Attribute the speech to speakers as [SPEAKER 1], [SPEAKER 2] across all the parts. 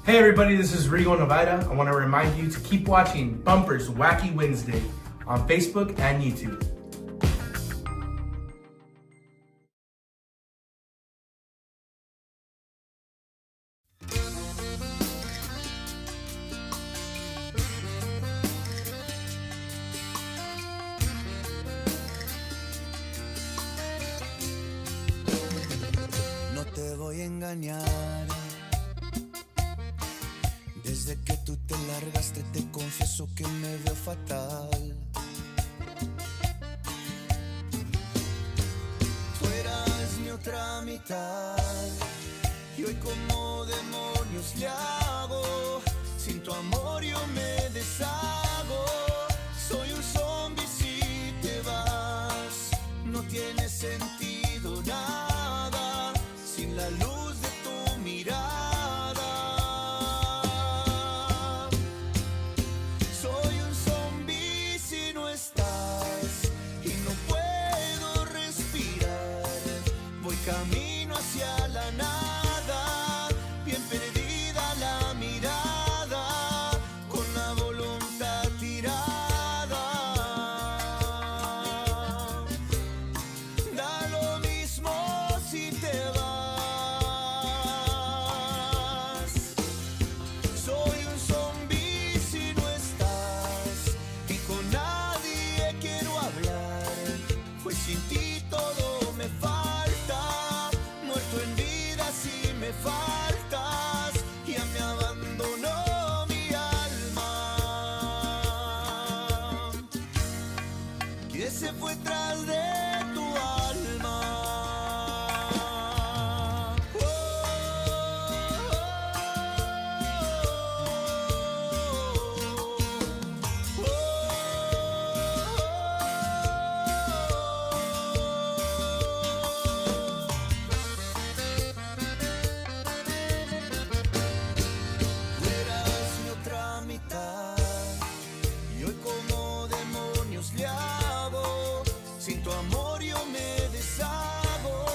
[SPEAKER 1] Hey everybody, this is Rigo Navaira. I want to remind you to keep watching Bumpers Wacky Wednesday on Facebook and YouTube.
[SPEAKER 2] No te voy a engañar. Desde que tú te largaste te confieso que me veo fatal. Tú eras mi otra mitad y hoy como demonios le hago. Sin tu amor yo me deshago. Soy un zombie si te vas. No tiene sentido nada sin la luz de tu mirada. Camino hacia la nada, bien perdida la mirada, con la voluntad tirada. Da lo mismo si te vas. Soy un zombie si no estás, y con nadie quiero hablar. Fue sin ti todo me falta. En vida si me faltas, ya me abandonó mi alma, que se fue tras de tu alma. Sin tu amor yo me deshago.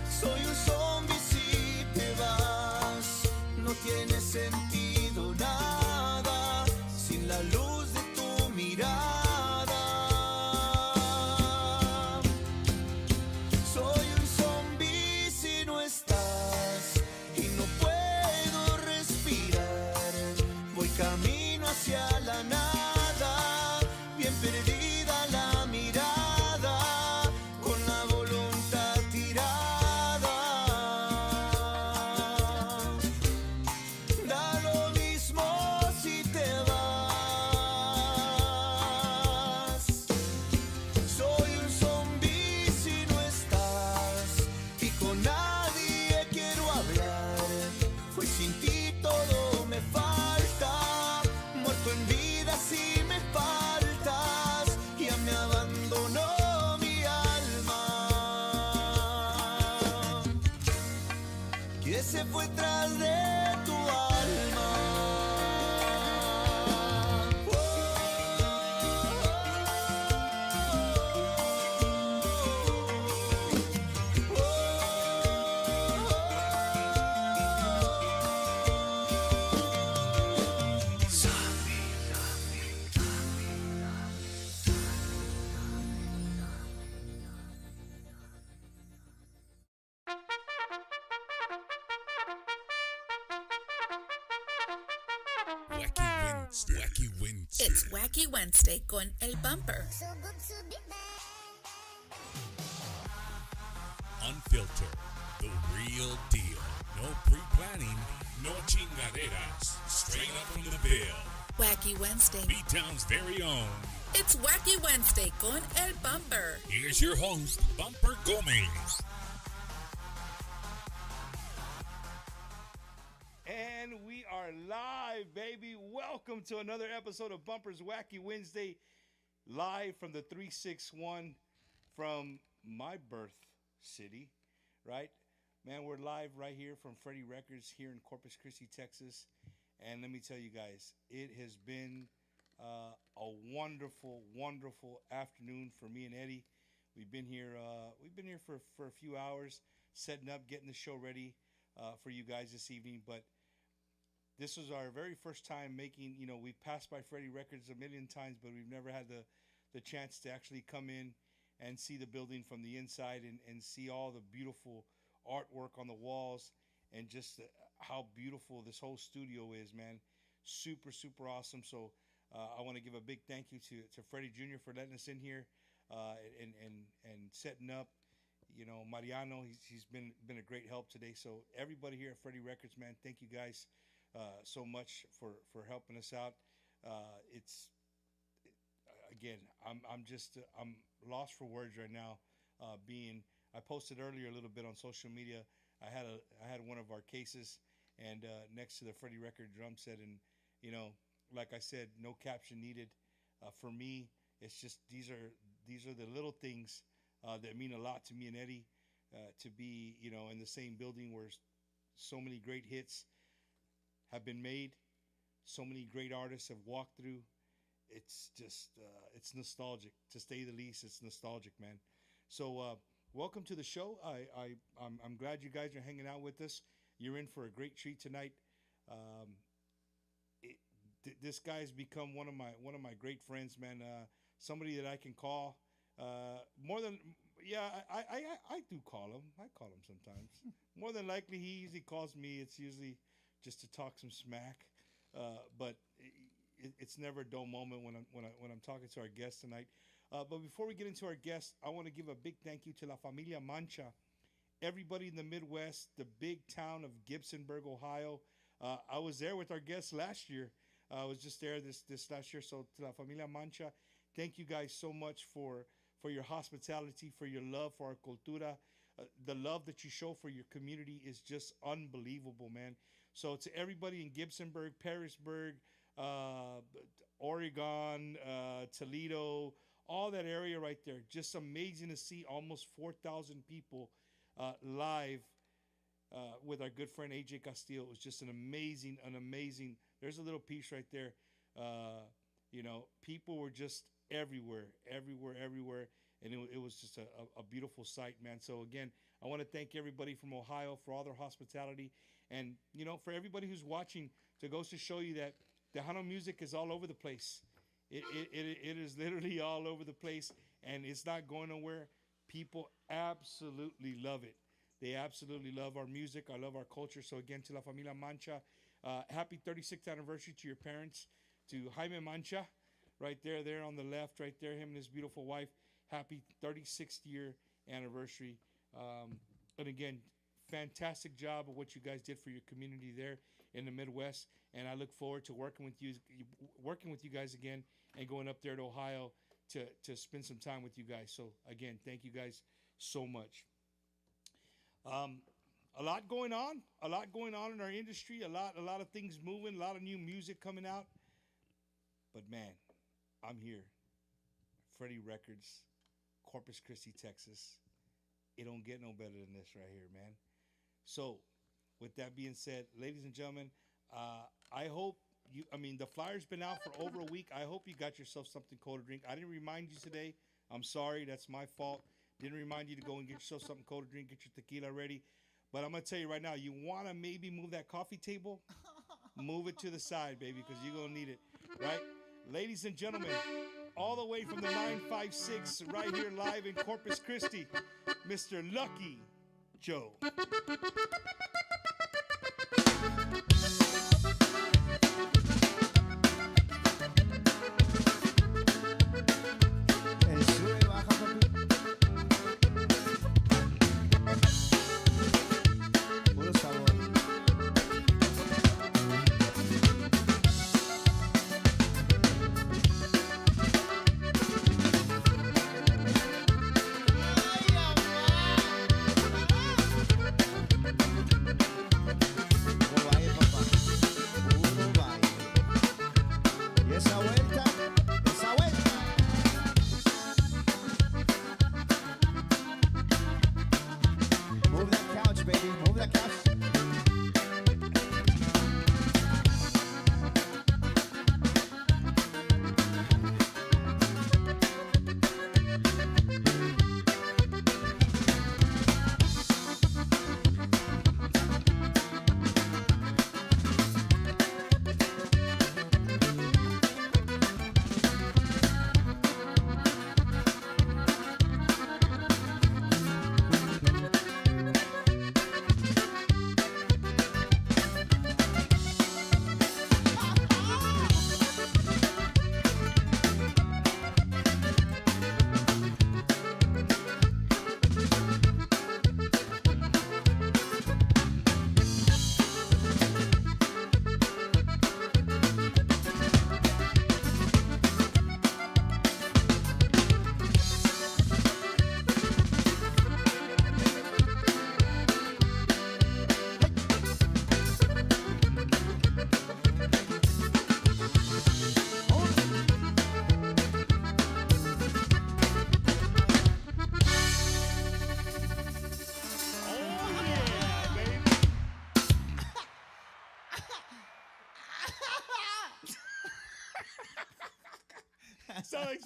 [SPEAKER 2] Soy un zombie si te vas. No tiene sentido nada sin la luz de tu mirada. Soy un zombie si no estás y no puedo respirar. Voy camino hacia la nada, bien perdida la mirada. Se fue tras de tu alma.
[SPEAKER 3] Wacky Wednesday.
[SPEAKER 4] It's Wacky Wednesday con El Bumper.
[SPEAKER 3] Unfiltered, the real deal. No pre-planning, no chingaderas. Straight up from the Ville.
[SPEAKER 4] Wacky Wednesday.
[SPEAKER 3] B-Town's very own.
[SPEAKER 4] It's Wacky Wednesday con El Bumper.
[SPEAKER 3] Here's your host, Bumper Gomez.
[SPEAKER 5] And we are live, baby. Welcome to another episode of Bumper's Wacky Wednesday, live from the 361 from my birth city, right? Man, we're live right here from Freddie Records here in Corpus Christi, Texas. And let me tell you guys, it has been a wonderful, wonderful afternoon for me and Eddie. We've been here for a few hours, setting up, getting the show ready for you guys this evening. But this was our very first time making, we've passed by Freddie Records a million times, but we've never had the chance to actually come in and see the building from the inside and see all the beautiful artwork on the walls and just how beautiful this whole studio is, man. Super, super awesome. So I want to give a big thank you to Freddie Jr. for letting us in here and setting up. Mariano, he's been a great help today. So everybody here at Freddie Records, man, thank you guys so much for helping us out. Again, I'm lost for words right now. I posted earlier a little bit on social media. I had one of our cases, and next to the Freddie Record drum set, and like I said, no caption needed. For me, it's just these are the little things that mean a lot to me and Eddie. To be in the same building where so many great hits have been made, so many great artists have walked through. It's just it's nostalgic, to say the least. It's nostalgic, man. So welcome to the show. I'm glad you guys are hanging out with us. You're in for a great treat tonight. This guy's become one of my great friends, man. Somebody that I can call more than I do call him. I call him sometimes. More than likely, he usually calls me. It's usually just to talk some smack, but it's never a dull moment when I'm talking to our guest tonight. But before we get into our guest, I want to give a big thank you to La Familia Mancha, everybody in the Midwest, the big town of Gibsonburg, Ohio. I was there with our guests last year. I was just there this last year. So to La Familia Mancha, thank you guys so much for your hospitality, for your love for our cultura. The love that you show for your community is just unbelievable, man. So to everybody in Gibsonburg, Parisburg, Oregon, Toledo, all that area right there, just amazing to see almost 4,000 people live with our good friend AJ Castillo. It was just an amazing, there's a little piece right there. People were just everywhere, and it was just a beautiful sight, man. So again, I want to thank everybody from Ohio for all their hospitality, and for everybody who's watching, to goes to show you that Tejano music is all over the place. It is literally all over the place, and it's not going nowhere. People absolutely love it. They absolutely love our music. I love our culture. So again, to La Familia Mancha, happy 36th anniversary to your parents, to Jaime Mancha, right there on the left, right there, him and his beautiful wife. Happy 36th year anniversary. And again, fantastic job of what you guys did for your community there in the Midwest. And I look forward to working with you guys again, and going up there to Ohio to spend some time with you guys. So again, thank you guys so much. A lot going on in our industry, a lot of things moving, a lot of new music coming out. But man, I'm here. Freddie Records, Corpus Christi, Texas. It don't get no better than this right here, man. So, with that being said, ladies and gentlemen, I hope the flyer's been out for over a week. I hope you got yourself something cold to drink. I didn't remind you today. I'm sorry, that's my fault. Didn't remind you to go and get yourself something cold to drink, get your tequila ready. But I'm going to tell you right now, you want to maybe move that coffee table? Move it to the side, baby, because you're going to need it, right? Ladies and gentlemen, all the way from the 956, right here live in Corpus Christi, Mr. Lucky Joe.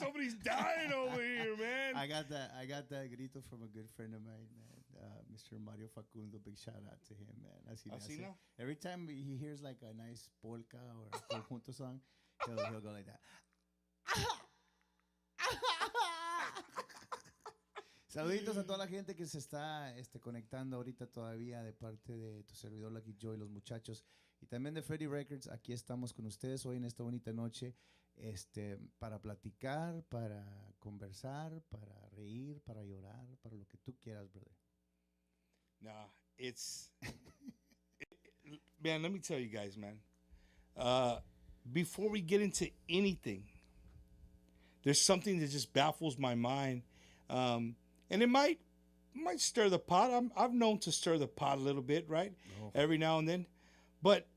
[SPEAKER 5] Somebody's dying over here, man.
[SPEAKER 6] I got that grito from a good friend of mine, man. Mr. Mario Facundo. Big shout out to him, man.
[SPEAKER 5] Así no?
[SPEAKER 6] Every time he hears like a nice polka or a conjunto song, he'll go like that. Saluditos a toda la gente que se está conectando ahorita todavía de parte de tu servidor Lucky Joe y los muchachos y también de Freddie Records. Aquí estamos con ustedes hoy en esta bonita noche para platicar, para conversar, para reír, para llorar, para lo que tú quieras, brother.
[SPEAKER 5] Nah, it's man, let me tell you guys, man. Before we get into anything, there's something that just baffles my mind. And it might stir the pot. I've known to stir the pot a little bit, right?
[SPEAKER 6] Oh.
[SPEAKER 5] Every now and then. But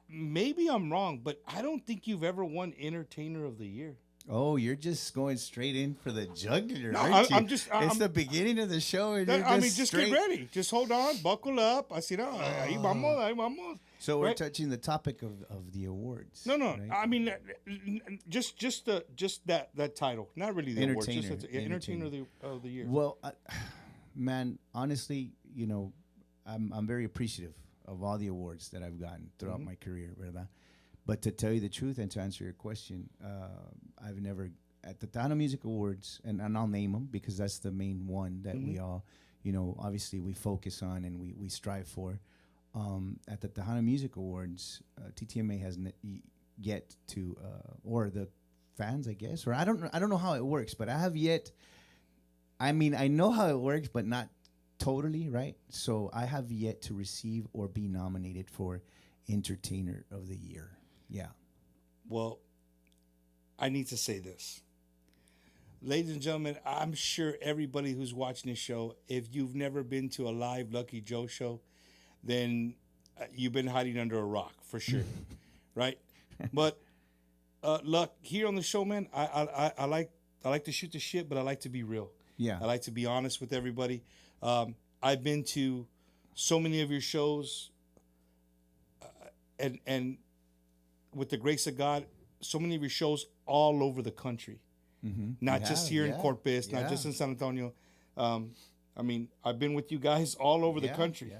[SPEAKER 5] maybe I'm wrong, but I don't think you've ever won Entertainer of the Year.
[SPEAKER 6] Oh, you're just going straight in for the jugular,
[SPEAKER 5] No,
[SPEAKER 6] aren't you?
[SPEAKER 5] I'm
[SPEAKER 6] the beginning of the show. And
[SPEAKER 5] just get ready. Just hold on, buckle up. I see that. Ahí vamos, ahí vamos.
[SPEAKER 6] So we're
[SPEAKER 5] right?
[SPEAKER 6] touching the topic of the awards.
[SPEAKER 5] No.
[SPEAKER 6] Right?
[SPEAKER 5] I mean, just that title. Not really the award. Just Entertainer of the Year.
[SPEAKER 6] Well, man, honestly, I'm very appreciative of all the awards that I've gotten throughout my career, ¿verdad? But to tell you the truth and to answer your question, I've never at the Tejano Music Awards, and I'll name them because that's the main one that we all, obviously we focus on and we strive for. At the Tejano Music Awards, TTMA has yet to, or the fans, I guess, or I don't know how it works, but I have yet. I mean, I know how it works, but not totally, right? So I have yet to receive or be nominated for Entertainer of the Year. Yeah.
[SPEAKER 5] Well, I need to say this. Ladies and gentlemen, I'm sure everybody who's watching this show, if you've never been to a live Lucky Joe show, then you've been hiding under a rock for sure, right? But Luck, here on the show, man, I like to shoot the shit, but I like to be real.
[SPEAKER 6] Yeah.
[SPEAKER 5] I like to be honest with everybody. I've been to so many of your shows, and with the grace of God, so many of your shows all over the country.
[SPEAKER 6] Mm-hmm.
[SPEAKER 5] Not just here in Corpus, not just in San Antonio. I mean, I've been with you guys all over the country.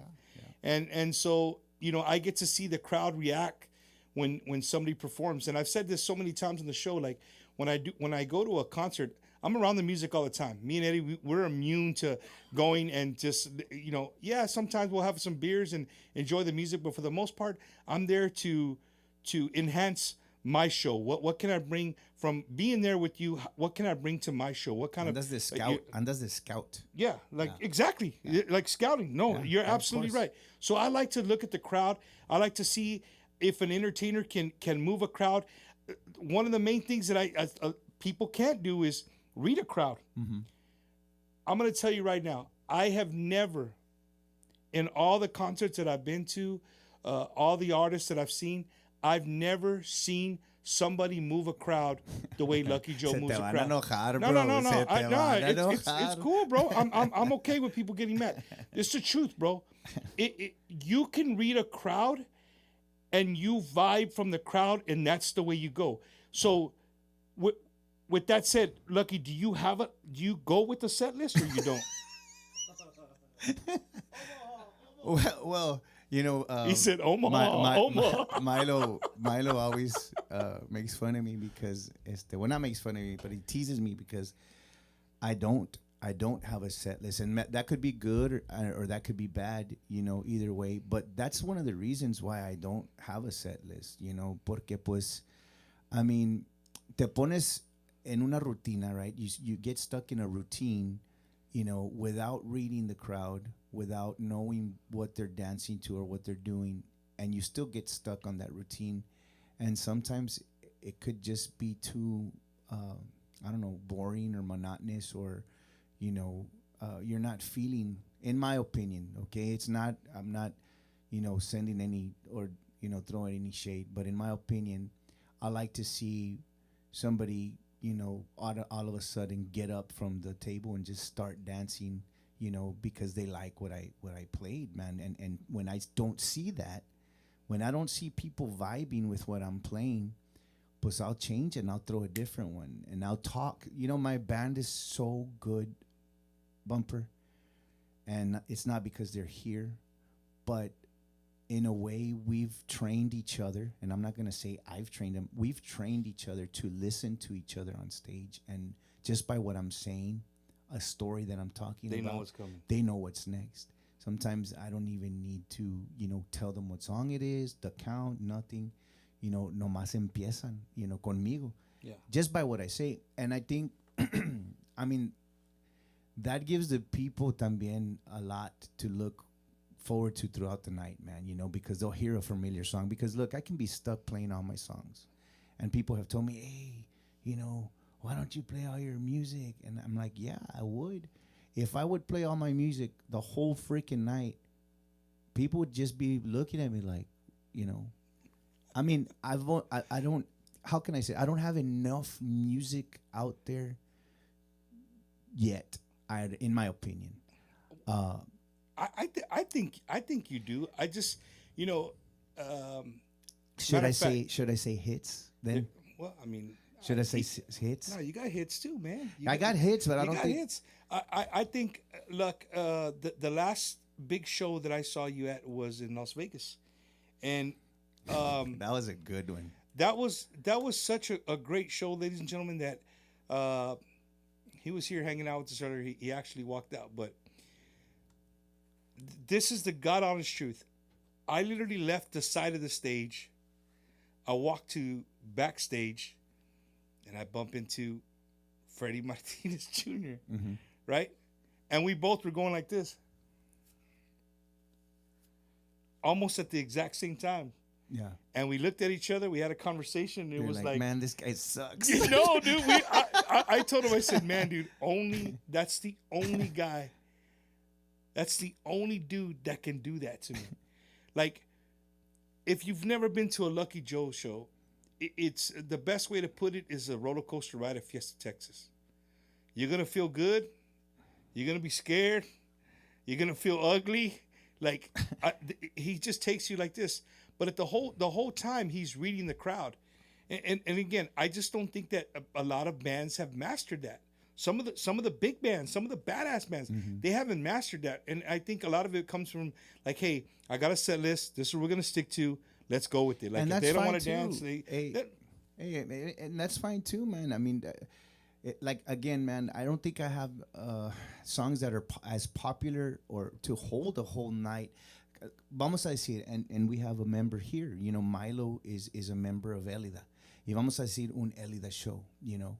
[SPEAKER 5] And so, I get to see the crowd react when somebody performs. And I've said this so many times on the show, like when I go to a concert, I'm around the music all the time. Me and Eddie, we're immune to going and just, sometimes we'll have some beers and enjoy the music, but for the most part, I'm there to enhance my show. What can I bring from being there with you? What can I bring to my show? What kind
[SPEAKER 6] Andas de scout. Andas de scout.
[SPEAKER 5] Yeah, exactly. Like scouting. No, you're absolutely right. So I like to look at the crowd. I like to see if an entertainer can move a crowd. One of the main things that people can't do is read a crowd. Mm-hmm. I'm going to tell you right now, I have never, in all the concerts that I've been to, all the artists that I've seen, I've never seen somebody move a crowd the way Lucky Joe moves a crowd.
[SPEAKER 6] Enojar,
[SPEAKER 5] no. It's cool, bro. I'm okay with people getting mad. It's the truth, bro. You can read a crowd, and you vibe from the crowd, and that's the way you go. So, with that said, Lucky, do you go with the set list or you don't?
[SPEAKER 6] Well,
[SPEAKER 5] he said Omaha.
[SPEAKER 6] Milo always makes fun of me because not makes fun of me, but he teases me because I don't have a set list, and that could be good or that could be bad, either way. But that's one of the reasons why I don't have a set list, porque pues, I mean, te pones en una rutina, right? You get stuck in a routine, without reading the crowd, without knowing what they're dancing to or what they're doing, and you still get stuck on that routine. And sometimes it could just be too, boring or monotonous, or, you're not feeling, in my opinion, okay? I'm not, sending any or, throwing any shade, but in my opinion, I like to see somebody, all of a sudden get up from the table and just start dancing, because they like what I played, man. And when I don't see that, when I don't see people vibing with what I'm playing, pues I'll change it and I'll throw a different one and I'll talk. You know, my band is so good, Bumper, and it's not because they're here, but in a way we've trained each other, and I'm not going to say I've trained them. We've trained each other to listen to each other on stage, and just by what I'm saying, a story that I'm talking about,
[SPEAKER 5] They know what's coming.
[SPEAKER 6] They know what's next. Sometimes I don't even need to, tell them what song it is, the count, nothing. Nomás empiezan, conmigo.
[SPEAKER 5] Yeah.
[SPEAKER 6] Just by what I say. And I think, I mean, that gives the people también a lot to look forward to throughout the night, man, because they'll hear a familiar song. Because, look, I can be stuck playing all my songs. And people have told me, hey, why don't you play all your music? And I'm like, yeah, I would. If I would play all my music the whole freaking night, people would just be looking at me like, I mean, I don't, how can I say, I don't have enough music out there yet, in my opinion.
[SPEAKER 5] I think you do. I just,
[SPEAKER 6] should I say hits then?
[SPEAKER 5] Well, I mean,
[SPEAKER 6] should I say hits?
[SPEAKER 5] No, you got hits too, man.
[SPEAKER 6] I got hits, but I don't think
[SPEAKER 5] hits. I think, look, the last big show that I saw you at was in Las Vegas, and
[SPEAKER 6] that was a good one.
[SPEAKER 5] That was such a great show, ladies and gentlemen. That he was here hanging out with us earlier. He actually walked out, but this is the God honest truth. I literally left the side of the stage. I walked to backstage, and I bump into Freddie Martinez Jr.
[SPEAKER 6] Mm-hmm.
[SPEAKER 5] Right? And we both were going like this. Almost at the exact same time.
[SPEAKER 6] Yeah.
[SPEAKER 5] And we looked at each other. We had a conversation. And it was like,
[SPEAKER 6] man, this guy sucks.
[SPEAKER 5] No, dude. I told him, I said, man, dude, that's the only guy. That's the only dude that can do that to me. Like, if you've never been to a Lucky Joe show, it's the best way to put it is a roller coaster ride at Fiesta, Texas. You're going to feel good. You're going to be scared. You're going to feel ugly. Like, he just takes you like this. But the whole time, he's reading the crowd. And again, I just don't think that a lot of bands have mastered that. Some of the big bands, some of the badass bands, they haven't mastered that. And I think a lot of it comes from, like, hey, I got a set list. This is what we're going to stick to. Let's go with it. Like,
[SPEAKER 6] and
[SPEAKER 5] if they don't want to dance,
[SPEAKER 6] and that's fine too, man. I mean, like, again, man, I don't think I have songs that are as popular or to hold a whole night. Vamos a decir, and we have a member here. Milo is a member of Elida. Y vamos a decir un Elida show.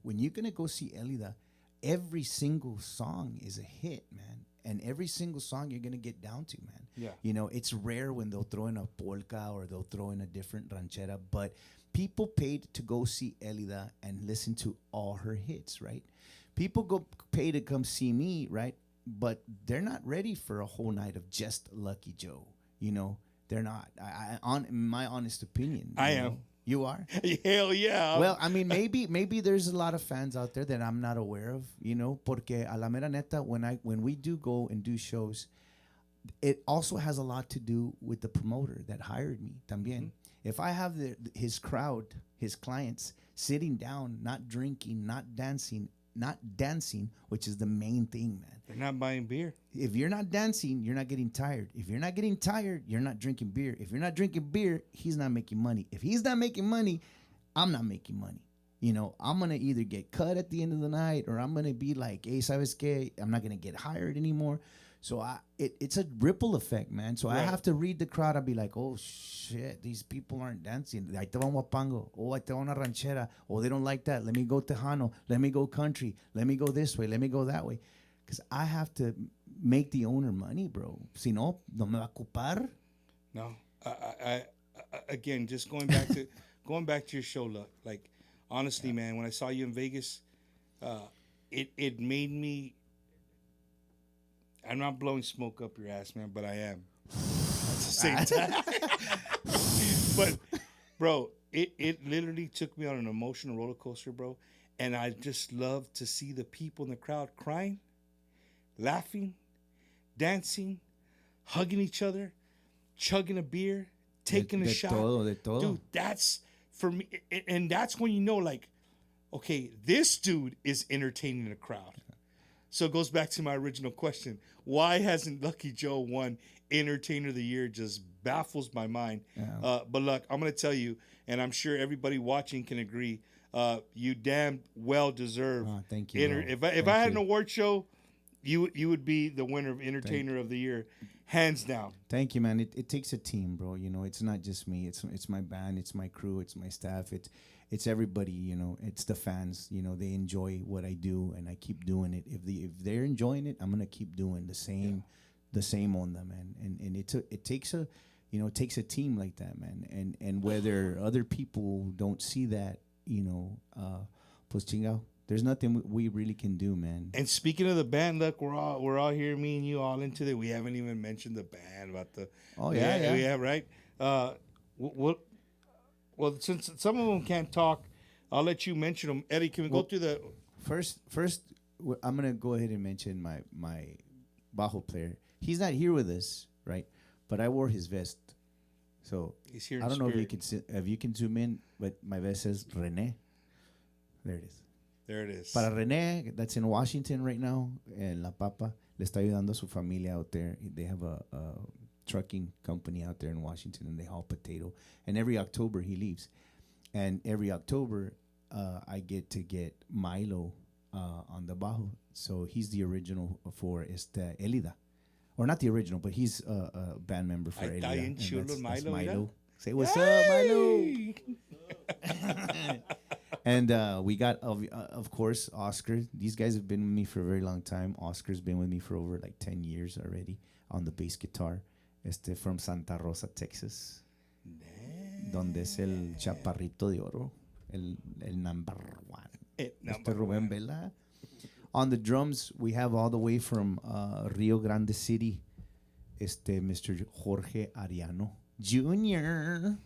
[SPEAKER 6] When you're gonna go see Elida, every single song is a hit, man. And every single song you're gonna get down to, man.
[SPEAKER 5] Yeah.
[SPEAKER 6] It's rare when they'll throw in a polka or they'll throw in a different ranchera, but people paid to go see Elida and listen to all her hits, right? People pay to come see me, right? But they're not ready for a whole night of just Lucky Joe. They're not. In my honest opinion,
[SPEAKER 5] I am.
[SPEAKER 6] You are?
[SPEAKER 5] Hell yeah.
[SPEAKER 6] Well, I mean, maybe there's a lot of fans out there that I'm not aware of. Porque a la mera neta, when we do go and do shows, it also has a lot to do with the promoter that hired me. También. Mm-hmm. If I have his crowd, his clients sitting down, not drinking, not dancing, which is the main thing, man.
[SPEAKER 5] They're not buying beer.
[SPEAKER 6] If you're not dancing, you're not getting tired. If you're not getting tired, you're not drinking beer. If you're not drinking beer, he's not making money. If he's not making money, I'm not making money. I'm going to either get cut at the end of the night or I'm going to be like, hey, ¿sabes qué? I'm not going to get hired anymore. So it's a ripple effect, man. So right. I have to read the crowd. I'll be like, oh, shit, these people aren't dancing. Ahí te va un guapango. Oh, ahí te va una ranchera. Oh, they don't like that. Let me go Tejano. Let me go country. Let me go this way. Let me go that way. Because I have to make the owner money, bro. Si no, no me va a ocupar.
[SPEAKER 5] No. I again, just going back to your show, look. Like, honestly, man, when I saw you in Vegas, it made me... I'm not blowing smoke up your ass, man, but I am. At the same time. But, bro, it literally took me on an emotional roller coaster, bro. And I just love to see the people in the crowd crying, laughing, dancing, hugging each other, chugging a beer, taking a shot.
[SPEAKER 6] De todo.
[SPEAKER 5] Dude, that's for me, and that's when you know, like, okay, this dude is entertaining the crowd. So it goes back to my original question: why hasn't Lucky Joe won Entertainer of the Year? Just baffles my mind.
[SPEAKER 6] Yeah.
[SPEAKER 5] But look, I'm gonna tell you, and I'm sure everybody watching can agree. You damn well deserve.
[SPEAKER 6] Oh, thank you. bro.
[SPEAKER 5] If
[SPEAKER 6] Thank
[SPEAKER 5] I had an
[SPEAKER 6] you.
[SPEAKER 5] award show, you would be the winner of Entertainer of the Year, hands down.
[SPEAKER 6] Thank you, man. It takes a team, bro. You know, it's not just me. It's my band. It's my crew. It's my staff. It's everybody. You know, it's the fans. You know, they enjoy what I do, and I keep doing it. If they're enjoying it, I'm gonna keep doing the same on them, man. And it takes a, you know, it takes a team like that, man. And whether other people don't see that, you know, pues chingao, there's nothing we really can do, man.
[SPEAKER 5] And speaking of the band, look, we're all here, me and you, all into it. We haven't even mentioned the band about the.
[SPEAKER 6] Oh yeah.
[SPEAKER 5] Right. Well, since some of them can't talk, I'll let you mention them. Eddie, can we go through the
[SPEAKER 6] First, I'm gonna go ahead and mention my bajo player. He's not here with us, right? But I wore his vest, so
[SPEAKER 5] He's here in
[SPEAKER 6] I don't know
[SPEAKER 5] spirit.
[SPEAKER 6] if you can zoom in, but my vest says René. There it is.
[SPEAKER 5] There it is.
[SPEAKER 6] Para René, that's in Washington right now, en La Papa, le está ayudando a su familia out there. They have a trucking company out there in Washington, and they haul potato. And every October he leaves, and every October I get Milo on the bajo. So he's the original for Elida, or not the original, but he's a band member for
[SPEAKER 5] Ahí
[SPEAKER 6] Elida.
[SPEAKER 5] está bien
[SPEAKER 6] and
[SPEAKER 5] chulo
[SPEAKER 6] that's
[SPEAKER 5] Milo, mira.
[SPEAKER 6] Milo. Say what's up, Milo. And we got, of course, Oscar. These guys have been with me for a very long time. Oscar's been with me for over like 10 years already on the bass guitar. From Santa Rosa, Texas. Donde es el chaparrito de oro. El number one. Rubén Vela. On the drums, we have all the way from Rio Grande City, Mr. Jorge Ariano Jr.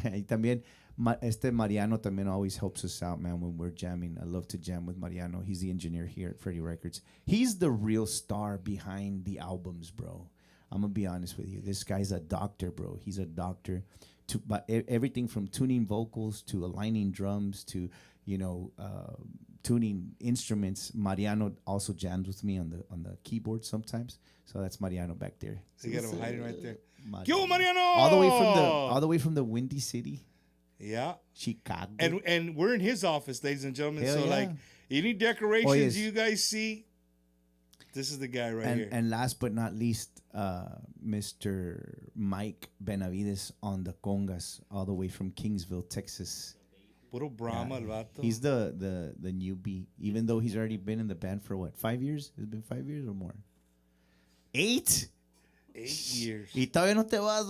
[SPEAKER 6] Y también Mariano también always helps us out, man, when we're jamming. I love to jam with Mariano. He's the engineer here at Freddie Records. He's the real star behind the albums, bro. I'm gonna be honest with you. This guy's a doctor, bro. He's a doctor. But everything from tuning vocals to aligning drums to, you know, tuning instruments. Mariano also jams with me on the keyboard sometimes. So that's Mariano back there.
[SPEAKER 5] So you got him hiding right there.
[SPEAKER 6] Mariano.
[SPEAKER 5] Yo, Mariano!
[SPEAKER 6] All the way from the Windy City.
[SPEAKER 5] Yeah.
[SPEAKER 6] Chicago.
[SPEAKER 5] And we're in his office, ladies and gentlemen.
[SPEAKER 6] Hell
[SPEAKER 5] so
[SPEAKER 6] yeah.
[SPEAKER 5] like any decorations
[SPEAKER 6] Oh, yes.
[SPEAKER 5] you guys see, this is the guy right here.
[SPEAKER 6] And last but not least, Mr. Mike Benavides on the congas, all the way from Kingsville, Texas.
[SPEAKER 5] Puro Brahma, el vato.
[SPEAKER 6] He's the newbie, even though he's already been in the band for what, 5 years? It's been 5 years or more. 8?
[SPEAKER 5] 8 years.
[SPEAKER 6] Y todavía no te vas.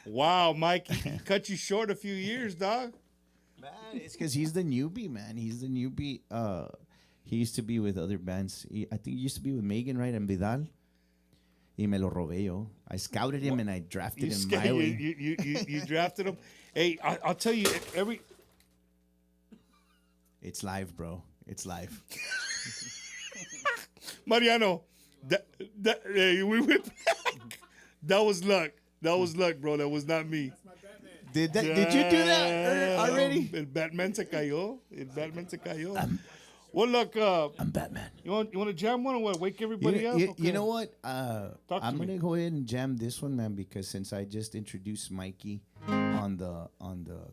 [SPEAKER 5] Wow, Mike, he cut you short a few years, dog.
[SPEAKER 6] Man, it's because he's the newbie, man. He's the newbie. He used to be with other bands. I think he used to be with Megan, right? And Vidal. Y me lo robé yo. I scouted him and I drafted him my way.
[SPEAKER 5] You drafted him. Hey, I'll tell you,
[SPEAKER 6] It's live, bro. It's live.
[SPEAKER 5] Mariano, we went back. That was luck. That was luck, bro. That was not me.
[SPEAKER 6] Did you do that already?
[SPEAKER 5] El Batman se cayó. Well, look.
[SPEAKER 6] I'm Batman.
[SPEAKER 5] You want to jam one or what? Wake everybody up?
[SPEAKER 6] You
[SPEAKER 5] Okay.
[SPEAKER 6] know what?
[SPEAKER 5] to
[SPEAKER 6] I'm
[SPEAKER 5] me.
[SPEAKER 6] gonna go ahead and jam this one, man, because since I just introduced Mikey on the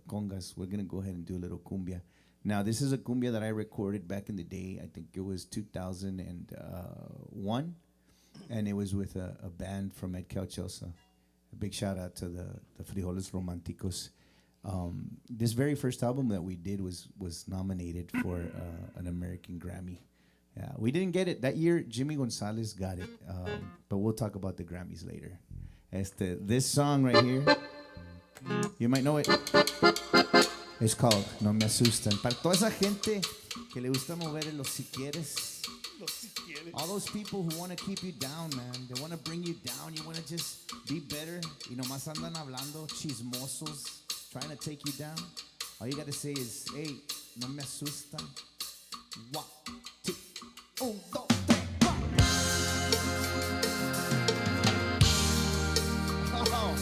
[SPEAKER 6] congas, we're gonna go ahead and do a little cumbia. Now, this is a cumbia that I recorded back in the day. I think it was 2001, and it was with a band from Ed Cauchosa. A big shout out to the Frijoles Románticos. This very first album that we did was nominated for an American Grammy. Yeah, we didn't get it that year. Jimmy Gonzalez got it, but we'll talk about the Grammys later. This song right here, you might know it. It's called No Me Asustan. Para toda esa gente que le gusta mover los si quieres. All those people who want to keep you down, man. They want to bring you down. You want to just be better. Y nomás andan hablando chismosos, trying to take you down. All you got to say is, hey, no me asustan. 1, 2, 1, 2, 3, 4. Uh-oh.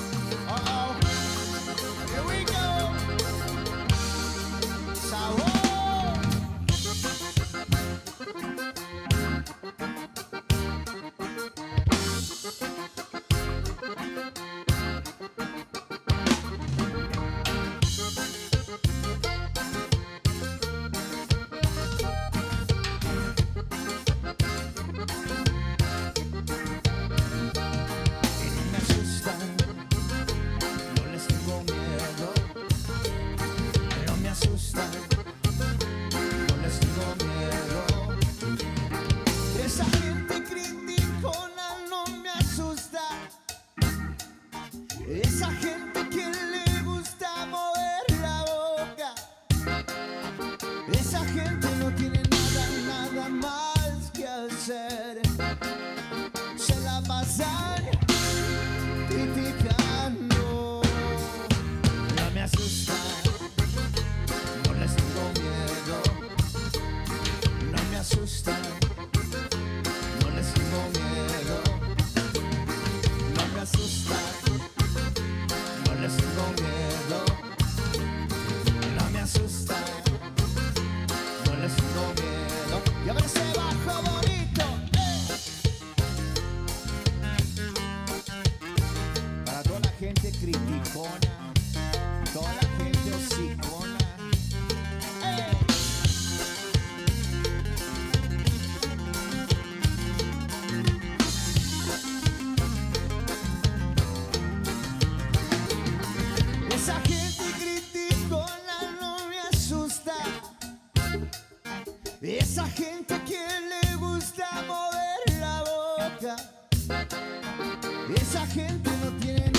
[SPEAKER 6] esa gente no tiene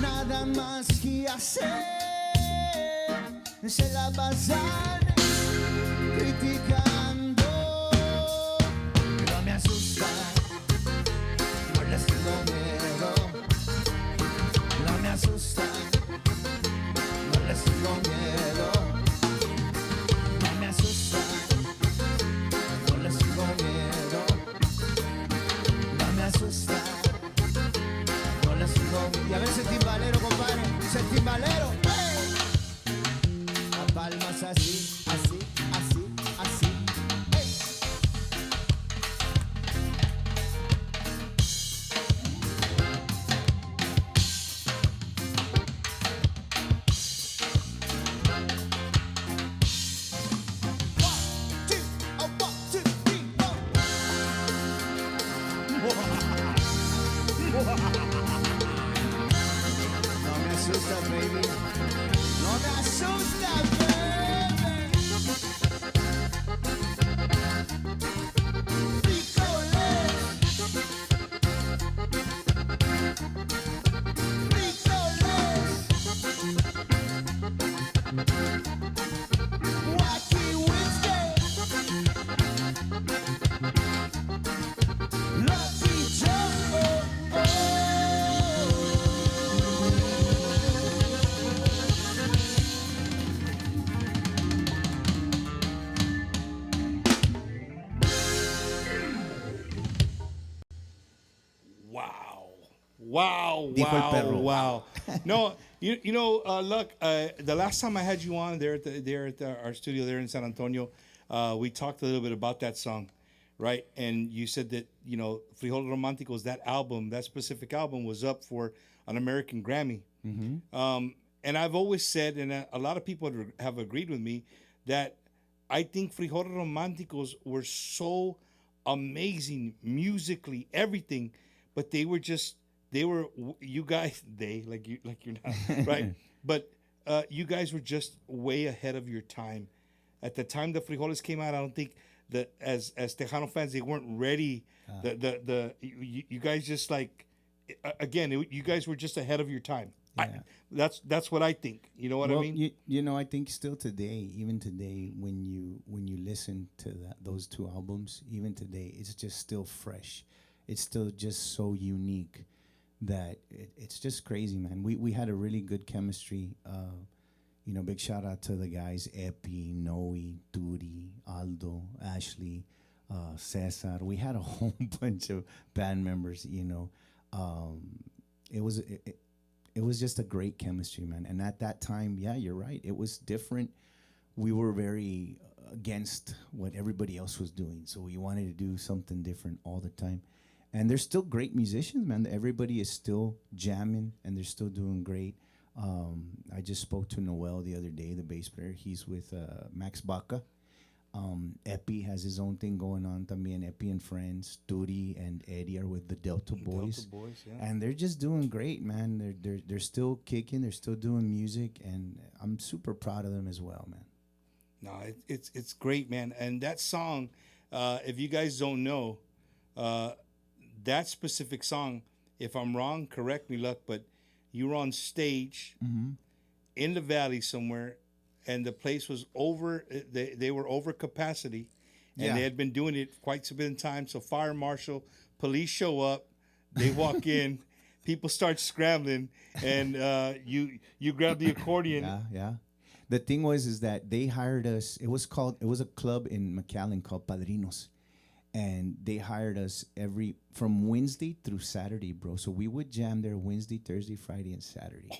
[SPEAKER 6] nada más que hacer. Se la pasan criticando, pero me asusta, no les tengo miedo. No me asusta, no les tengo miedo. No me asusta, no les tengo miedo. No me asusta, no les tengo miedo. Y a ver ese timbalero, compadre, ese timbalero. ¡Hey! A palmas así, así, así, así. ¡Hey! No me asusta, baby. No me asusta, baby. Frijoles. Frijoles. Wacky Wednesday. Los frijoles.
[SPEAKER 5] Wow,
[SPEAKER 6] Dijo el perro.
[SPEAKER 5] wow. No, you know, look, the last time I had you on there at our studio there in San Antonio, we talked a little bit about that song, right? And you said that, you know, Frijoles Románticos, that specific album was up for an American Grammy. And I've always said, and a lot of people have agreed with me, that I think Frijoles Románticos were so amazing musically, everything, but you guys, you're not, right? But you guys were just way ahead of your time. At the time the Frijoles came out, I don't think that as Tejano fans, they weren't ready. You guys just like, again, you guys were just ahead of your time.
[SPEAKER 6] Yeah.
[SPEAKER 5] That's what I think. You know what I mean?
[SPEAKER 6] You know, I think still today, even today, when you listen to those two albums, even today, it's just still fresh. It's still just so unique that it's just crazy, man. We had a really good chemistry. You know, big shout out to the guys, Epi, Noe, Turi, Aldo, Ashley, Cesar. We had a whole bunch of band members, you know. It was just a great chemistry, man. And at that time, yeah, you're right. It was different. We were very against what everybody else was doing. So we wanted to do something different all the time. And they're still great musicians, man. Everybody is still jamming, and they're still doing great. I just spoke to Noel the other day, the bass player. He's with Max Baca. Epi has his own thing going on también. Epi and friends, Turi and Eddie are with the Delta Boys.
[SPEAKER 5] Delta Boys, yeah.
[SPEAKER 6] And they're just doing great, man. They're still kicking. They're still doing music, and I'm super proud of them as well, man.
[SPEAKER 5] No, it's great, man. And that song, if you guys don't know, that specific song, if I'm wrong, correct me, Luck, but you were on stage in the valley somewhere, and the place was over. They were over capacity, and they had been doing it quite some bit of time. So fire marshal, police show up, they walk in, people start scrambling, and you grab the accordion.
[SPEAKER 6] Yeah. The thing is that they hired us. It was a club in McAllen called Padrinos. And they hired us from Wednesday through Saturday, bro. So we would jam there Wednesday, Thursday, Friday, and Saturday.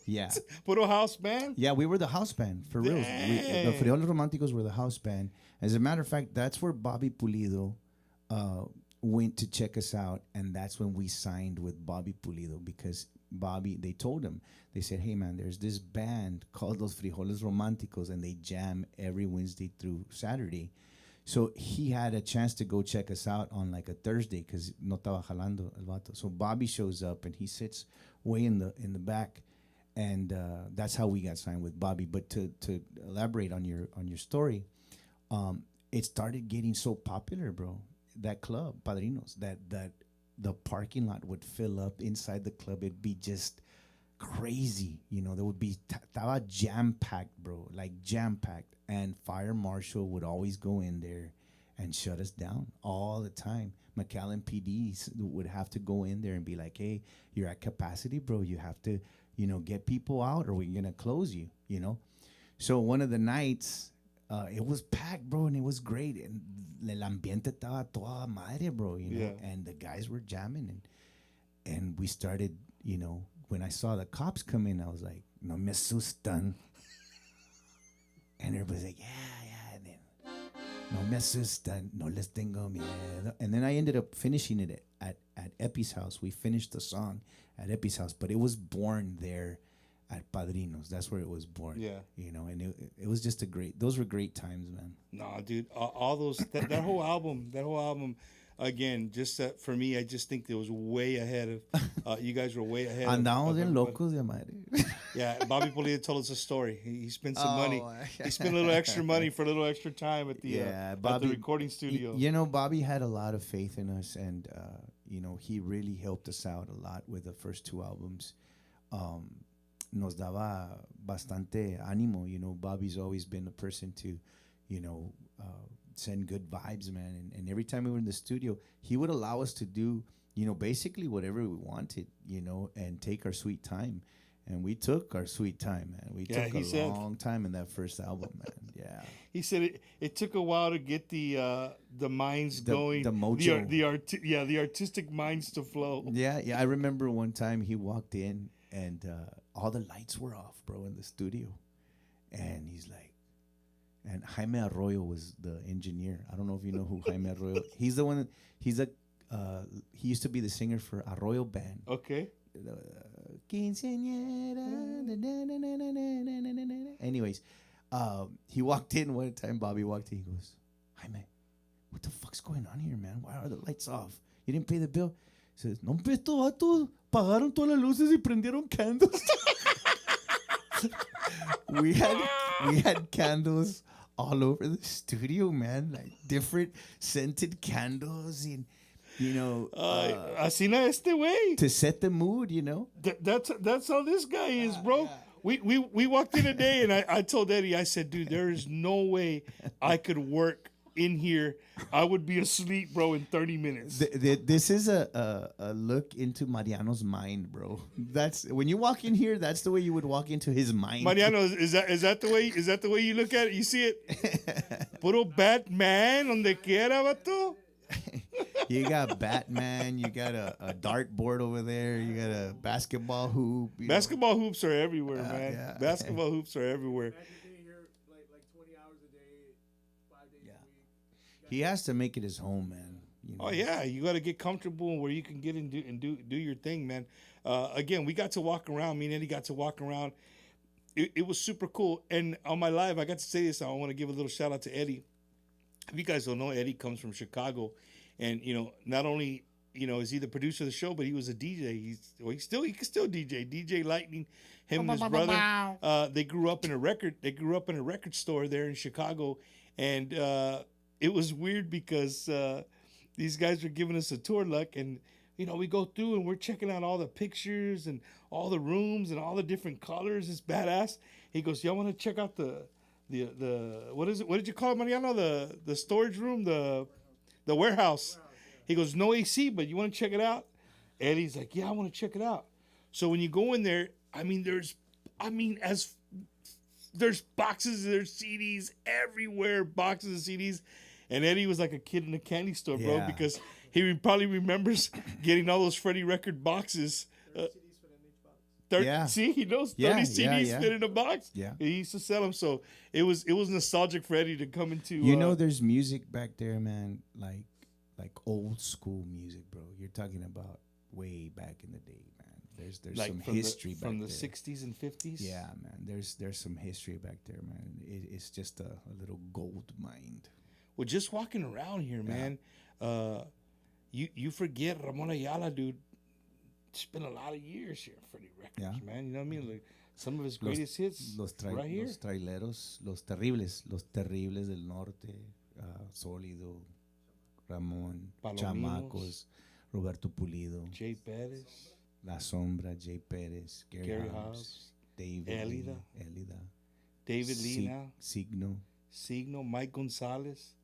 [SPEAKER 6] Yeah.
[SPEAKER 5] Puro house band?
[SPEAKER 6] Yeah, we were the house band, for real. The Frijoles Románticos were the house band. As a matter of fact, that's where Bobby Pulido went to check us out. And that's when we signed with Bobby Pulido, because Bobby, they told him, they said, hey, man, there's this band called Los Frijoles Románticos, and they jam every Wednesday through Saturday. So he had a chance to go check us out on like a Thursday because no estaba jalando el vato. So Bobby shows up and he sits way in the back, and that's how we got signed with Bobby. But to elaborate on your story, it started getting so popular, bro. That club, Padrinos, that the parking lot would fill up inside the club. It'd be just crazy. There would be estaba jam packed, bro, like jam packed. And fire marshal would always go in there and shut us down all the time. McAllen PD would have to go in there and be like, "Hey, you're at capacity, bro. You have to, get people out, or we're gonna close you." So one of the nights, it was packed, bro, and it was great. And el ambiente estaba toda madre, bro. And the guys were jamming, and we started. When I saw the cops come in, I was like, "No me asustan." And everybody's like, "Yeah." And then, "No me asustan, no les tengo miedo." And then I ended up finishing it at Epi's house. We finished the song at Epi's house, but it was born there at Padrinos. That's where it was born.
[SPEAKER 5] Yeah.
[SPEAKER 6] And it was just those were great times, man.
[SPEAKER 5] Nah, dude, all those, that whole album, again, just for me, I just think it was way ahead of, you guys were way ahead.
[SPEAKER 6] Andamos en locos de madre.
[SPEAKER 5] Yeah, Bobby Polilla told us a story. He spent some money. He spent a little extra money for a little extra time at the recording studio.
[SPEAKER 6] Bobby had a lot of faith in us, and he really helped us out a lot with the first two albums. Nos daba bastante ánimo. Bobby's always been a person to, send good vibes, man. And every time we were in the studio, he would allow us to do, basically whatever we wanted, and take our sweet time. And we took our sweet time, man. We took a long time in that first album, man. Yeah.
[SPEAKER 5] He said it took a while to get the minds going,
[SPEAKER 6] the mojo,
[SPEAKER 5] the artistic minds to flow.
[SPEAKER 6] Yeah. I remember one time he walked in and all the lights were off, bro, in the studio, and he's like, and Jaime Arroyo was the engineer. I don't know if you know who Jaime Arroyo. He's the one. He used to be the singer for Arroyo Band.
[SPEAKER 5] Okay.
[SPEAKER 6] Anyways, he walked in one time. Bobby walked in. He goes, "Jaime, what the fuck's going on here, man? Why are the lights off? You didn't pay the bill." He says, "No, estos vatos pagaron todas las luces y prendieron candles." we had candles all over the studio, man, like different scented candles, and
[SPEAKER 5] así na este way
[SPEAKER 6] to set the mood,
[SPEAKER 5] That's how this guy is, bro. Yeah. We walked in today, and I told Eddie, I said, "Dude, there is no way I could work in here. I would be asleep, bro, in 30 minutes."
[SPEAKER 6] This is a look into Mariano's mind, bro. That's when you walk in here. That's the way you would walk into his mind.
[SPEAKER 5] Mariano, is that the way you look at it? You see it? Puro Batman donde quiera, vato.
[SPEAKER 6] You got Batman. You got a dartboard over there. You got a basketball hoop.
[SPEAKER 5] Basketball hoops are everywhere, man.
[SPEAKER 6] Yeah.
[SPEAKER 5] Basketball hoops are everywhere.
[SPEAKER 6] He has to make it his home, man.
[SPEAKER 5] Oh yeah, you got to get comfortable where you can get and do your thing, man. Again, we got to walk around. Me and Eddie got to walk around. It was super cool. And on my live, I got to say this. I want to give a little shout out to Eddie. If you guys don't know, Eddie comes from Chicago, and not only is he the producer of the show, but he was a DJ. He can still DJ. DJ Lightning. Him and his brother. They grew up in a record store there in Chicago, and it was weird because these guys were giving us a tour, and we go through and we're checking out all the pictures and all the rooms and all the different colors. It's badass. He goes, "Y'all want to check out the what is it? What did you call it, Mariano? The storage room, the warehouse." He goes, "No AC, but you want to check it out?" Eddie's like, "Yeah, I want to check it out." So when you go in there, there's boxes, there's CDs everywhere, boxes of CDs. And Eddie was like a kid in a candy store, bro,
[SPEAKER 6] Yeah.
[SPEAKER 5] because he probably remembers getting all those Freddie record boxes.
[SPEAKER 6] Yeah.
[SPEAKER 5] See, he knows 30
[SPEAKER 6] Yeah,
[SPEAKER 5] CDs
[SPEAKER 6] yeah.
[SPEAKER 5] fit in a box.
[SPEAKER 6] Yeah.
[SPEAKER 5] He used to sell them. So it was nostalgic for Eddie to come into.
[SPEAKER 6] There's music back there, man, like old school music, bro. You're talking about way back in the day, man. There's
[SPEAKER 5] like
[SPEAKER 6] some history
[SPEAKER 5] from the
[SPEAKER 6] there.
[SPEAKER 5] 60s and 50s.
[SPEAKER 6] Yeah, man. There's some history back there, man. It's just a little gold mine.
[SPEAKER 5] Well, just walking around here, man, you forget Ramon Ayala, dude. Spent a lot of years here in Freddie Records, man. You know what I mean? Like some of his greatest hits right here.
[SPEAKER 6] Los traileros, los terribles del norte, Sólido, Ramón,
[SPEAKER 5] Palominos.
[SPEAKER 6] Chamacos, Roberto Pulido,
[SPEAKER 5] Jay Perez,
[SPEAKER 6] La Sombra, Jay Perez, Gary Hobbs, David
[SPEAKER 5] Elida.
[SPEAKER 6] Elida,
[SPEAKER 5] David Lee now,
[SPEAKER 6] Signo,
[SPEAKER 5] Signo, Mike Gonzalez.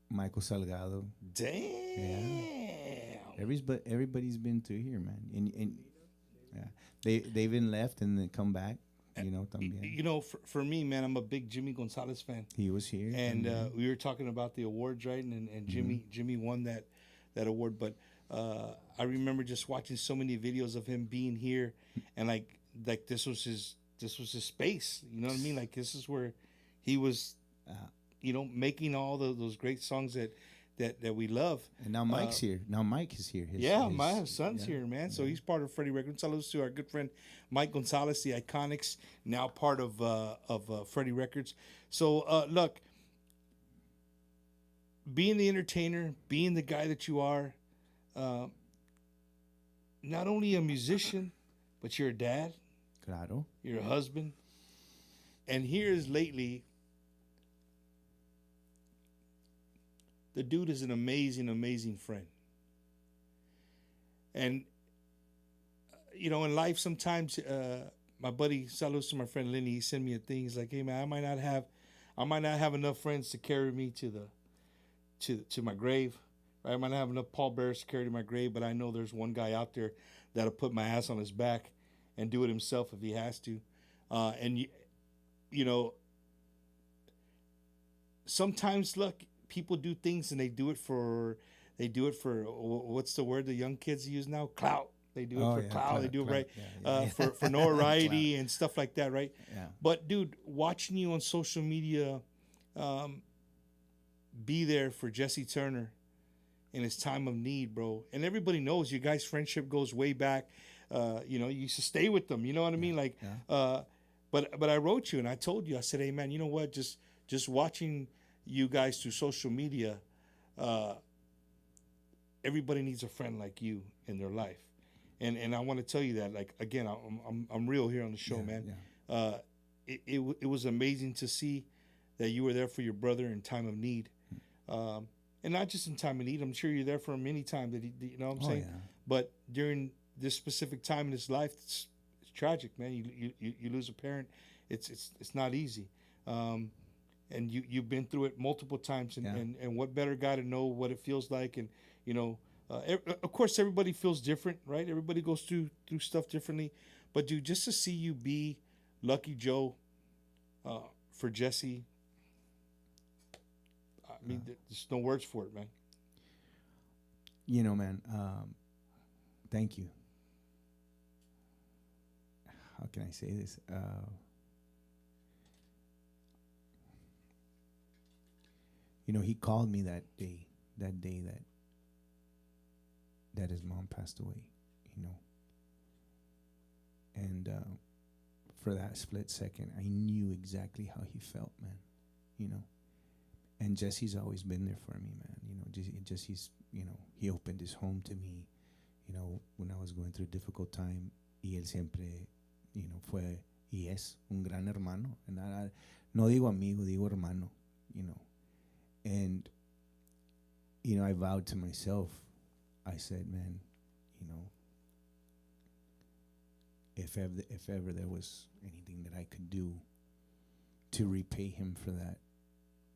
[SPEAKER 6] Michael Salgado.
[SPEAKER 5] Damn.
[SPEAKER 6] Everybody's been through here, man. And yeah, they even left and then come back. You know, también.
[SPEAKER 5] You know, for me, man, I'm a big Jimmy Gonzalez fan.
[SPEAKER 6] He was here,
[SPEAKER 5] And we were talking about the awards, right? And Jimmy won that award. But I remember just watching so many videos of him being here, and like this was his space. You know what I mean? Like this is where he was, you know, making all those great songs that we love.
[SPEAKER 6] And now Mike's here. Now Mike is here.
[SPEAKER 5] My son's here, man. So he's part of Freddie Records. Saludos to our good friend Mike Gonzalez, the Iconics, now part of Freddie Records. So look, being the entertainer, being the guy that you are, not only a musician, but you're a dad.
[SPEAKER 6] Claro.
[SPEAKER 5] You're a husband. And here's lately, the dude is an amazing, amazing friend. And, you know, in life sometimes, my buddy, saludos to my friend Lenny, he sent me a thing. He's like, hey, man, I might not have enough friends to carry me to my grave. Right? I might not have enough pallbearers to carry to my grave, but I know there's one guy out there that'll put my ass on his back and do it himself if he has to. And, you know, sometimes, look, people do things and they do it for what's the word the young kids use now? Clout. They do it for clout. They do it right for notoriety and stuff like that, right?
[SPEAKER 6] Yeah.
[SPEAKER 5] But dude, watching you on social media, be there for Jesse Turner in his time of need, bro. And everybody knows you guys' friendship goes way back. You know, you used to stay with them. You know what I mean? Like, but I wrote you and I told you, I said, hey man, you know what? Just watching you guys through social media, everybody needs a friend like you in their life, and I want to tell you that, like, again, I'm real here on the show, man.
[SPEAKER 6] Yeah.
[SPEAKER 5] It was amazing to see that you were there for your brother in time of need, and not just in time of need. I'm sure you're there for him any time that he, you know what I'm saying.
[SPEAKER 6] Yeah.
[SPEAKER 5] But during this specific time in his life, it's tragic, man. You lose a parent. It's not easy. And you've been through it multiple times, and what better guy to know what it feels like, and you know, of course everybody feels different, right? Everybody goes through stuff differently, but dude, just to see you be Lucky Joe for Jesse, I mean, there's no words for it, man.
[SPEAKER 6] You know, man, thank you. How can I say this? You know, he called me that day that his mom passed away, you know. And for that split second, I knew exactly how he felt, man, you know. And Jesse's always been there for me, man. You know, Jesse's, you know, he opened his home to me, you know, when I was going through a difficult time. Y él siempre, you know, fue y es un gran hermano. And no digo amigo, digo hermano, you know. And, you know, I vowed to myself, I said, man, you know, if ever there was anything that I could do to repay him for that,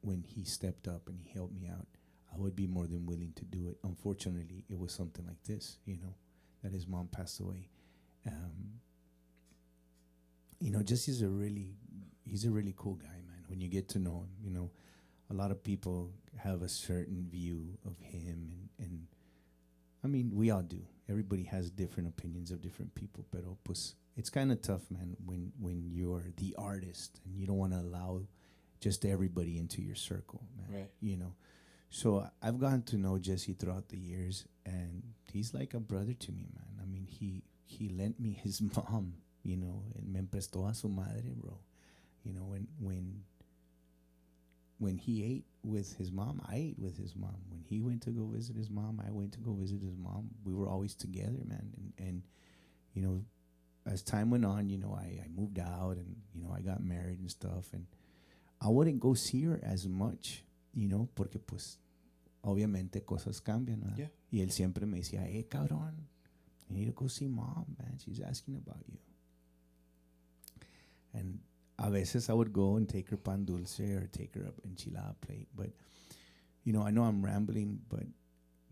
[SPEAKER 6] when he stepped up and he helped me out, I would be more than willing to do it. Unfortunately, it was something like this, you know, that his mom passed away. You know, just he's a really cool guy, man. When you get to know him, you know, a lot of people have a certain view of him, and I mean, we all do. Everybody has different opinions of different people, pero pues it's kind of tough, man, when you're the artist and you don't want to allow just everybody into your circle, man.
[SPEAKER 5] Right.
[SPEAKER 6] You know, so I've gotten to know Jesse throughout the years, and he's like a brother to me, man. I mean, he lent me his mom, you know, and me prestó a su madre, bro. You know, when he ate with his mom, I ate with his mom. When he went to go visit his mom, I went to go visit his mom. We were always together, man. And you know, as time went on, you know, I moved out, and, you know, I got married and stuff. And I wouldn't go see her as much, you know, porque pues obviamente cosas cambian, ¿verdad?
[SPEAKER 5] Yeah.
[SPEAKER 6] Y él siempre me decía, hey, cabrón, you need to go see mom, man. She's asking about you. And a veces I would go and take her pan dulce or take her up enchilada plate. But, you know, I know I'm rambling, but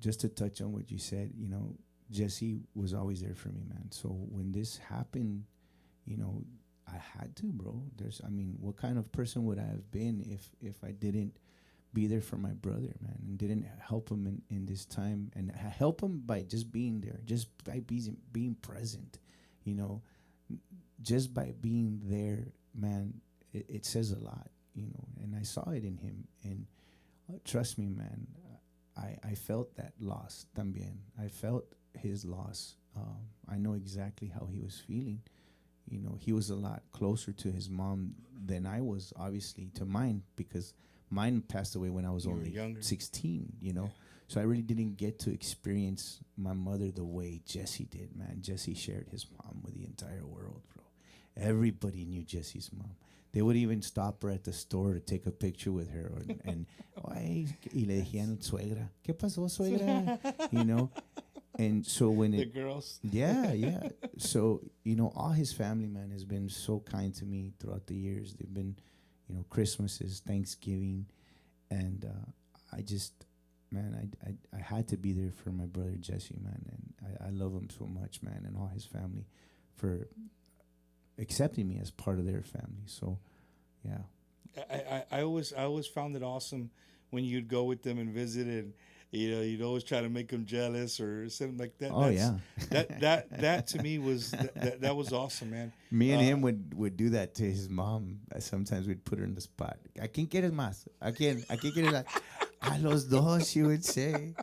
[SPEAKER 6] just to touch on what you said, you know, Jesse was always there for me, man. So when this happened, you know, I had to, bro. What kind of person would I have been if I didn't be there for my brother, man, and didn't help him in this time, and help him by just being there, just by being present, you know, just by being there, man, it says a lot, you know, and I saw it in him, and trust me, man, I felt that loss también. I felt his loss. I know exactly how he was feeling. You know, he was a lot closer to his mom than I was, obviously, to mine, because mine passed away when I was only
[SPEAKER 5] younger.
[SPEAKER 6] 16, you know. So I really didn't get to experience my mother the way Jesse did, man. Jesse shared his mom with the entire world, bro. Everybody knew Jesse's mom. They would even stop her at the store to take a picture with her. Y le decían, suegra, ¿qué pasó, suegra? You know? And so when
[SPEAKER 5] The girls.
[SPEAKER 6] Yeah. So, you know, all his family, man, has been so kind to me throughout the years. They've been, you know, Christmases, Thanksgiving. And I just, man, I had to be there for my brother Jesse, man. And I love him so much, man, and all his family for accepting me as part of their family. So, yeah.
[SPEAKER 5] I always found it awesome when you'd go with them and visit, and you know, you'd always try to make them jealous or something like that.
[SPEAKER 6] Oh, yeah.
[SPEAKER 5] that to me was that was awesome, man.
[SPEAKER 6] Me and him would do that to his mom. Sometimes we'd put her in the spot. ¿A quién quieres más? ¿A quién quieres más? A los dos, she would say.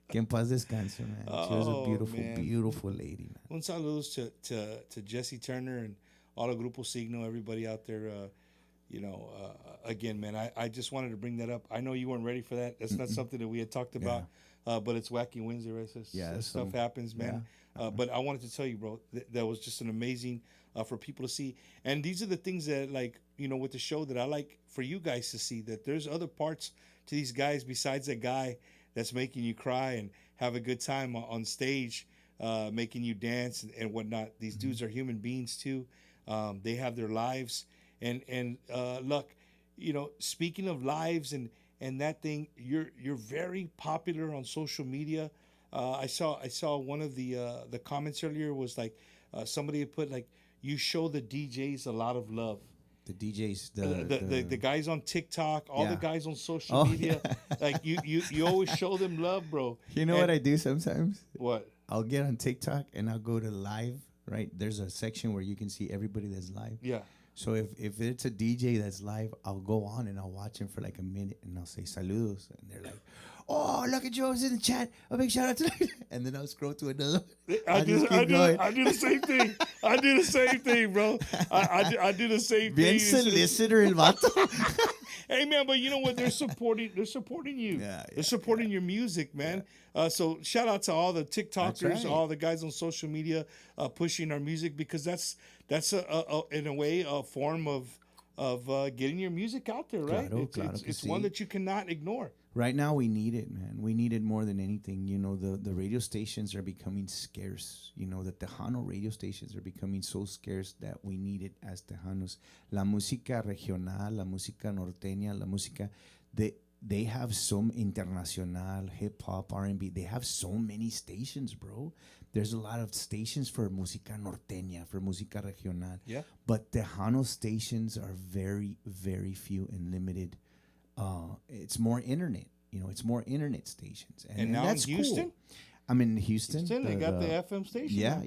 [SPEAKER 6] Que en paz descanse, man. She was a beautiful, beautiful lady, man.
[SPEAKER 5] Un saludos to Jesse Turner and all the Grupo Signo, everybody out there. You know, again, man, I just wanted to bring that up. I know you weren't ready for that. That's not something that we had talked about, but it's Wacky Wednesday, right? So stuff happens, man. Yeah. But I wanted to tell you, bro, that was just an amazing for people to see. And these are the things that, like, you know, with the show that I like for you guys to see, that there's other parts to these guys besides that guy that's making you cry and have a good time on stage, making you dance and whatnot. These dudes are human beings too. They have their lives. And look, you know, speaking of lives and that thing, you're very popular on social media. I saw one of the comments earlier was like somebody had put like, you show the DJs a lot of love.
[SPEAKER 6] The DJs,
[SPEAKER 5] the guys on TikTok, all the guys on social media, like you always show them love, bro.
[SPEAKER 6] You know what I do sometimes?
[SPEAKER 5] What?
[SPEAKER 6] I'll get on TikTok and I'll go to live. Right, there's a section where you can see everybody that's live.
[SPEAKER 5] Yeah.
[SPEAKER 6] So if it's a DJ that's live, I'll go on and I'll watch him for like a minute and I'll say saludos, and they're like, "Oh, look at Joe's in the chat. A big shout out to," and then I'll scroll to another.
[SPEAKER 5] I do the same thing. I do the same thing, bro. I do the same
[SPEAKER 6] Bien
[SPEAKER 5] thing.
[SPEAKER 6] solicitor el vato.
[SPEAKER 5] Hey man, but you know what? They're supporting you. They're supporting your music, man. So shout out to all the TikTokers, all the guys on social media pushing our music, because that's in a way a form of getting your music out there, right? It's one that you cannot ignore.
[SPEAKER 6] Right now, we need it, man. We need it more than anything. You know, the radio stations are becoming scarce. You know, the Tejano radio stations are becoming so scarce that we need it as Tejanos. La música regional, la música norteña, la música, they have some internacional, hip-hop, R&B. They have so many stations, bro. There's a lot of stations for música norteña, for música regional.
[SPEAKER 5] Yeah.
[SPEAKER 6] But Tejano stations are very, very few and limited. It's more internet, you know, it's more internet stations.
[SPEAKER 5] And now
[SPEAKER 6] that's
[SPEAKER 5] in Houston?
[SPEAKER 6] cool. I'm in Houston.
[SPEAKER 5] They got the FM station.
[SPEAKER 6] Yeah.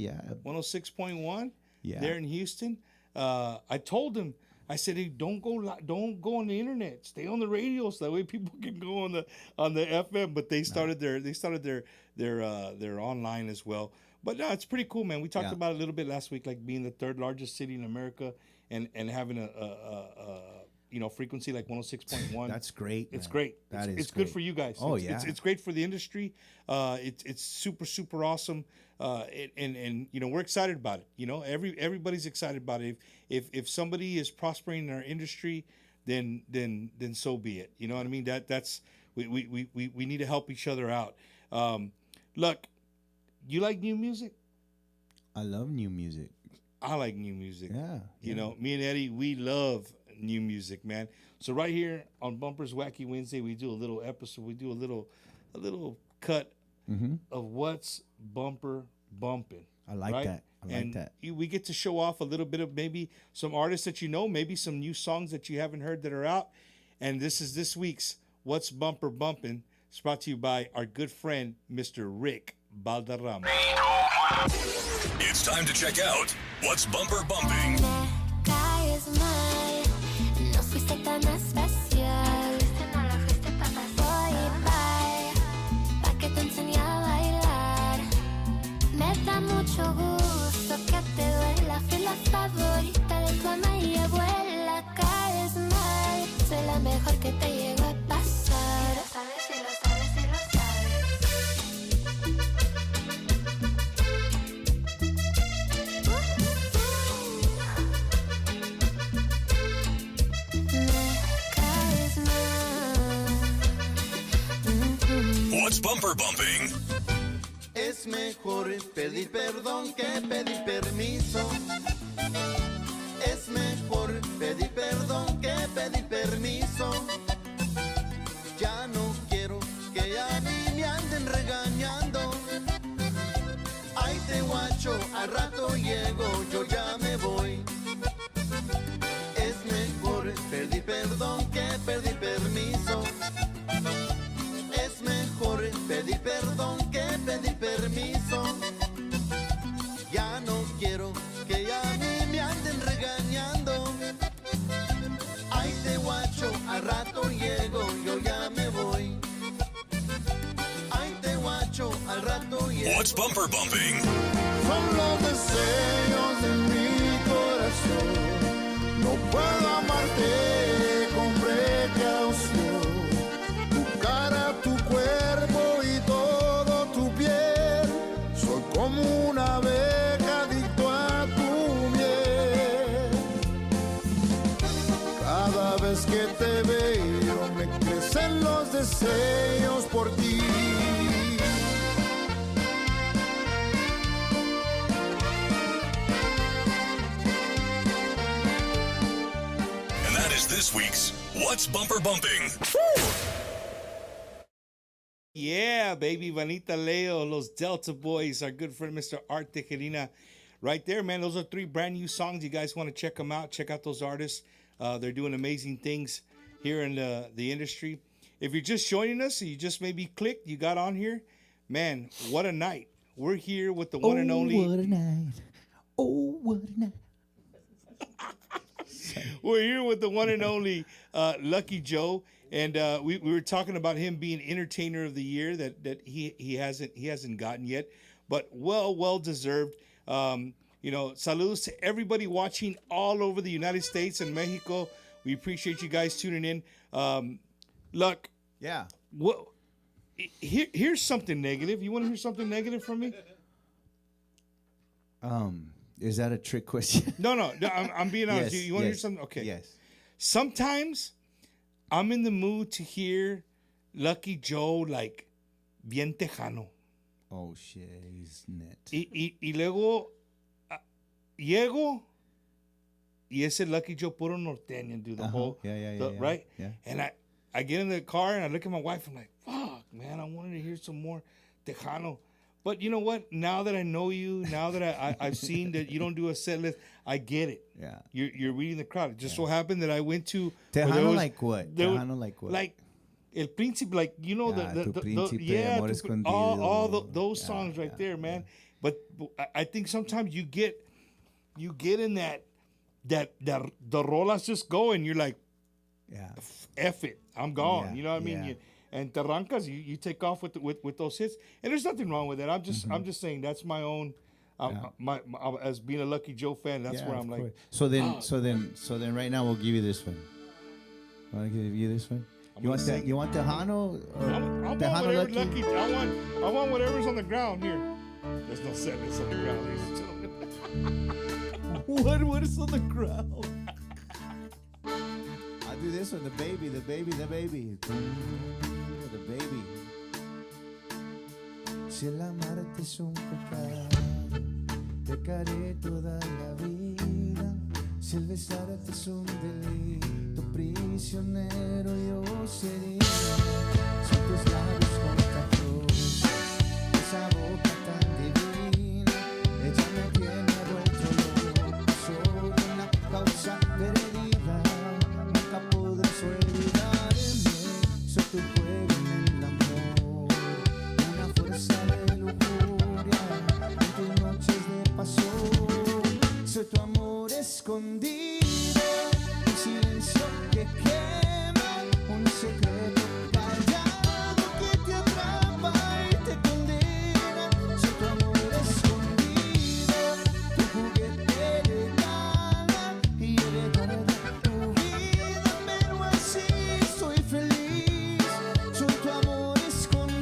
[SPEAKER 5] 106.1.
[SPEAKER 6] Yeah.
[SPEAKER 5] There in Houston. I told them, I said, hey, don't go on the internet. Stay on the radio so that way people can go on the FM. But they started their online as well. But no, it's pretty cool, man. We talked about it a little bit last week, like being the third largest city in America and having a frequency like 106.1.
[SPEAKER 6] That's great.
[SPEAKER 5] It's great. It's good for you guys.
[SPEAKER 6] Oh,
[SPEAKER 5] It's great for the industry. It's super, super awesome. And you know, we're excited about it. You know, everybody's excited about it. If somebody is prospering in our industry, then so be it. You know what I mean? That's We need to help each other out. Look, you like new music?
[SPEAKER 6] I love new music.
[SPEAKER 5] I like new music.
[SPEAKER 6] Yeah.
[SPEAKER 5] You know, me and Eddie, we love new music, man. So right here on Bumpers Wacky Wednesday, we do a little episode. We do a little cut of what's bumper bumping.
[SPEAKER 6] I like
[SPEAKER 5] right?
[SPEAKER 6] that. I like that.
[SPEAKER 5] We get to show off a little bit of maybe some artists that you know, maybe some new songs that you haven't heard that are out. And this is this week's What's Bumper Bumping. It's brought to you by our good friend, Mr. Rick Valderrama.
[SPEAKER 3] It's time to check out What's Bumper Bumping.
[SPEAKER 7] Caes mal, no fuiste tan especial. Voy pa que te enseñe a bailar. Me da mucho gusto que te duela. Fui la favorita de tu ama y abuela. Caes mal, soy la mejor que te llegó a pasar. Lo sabes y lo sabes y lo
[SPEAKER 3] What's Bumper Bumping?
[SPEAKER 2] Es mejor pedir perdón que pedir permiso. Es mejor pedir perdón que pedir permiso. Ya no quiero que a mí me anden regañando. Ay, te guacho, al rato llego, yo ya me voy. Es mejor pedir perdón que pedir permiso. Es mejor pedir perdón que pedir permiso. Ya no quiero que a mí me anden regañando. Ay, te guacho, al rato llego, yo ya me voy. Ay, te guacho, al rato llego.
[SPEAKER 3] What's Bumper Bumping?
[SPEAKER 2] Son los deseos de mi corazón. No puedo amarte con precaución. Tu cara, tu cuerpo y todo tu piel. Soy como una abeja adicto a tu miel. Cada vez que te veo me crecen los deseos por ti.
[SPEAKER 3] And that is this week's What's Bumper Bumping?
[SPEAKER 5] Yeah, baby, Vanita Leo, Los Delta Boys, our good friend Mr. Art Tejano. Right there, man. Those are 3 brand new songs. You guys want to check them out. Check out those artists. They're doing amazing things here in the industry. If you're just joining us, you just maybe clicked, you got on here, man, what a night. We're here with the one and only.
[SPEAKER 6] What a night. Oh, what a night.
[SPEAKER 5] We're here with the one and only Lucky Joe. And we were talking about him being Entertainer of the Year that he hasn't gotten yet, but well deserved. Saludos to everybody watching all over the United States and Mexico. We appreciate you guys tuning in. Luck.
[SPEAKER 6] Yeah.
[SPEAKER 5] What? Here's something negative. You want to hear something negative from me?
[SPEAKER 6] Is that a trick question?
[SPEAKER 5] No. I'm being honest.
[SPEAKER 6] Yes,
[SPEAKER 5] you want to hear
[SPEAKER 6] yes,
[SPEAKER 5] something? Okay.
[SPEAKER 6] Yes.
[SPEAKER 5] Sometimes I'm in the mood to hear Lucky Joe like bien Tejano.
[SPEAKER 6] Oh shit, he's net.
[SPEAKER 5] Y luego llego y ese Lucky Joe puro norteño, dude. The whole,
[SPEAKER 6] Yeah.
[SPEAKER 5] right?
[SPEAKER 6] Yeah.
[SPEAKER 5] And I get in the car and I look at my wife. I'm like, fuck, man, I wanted to hear some more Tejano. But you know what? Now that I know you, now that I've seen that you don't do a set list, I get it.
[SPEAKER 6] Yeah.
[SPEAKER 5] You're reading the crowd. It just so happened that I went to
[SPEAKER 6] Tejano like what?
[SPEAKER 5] Tejano
[SPEAKER 6] like what?
[SPEAKER 5] Like El Príncipe, like you know
[SPEAKER 6] Tu Príncipe, Amor Escondido.
[SPEAKER 5] all those songs right there, man. But I think sometimes you get in that the rolas just go and you're like, F it, I'm gone.
[SPEAKER 6] Yeah,
[SPEAKER 5] You know what I mean?
[SPEAKER 6] yeah.
[SPEAKER 5] And Terrancas, you take off with those hits, and there's nothing wrong with that. I'm just saying that's my own. My as being a Lucky Joe fan, that's where I'm like.
[SPEAKER 6] Course. So then, right now we'll give you this one. Want to give you this one? You want Tejano or
[SPEAKER 5] I
[SPEAKER 6] Tejano
[SPEAKER 5] want whatever
[SPEAKER 6] Lucky?
[SPEAKER 5] I want whatever's on the ground here. There's no sadness on the ground, ladies and gentlemen.
[SPEAKER 6] What is on the ground? I'll do this one. The baby. the baby. Si el amarte es un pecado, pecaré toda la vida. Si el besarte es un delito, prisionero yo sería. Si tus labios contagiosos, esa boca tan divina, ella me tiene vuelto loco. Soy una causa perdida, nunca podrás olvidarme. Soy tu juego en el amor, una fuerza de lujuria en tus noches de pasión. Soy tu amor escondido, un silencio que quema, un secreto callado que te atrapa y te condena. Soy tu amor escondido, tu juguete de gala y heredar tu vida, pero así soy feliz. Soy tu amor escondido.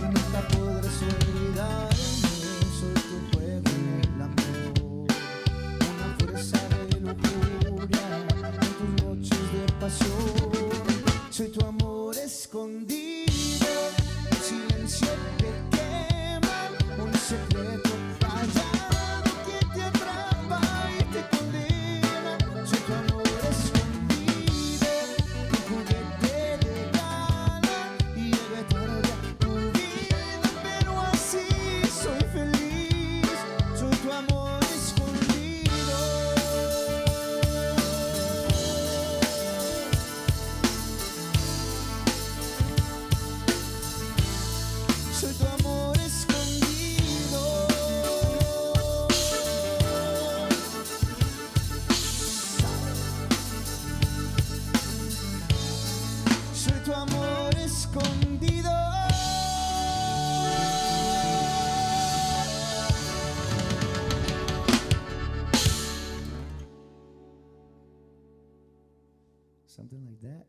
[SPEAKER 6] Nunca podrás olvidarme, soy tu juego en el amor, una fuerza de locura en tus noches de pasión. Soy tu amor escondido, un silencio que quema, un secreto callado que te atrapa y te condena. Soy tu amor escondido, tu juguete de gala y recuerda tu vida, pero así soy feliz. Soy tu amor escondido. Soy tu amor escondido. Soy tu amor escondido. Something like that.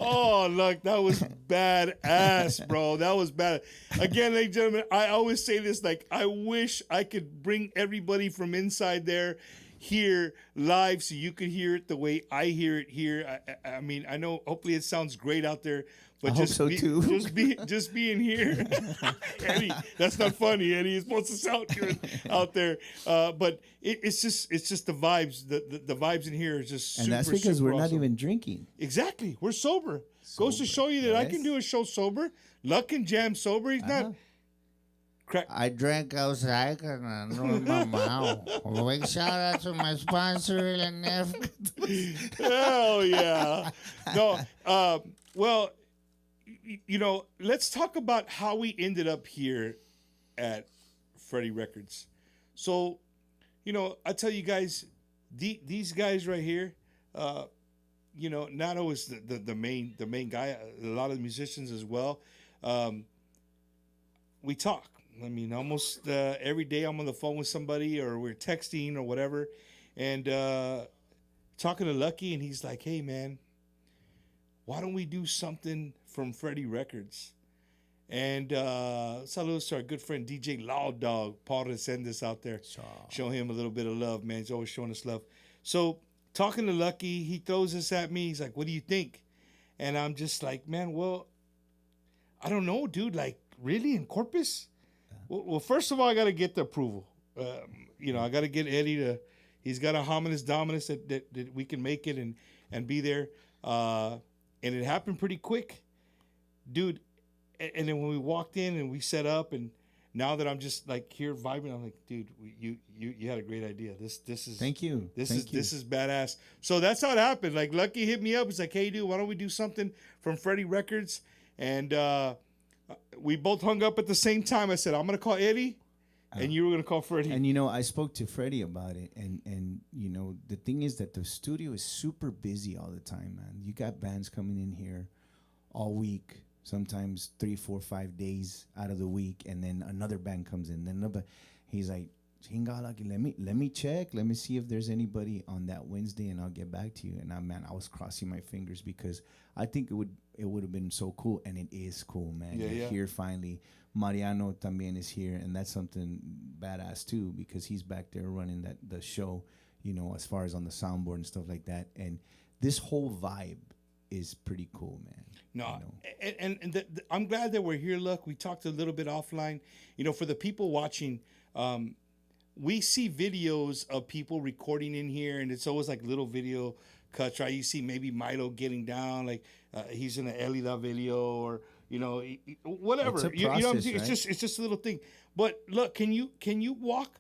[SPEAKER 5] Oh, look, that was badass, bro. That was bad. Again, ladies and gentlemen, I always say this, like, I wish I could bring everybody from inside there here live so you could hear it the way I hear it here. I mean, I know hopefully it sounds great out there, but
[SPEAKER 6] I hope so, too.
[SPEAKER 5] just being here. Eddie, that's not funny, Eddie. It's supposed to sound good out there. But it's just the vibes. The vibes in here are just super,
[SPEAKER 6] And that's because
[SPEAKER 5] super
[SPEAKER 6] we're not
[SPEAKER 5] awesome.
[SPEAKER 6] even drinking.
[SPEAKER 5] Exactly. We're sober. Goes to show you that I can do a show sober. Luck can jam sober. He's not. Crack.
[SPEAKER 8] I drank outside and I know my mouth. A big shout out to my sponsor, LNF.
[SPEAKER 5] Hell yeah. No. Well, you know, let's talk about how we ended up here at Freddie Records. So, you know, I tell you guys, these guys right here, you know, Nato is the main guy. A lot of the musicians as well. We talk. I mean, almost every day I'm on the phone with somebody or we're texting or whatever, and talking to Lucky, and he's like, "Hey, man, why don't we do something from Freddie Records?" And saludos to our good friend DJ Loud Dog, Paul Resendez out there. Show him a little bit of love, man. He's always showing us love. So talking to Lucky, he throws this at me. He's like, "What do you think?" And I'm just like, "Man, well, I don't know, dude. Like, really, in Corpus?" Well, first of all, I got to get the approval. You know, I got to get Eddie to. He's got a hominis dominus that we can make it and be there. And it happened pretty quick, dude. And then when we walked in and we set up, and now that I'm just like here vibing, I'm like, dude, you had a great idea. This is
[SPEAKER 6] Thank you.
[SPEAKER 5] This is badass. So that's how it happened. Like Lucky hit me up. He's like, "Hey, dude, why don't we do something from Freddie Records?" And we both hung up at the same time. I said, "I'm gonna call Eddie," and you were gonna call Freddie.
[SPEAKER 6] And you know, I spoke to Freddie about it, and you know, the thing is that the studio is super busy all the time, man. You got bands coming in here all week, sometimes 3, 4, 5 days out of the week, and then another band comes in. Then another, he's like, "Chingala, let me check. Let me see if there's anybody on that Wednesday, and I'll get back to you." And I was crossing my fingers because I think it would have been so cool, and it is cool, man. You're here finally. Mariano también is here, and that's something badass too, because he's back there running the show, you know, as far as on the soundboard and stuff like that. And this whole vibe is pretty cool, man.
[SPEAKER 5] No, you know? and I'm glad that we're here. Look, we talked a little bit offline. You know, for the people watching, we see videos of people recording in here, and it's always like little video cuts, right? You see maybe Milo getting down, like he's in an Elida video, or you know, whatever.
[SPEAKER 6] It's a process,
[SPEAKER 5] you know what I'm saying?
[SPEAKER 6] right?
[SPEAKER 5] It's just a little thing. But look, can you walk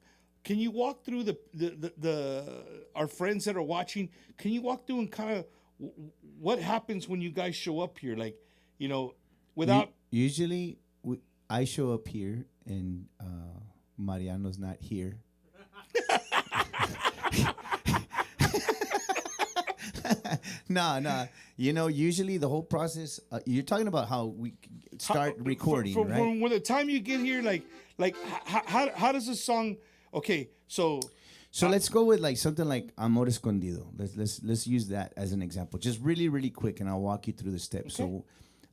[SPEAKER 5] through the our friends that are watching? Can you walk through and kind of what happens when you guys show up here? Like, you know, without
[SPEAKER 6] usually I show up here and Mariano's not here. No. You know, usually the whole process. You're talking about how we start recording, right?
[SPEAKER 5] From the time you get here, like how does a song? Okay, so
[SPEAKER 6] let's go with like something like Amor Escondido. Let's use that as an example, just really quick, and I'll walk you through the steps. Okay. So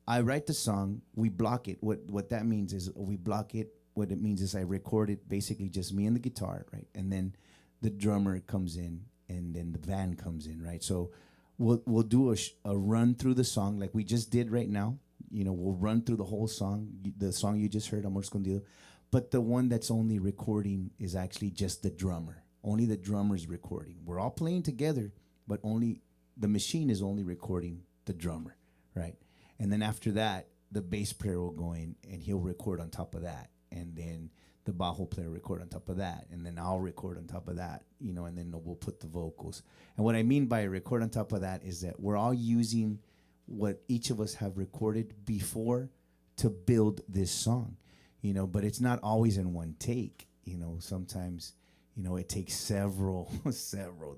[SPEAKER 6] I write the song, we block it. What that means is we block it. What it means is I record it basically just me and the guitar, right? And then the drummer comes in, and then the band comes in, right? So we'll do a run through the song like we just did right now. You know, we'll run through the whole song, the song you just heard, Amor Escondido. But the one that's only recording is actually just the drummer. Only the drummer's recording. We're all playing together, but only the machine is only recording the drummer, right? And then after that, the bass player will go in and he'll record on top of that. And then the bajo player record on top of that, and then I'll record on top of that, you know, and then we'll put the vocals. And what I mean by record on top of that is that we're all using what each of us have recorded before to build this song, you know, but it's not always in one take, you know. Sometimes, you know, it takes several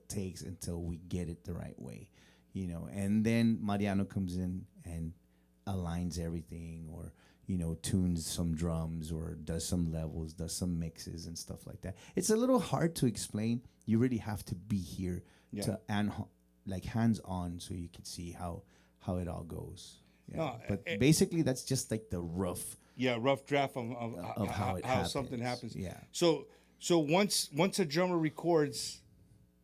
[SPEAKER 6] takes until we get it the right way, you know. And then Mariano comes in and aligns everything, or you know, tunes some drums, or does some levels, does some mixes and stuff like that. It's a little hard to explain. You really have to be here like hands on, so you can see how it all goes. Yeah. No, but basically, that's just like the rough
[SPEAKER 5] draft of how something happens.
[SPEAKER 6] Yeah.
[SPEAKER 5] So once a drummer records,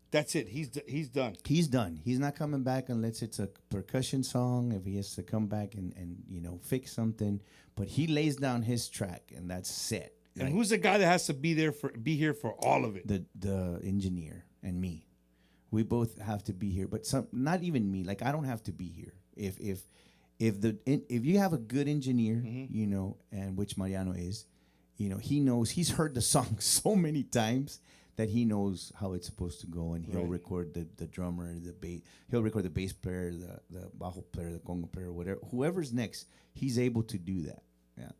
[SPEAKER 5] that's it. He's done.
[SPEAKER 6] He's done. He's not coming back unless it's a percussion song. If he has to come back and you know, fix something, but he lays down his track and that's set.
[SPEAKER 5] And who's the guy that has to be here for all of it?
[SPEAKER 6] The engineer and me. We both have to be here, but not even me. Like I don't have to be here. If you have a good engineer, you know, and which Mariano is, you know, he knows, he's heard the song so many times that he knows how it's supposed to go, and he'll record the drummer, the bass. He'll record the bass player, the bajo player, the conga player, whatever. Whoever's next, he's able to do that. Yeah,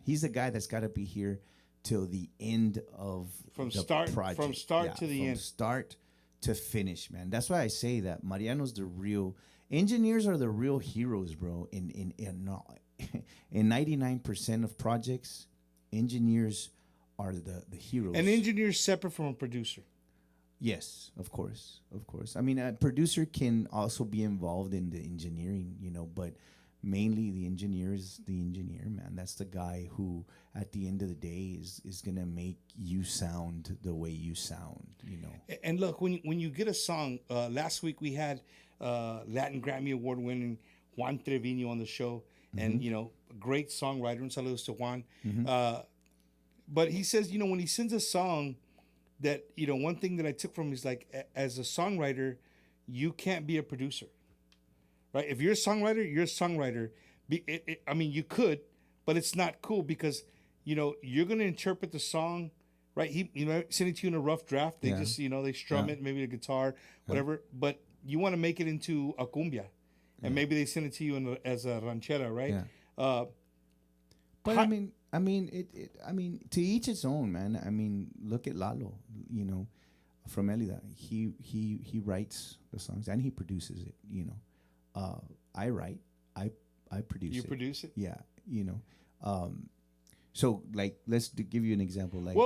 [SPEAKER 6] he's the guy that's got to be here till the end of the project.
[SPEAKER 5] From start to the end.
[SPEAKER 6] From start to finish, man. That's why I say that Mariano's the real engineers are the real heroes, bro. In 99% of projects, engineers are the heroes.
[SPEAKER 5] An engineer is separate from a producer.
[SPEAKER 6] Yes, of course. I mean, a producer can also be involved in the engineering, you know, but mainly the engineer is the engineer, man. That's the guy who, at the end of the day, is gonna make you sound the way you sound, you know.
[SPEAKER 5] And look, when you get a song, last week we had Latin Grammy Award winning Juan Trevino on the show, and you know, great songwriter. And saludos to Juan. But he says, you know, when he sends a song, that, you know, one thing that I took from him is like, as a songwriter, you can't be a producer, right? If you're a songwriter, you're a songwriter. I mean, you could, but it's not cool because, you know, you're going to interpret the song, right? He, you know, send it to you in a rough draft. They just, you know, they strum it, maybe the guitar, whatever. But you want to make it into a cumbia, and maybe they send it to you as a ranchera, right?
[SPEAKER 6] Yeah. But I mean, to each its own, man. I mean, look at Lalo, you know, from Elida. He writes the songs and he produces it, you know. I write, I I produce
[SPEAKER 5] You
[SPEAKER 6] it.
[SPEAKER 5] produce it?
[SPEAKER 6] Yeah, you know. So like, let's give you an example. Like,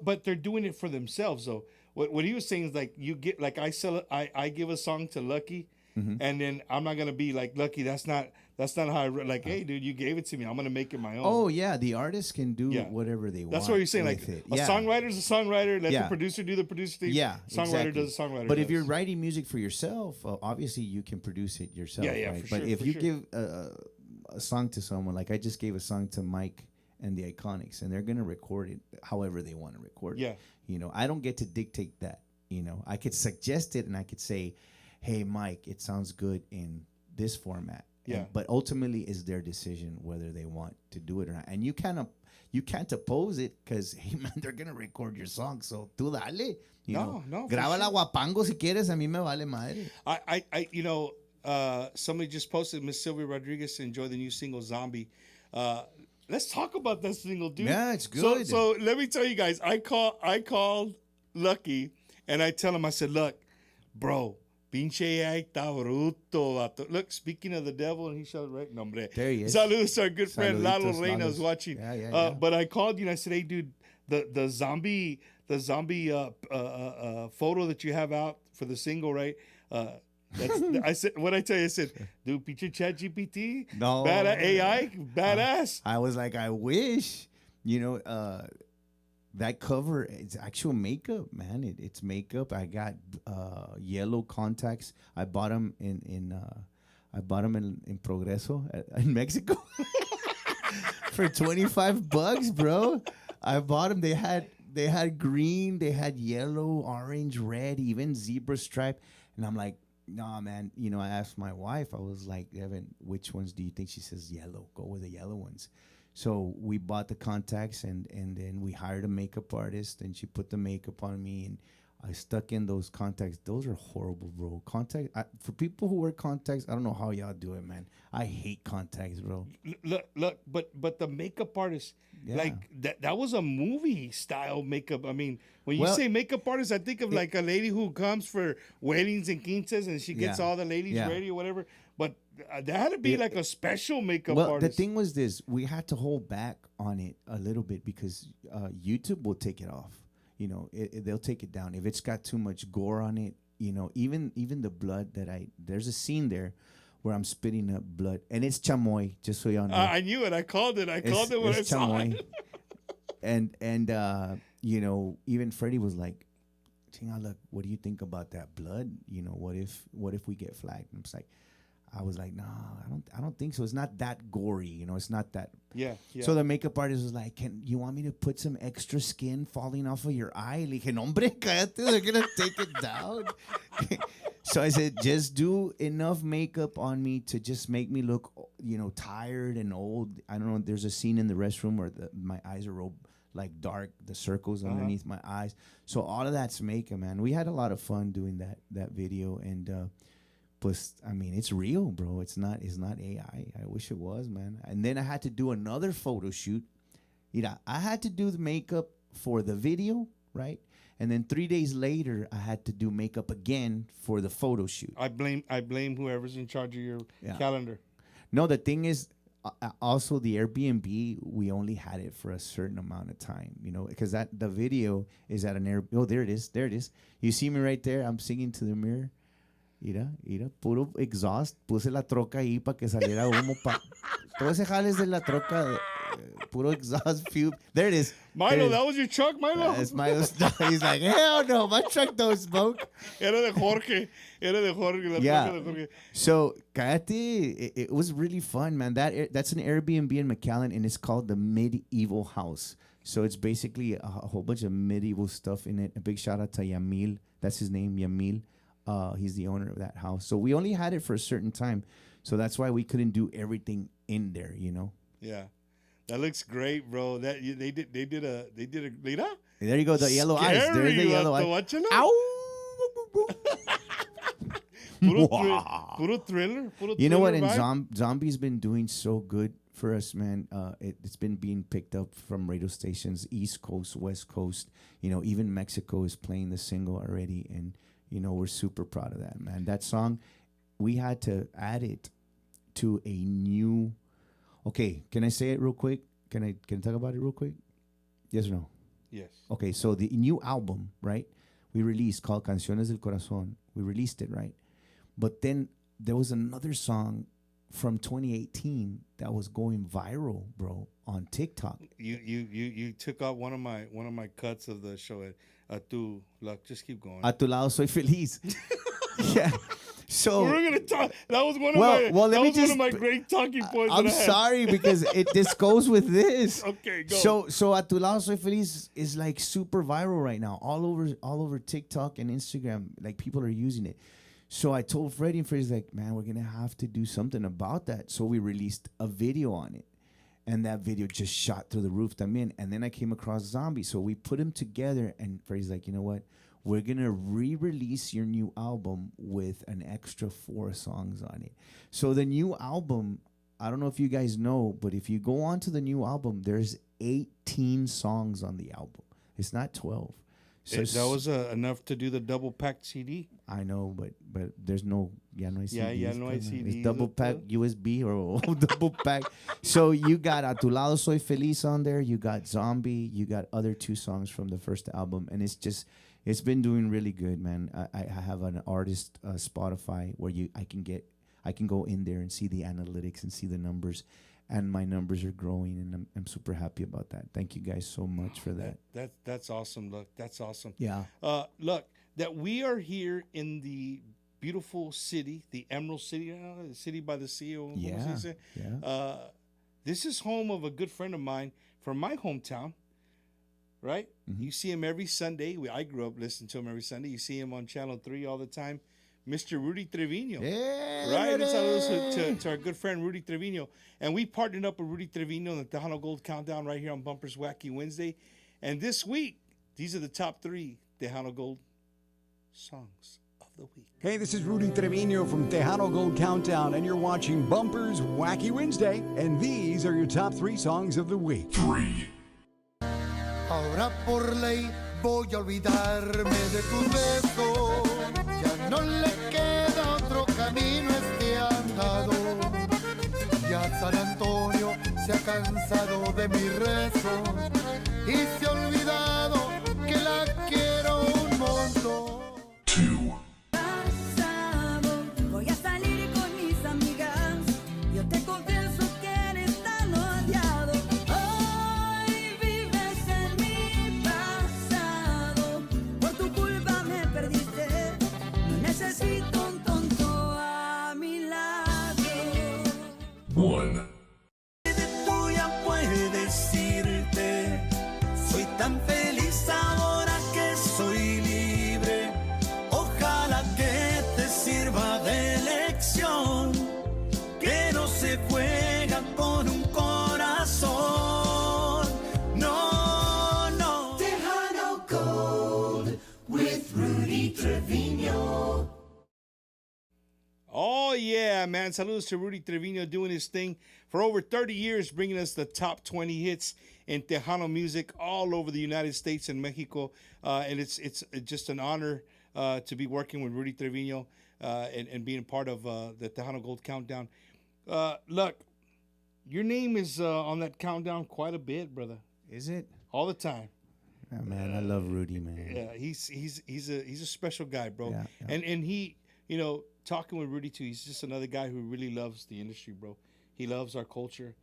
[SPEAKER 5] But they're doing it for themselves though. What he was saying is like you get like I give a song to Lucky,
[SPEAKER 6] Mm-hmm.
[SPEAKER 5] and then I'm not gonna be like Lucky. That's not how I like. Hey, dude, you gave it to me. I'm gonna make it my own.
[SPEAKER 6] oh yeah, the artist can do
[SPEAKER 5] Yeah.
[SPEAKER 6] whatever they want.
[SPEAKER 5] That's what you're saying. Like
[SPEAKER 6] with it.
[SPEAKER 5] a songwriter's a songwriter. Let
[SPEAKER 6] Yeah.
[SPEAKER 5] the producer do the producer thing.
[SPEAKER 6] Yeah,
[SPEAKER 5] Songwriter
[SPEAKER 6] exactly.
[SPEAKER 5] does the songwriter.
[SPEAKER 6] But if
[SPEAKER 5] does.
[SPEAKER 6] you're writing music for yourself, obviously you can produce it yourself.
[SPEAKER 5] Yeah, yeah,
[SPEAKER 6] right?
[SPEAKER 5] for
[SPEAKER 6] But
[SPEAKER 5] sure,
[SPEAKER 6] if
[SPEAKER 5] for
[SPEAKER 6] you
[SPEAKER 5] sure.
[SPEAKER 6] give a song to someone, like I just gave a song to Mike and the Iconics, and they're gonna record it however they want to record it.
[SPEAKER 5] Yeah.
[SPEAKER 6] You know, I don't get to dictate that. You know, I could suggest it and I could say, "Hey, Mike, it sounds good in this format."
[SPEAKER 5] Yeah.
[SPEAKER 6] But ultimately, it's their decision whether they want to do it or not. And you can't oppose it because, hey man, they're gonna record your song, so tú dale. You know,
[SPEAKER 5] No, for
[SPEAKER 6] grábala
[SPEAKER 5] sure.
[SPEAKER 6] guapango si quieres. A mí me vale madre.
[SPEAKER 5] I somebody just posted Miss Sylvia Rodriguez to enjoy the new single Zombie. Let's talk about that single, dude.
[SPEAKER 6] Yeah, it's
[SPEAKER 5] So,
[SPEAKER 6] good.
[SPEAKER 5] so let me tell you guys, I called Lucky and I tell him, I said, look, bro, pinche ay está bruto, vato. Look, speaking of the devil, and he showed right nombre.
[SPEAKER 6] There he is.
[SPEAKER 5] Saludos to our good friend Lalo
[SPEAKER 6] Saluditos,
[SPEAKER 5] Reina was
[SPEAKER 6] Lalos.
[SPEAKER 5] watching.
[SPEAKER 6] Yeah.
[SPEAKER 5] But I called you and I said, hey, dude, the zombie photo that you have out for the single, right? I said, what I tell you, I said, dude, pinche chat GPT,
[SPEAKER 6] No.
[SPEAKER 5] badass AI, badass.
[SPEAKER 6] I was like, I wish, you know, that cover, it's actual makeup, man. It's makeup. I got yellow contacts. I bought them in Progreso in Mexico for $25, bro. I bought them. They had green, they had yellow, orange, red, even zebra stripe. And I'm like, nah, man. You know, I asked my wife, I was like, Evan, which ones do you think? She says yellow. Go with the yellow ones. So we bought the contacts and then we hired a makeup artist and she put the makeup on me and I stuck in those contacts. Those are horrible, bro. For people who wear contacts, I don't know how y'all do it, man. I hate contacts, bro.
[SPEAKER 5] Look, but the makeup artist,
[SPEAKER 6] Yeah.
[SPEAKER 5] like that was a movie style makeup. I mean, when you
[SPEAKER 6] Well,
[SPEAKER 5] say makeup artist, I think of like a lady who comes for weddings and quinces and she gets
[SPEAKER 6] Yeah.
[SPEAKER 5] all the ladies
[SPEAKER 6] Yeah.
[SPEAKER 5] ready or whatever. But that had to be like a special makeup
[SPEAKER 6] Well,
[SPEAKER 5] artist.
[SPEAKER 6] the thing was this: we had to hold back on it a little bit because YouTube will take it off. You know, they'll take it down if it's got too much gore on it. You know, even the blood there's a scene there where I'm spitting up blood, and it's chamoy. Just so y'all know,
[SPEAKER 5] I knew it. I called it. I called it when I
[SPEAKER 6] it's
[SPEAKER 5] saw
[SPEAKER 6] chamoy.
[SPEAKER 5] it.
[SPEAKER 6] and you know, even Freddie was like, "Chinga, look, what do you think about that blood? You know, what if we get flagged?" And I was like, "No, I don't think so. It's not that gory. You know, it's not that."
[SPEAKER 5] Yeah.
[SPEAKER 6] So the makeup artist was like, "Can you want me to put some extra skin falling off of your eye?" Le dije, "No, hombre, cállate, they're gonna take it down." So I said, "Just do enough makeup on me to just make me look, you know, tired and old." I don't know. There's a scene in the restroom where my eyes are like dark, the circles underneath my eyes. So all of that's makeup, man. We had a lot of fun doing that video, and plus, I mean, it's real, bro. It's not AI. I wish it was, man. And then I had to do another photo shoot. I had to do the makeup for the video, right? And then 3 days later, I had to do makeup again for the photo shoot.
[SPEAKER 5] I blame whoever's in charge of your
[SPEAKER 6] Yeah.
[SPEAKER 5] calendar.
[SPEAKER 6] No, the thing is, also the Airbnb, we only had it for a certain amount of time, you know, because the video is at an Airbnb. Oh, there it is. You see me right there? I'm singing to the mirror. Mira, puro exhaust. Puse la troca ahí para que saliera humo. Todo ese jales de la troca, puro exhaust fume. There it is.
[SPEAKER 5] Milo, that was your truck, Milo?
[SPEAKER 6] That's Milo's. He's like, hell no, my truck don't smoke.
[SPEAKER 5] Era de Jorge. La
[SPEAKER 6] Yeah.
[SPEAKER 5] troca de Jorge.
[SPEAKER 6] So, cállate, it was really fun, man. That's an Airbnb in McAllen, and it's called the Medieval House. So it's basically a whole bunch of medieval stuff in it. A big shout out to Yamil. That's his name, Yamil. He's the owner of that house. So we only had it for a certain time. So that's why we couldn't do everything in there, you know?
[SPEAKER 5] Yeah. That looks great, bro. They did a mira.
[SPEAKER 6] There you go, the yellow eyes. There's the
[SPEAKER 5] Scary,
[SPEAKER 6] yellow
[SPEAKER 5] vato,
[SPEAKER 6] eyes.
[SPEAKER 5] watchalo.
[SPEAKER 6] Ow!
[SPEAKER 5] Puro thriller.
[SPEAKER 6] You know what?
[SPEAKER 5] thriller
[SPEAKER 6] And
[SPEAKER 5] vibe.
[SPEAKER 6] Zombie's been doing so good for us, man. It's been being picked up from radio stations, East Coast, West Coast. You know, even Mexico is playing the single already. And, you know, we're super proud of that, man. That song, we had to add it to a new. Okay, can I say it real quick? Can I talk about it real quick? Yes or no?
[SPEAKER 5] Yes.
[SPEAKER 6] Okay, so the new album, right? We released called Canciones del Corazón. We released it, right? But then there was another song from 2018 that was going viral, bro, on TikTok.
[SPEAKER 5] You took out one of my cuts of the show. Tu, look, just keep going.
[SPEAKER 6] A tu lado soy feliz. Yeah. So
[SPEAKER 5] we're gonna talk. That was one of one of my great talking points.
[SPEAKER 6] I'm sorry because this goes with this.
[SPEAKER 5] Okay, go.
[SPEAKER 6] So A tu lado soy feliz is like super viral right now, all over TikTok and Instagram. Like people are using it. So I told Freddie, and Freddie's like, man, we're gonna have to do something about that. So we released a video on it, and that video just shot through the roof. And then I came across Zombie, so we put them together. And Freddie's like, you know what? We're gonna re-release your new album with an extra 4 songs on it. So the new album, I don't know if you guys know, but if you go on to the new album, there's 18 songs on the album. It's not 12. So
[SPEAKER 5] that was enough to do the double packed CD.
[SPEAKER 6] I know, but there's no hay CDs.
[SPEAKER 5] Yeah, no hay CDs.
[SPEAKER 6] It's double pack USB or double pack. So you got A tu lado soy feliz on there. You got Zombie. You got other 2 songs from the first album, and it's been doing really good, man. I have an artist Spotify where I can go in there and see the analytics and see the numbers. And my numbers are growing, and I'm super happy about that. Thank you guys so much for that.
[SPEAKER 5] That's awesome. Look, that's awesome.
[SPEAKER 6] Yeah.
[SPEAKER 5] Look, that we are here in the beautiful city, the Emerald City, the city by the sea.
[SPEAKER 6] Yeah.
[SPEAKER 5] This is home of a good friend of mine from my hometown. Right? Mm-hmm. You see him every Sunday. I grew up listening to him every Sunday. You see him on Channel 3 all the time. Mr. Rudy Trevino, right? And saludos to our good friend Rudy Trevino. And we partnered up with Rudy Trevino in the Tejano Gold Countdown right here on Bumpers Wacky Wednesday. And this week, these are the top 3 Tejano Gold songs of the week.
[SPEAKER 9] Hey, this is Rudy Trevino from Tejano Gold Countdown, and you're watching Bumpers Wacky Wednesday. And these are your top 3 songs of the week.
[SPEAKER 3] 3.
[SPEAKER 2] Ahora por ley voy a olvidarme de tu beso. Ya no le queda otro camino a este andado. Ya San Antonio se ha cansado de mi rezo y se ha olvidado que la quiero un montón.
[SPEAKER 3] 2.
[SPEAKER 10] Voy a salir con mis amigas. Yo te confieso que eres tan odiado. Hoy vives en mi pasado. Por tu culpa me perdiste. No necesito un tonto a mi lado.
[SPEAKER 3] 1.
[SPEAKER 2] Tú ya puedes irte. Soy tan feliz ahora que soy libre. Ojalá que te sirva de lección. Que no se juega con un corazón. No, no. Tejano Gold with Rudy Trevino.
[SPEAKER 5] Oh, yeah, man. Saludos to Rudy Trevino doing his thing for over 30 years, bringing us the top 20 hits in Tejano music all over the United States and Mexico. And it's just an honor to be working with Rudy Trevino and being part of the Tejano Gold Countdown. Look, your name is on that countdown quite a bit, brother.
[SPEAKER 6] Is it?
[SPEAKER 5] All the time.
[SPEAKER 6] Yeah, man, I love Rudy, man.
[SPEAKER 5] Yeah, he's a special guy, bro.
[SPEAKER 6] Yeah.
[SPEAKER 5] And he, talking with Rudy too, he's just another guy who really loves the industry, bro. He loves our culture.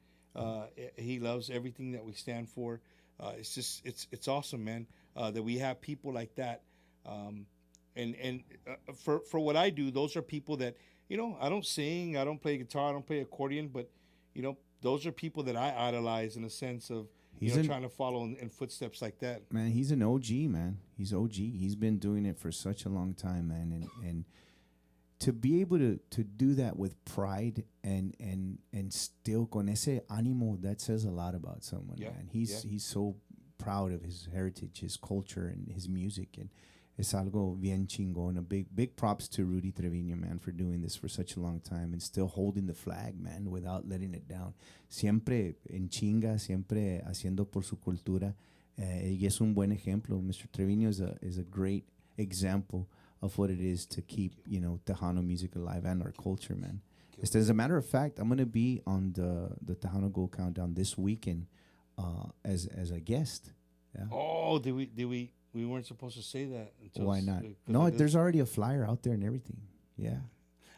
[SPEAKER 5] He loves everything that we stand for. It's awesome, man, that we have people like that. And for what I do, those are people that, I don't sing, I don't play guitar, I don't play accordion, but, those are people that I idolize in a sense of, trying to follow in footsteps like that.
[SPEAKER 6] Man, he's an OG, man. He's OG. He's been doing it for such a long time, man. And to be able to do that with pride and still con ese ánimo, that says a lot about someone, man. He's so proud of his heritage, his culture, and his music, and es algo bien chingón. A big props to Rudy Trevino, man, for doing this for such a long time and still holding the flag, man, without letting it down. Siempre en chinga, siempre haciendo por su cultura. Y es un buen ejemplo. Mr. Trevino is a great example of what it is to keep, Tejano music alive and our culture, man. As a matter of fact, I'm gonna be on the Tejano Gold Countdown this weekend as a guest. Yeah.
[SPEAKER 5] Oh, we weren't supposed to say that.
[SPEAKER 6] Why not? No, there's already a flyer out there and everything. Yeah.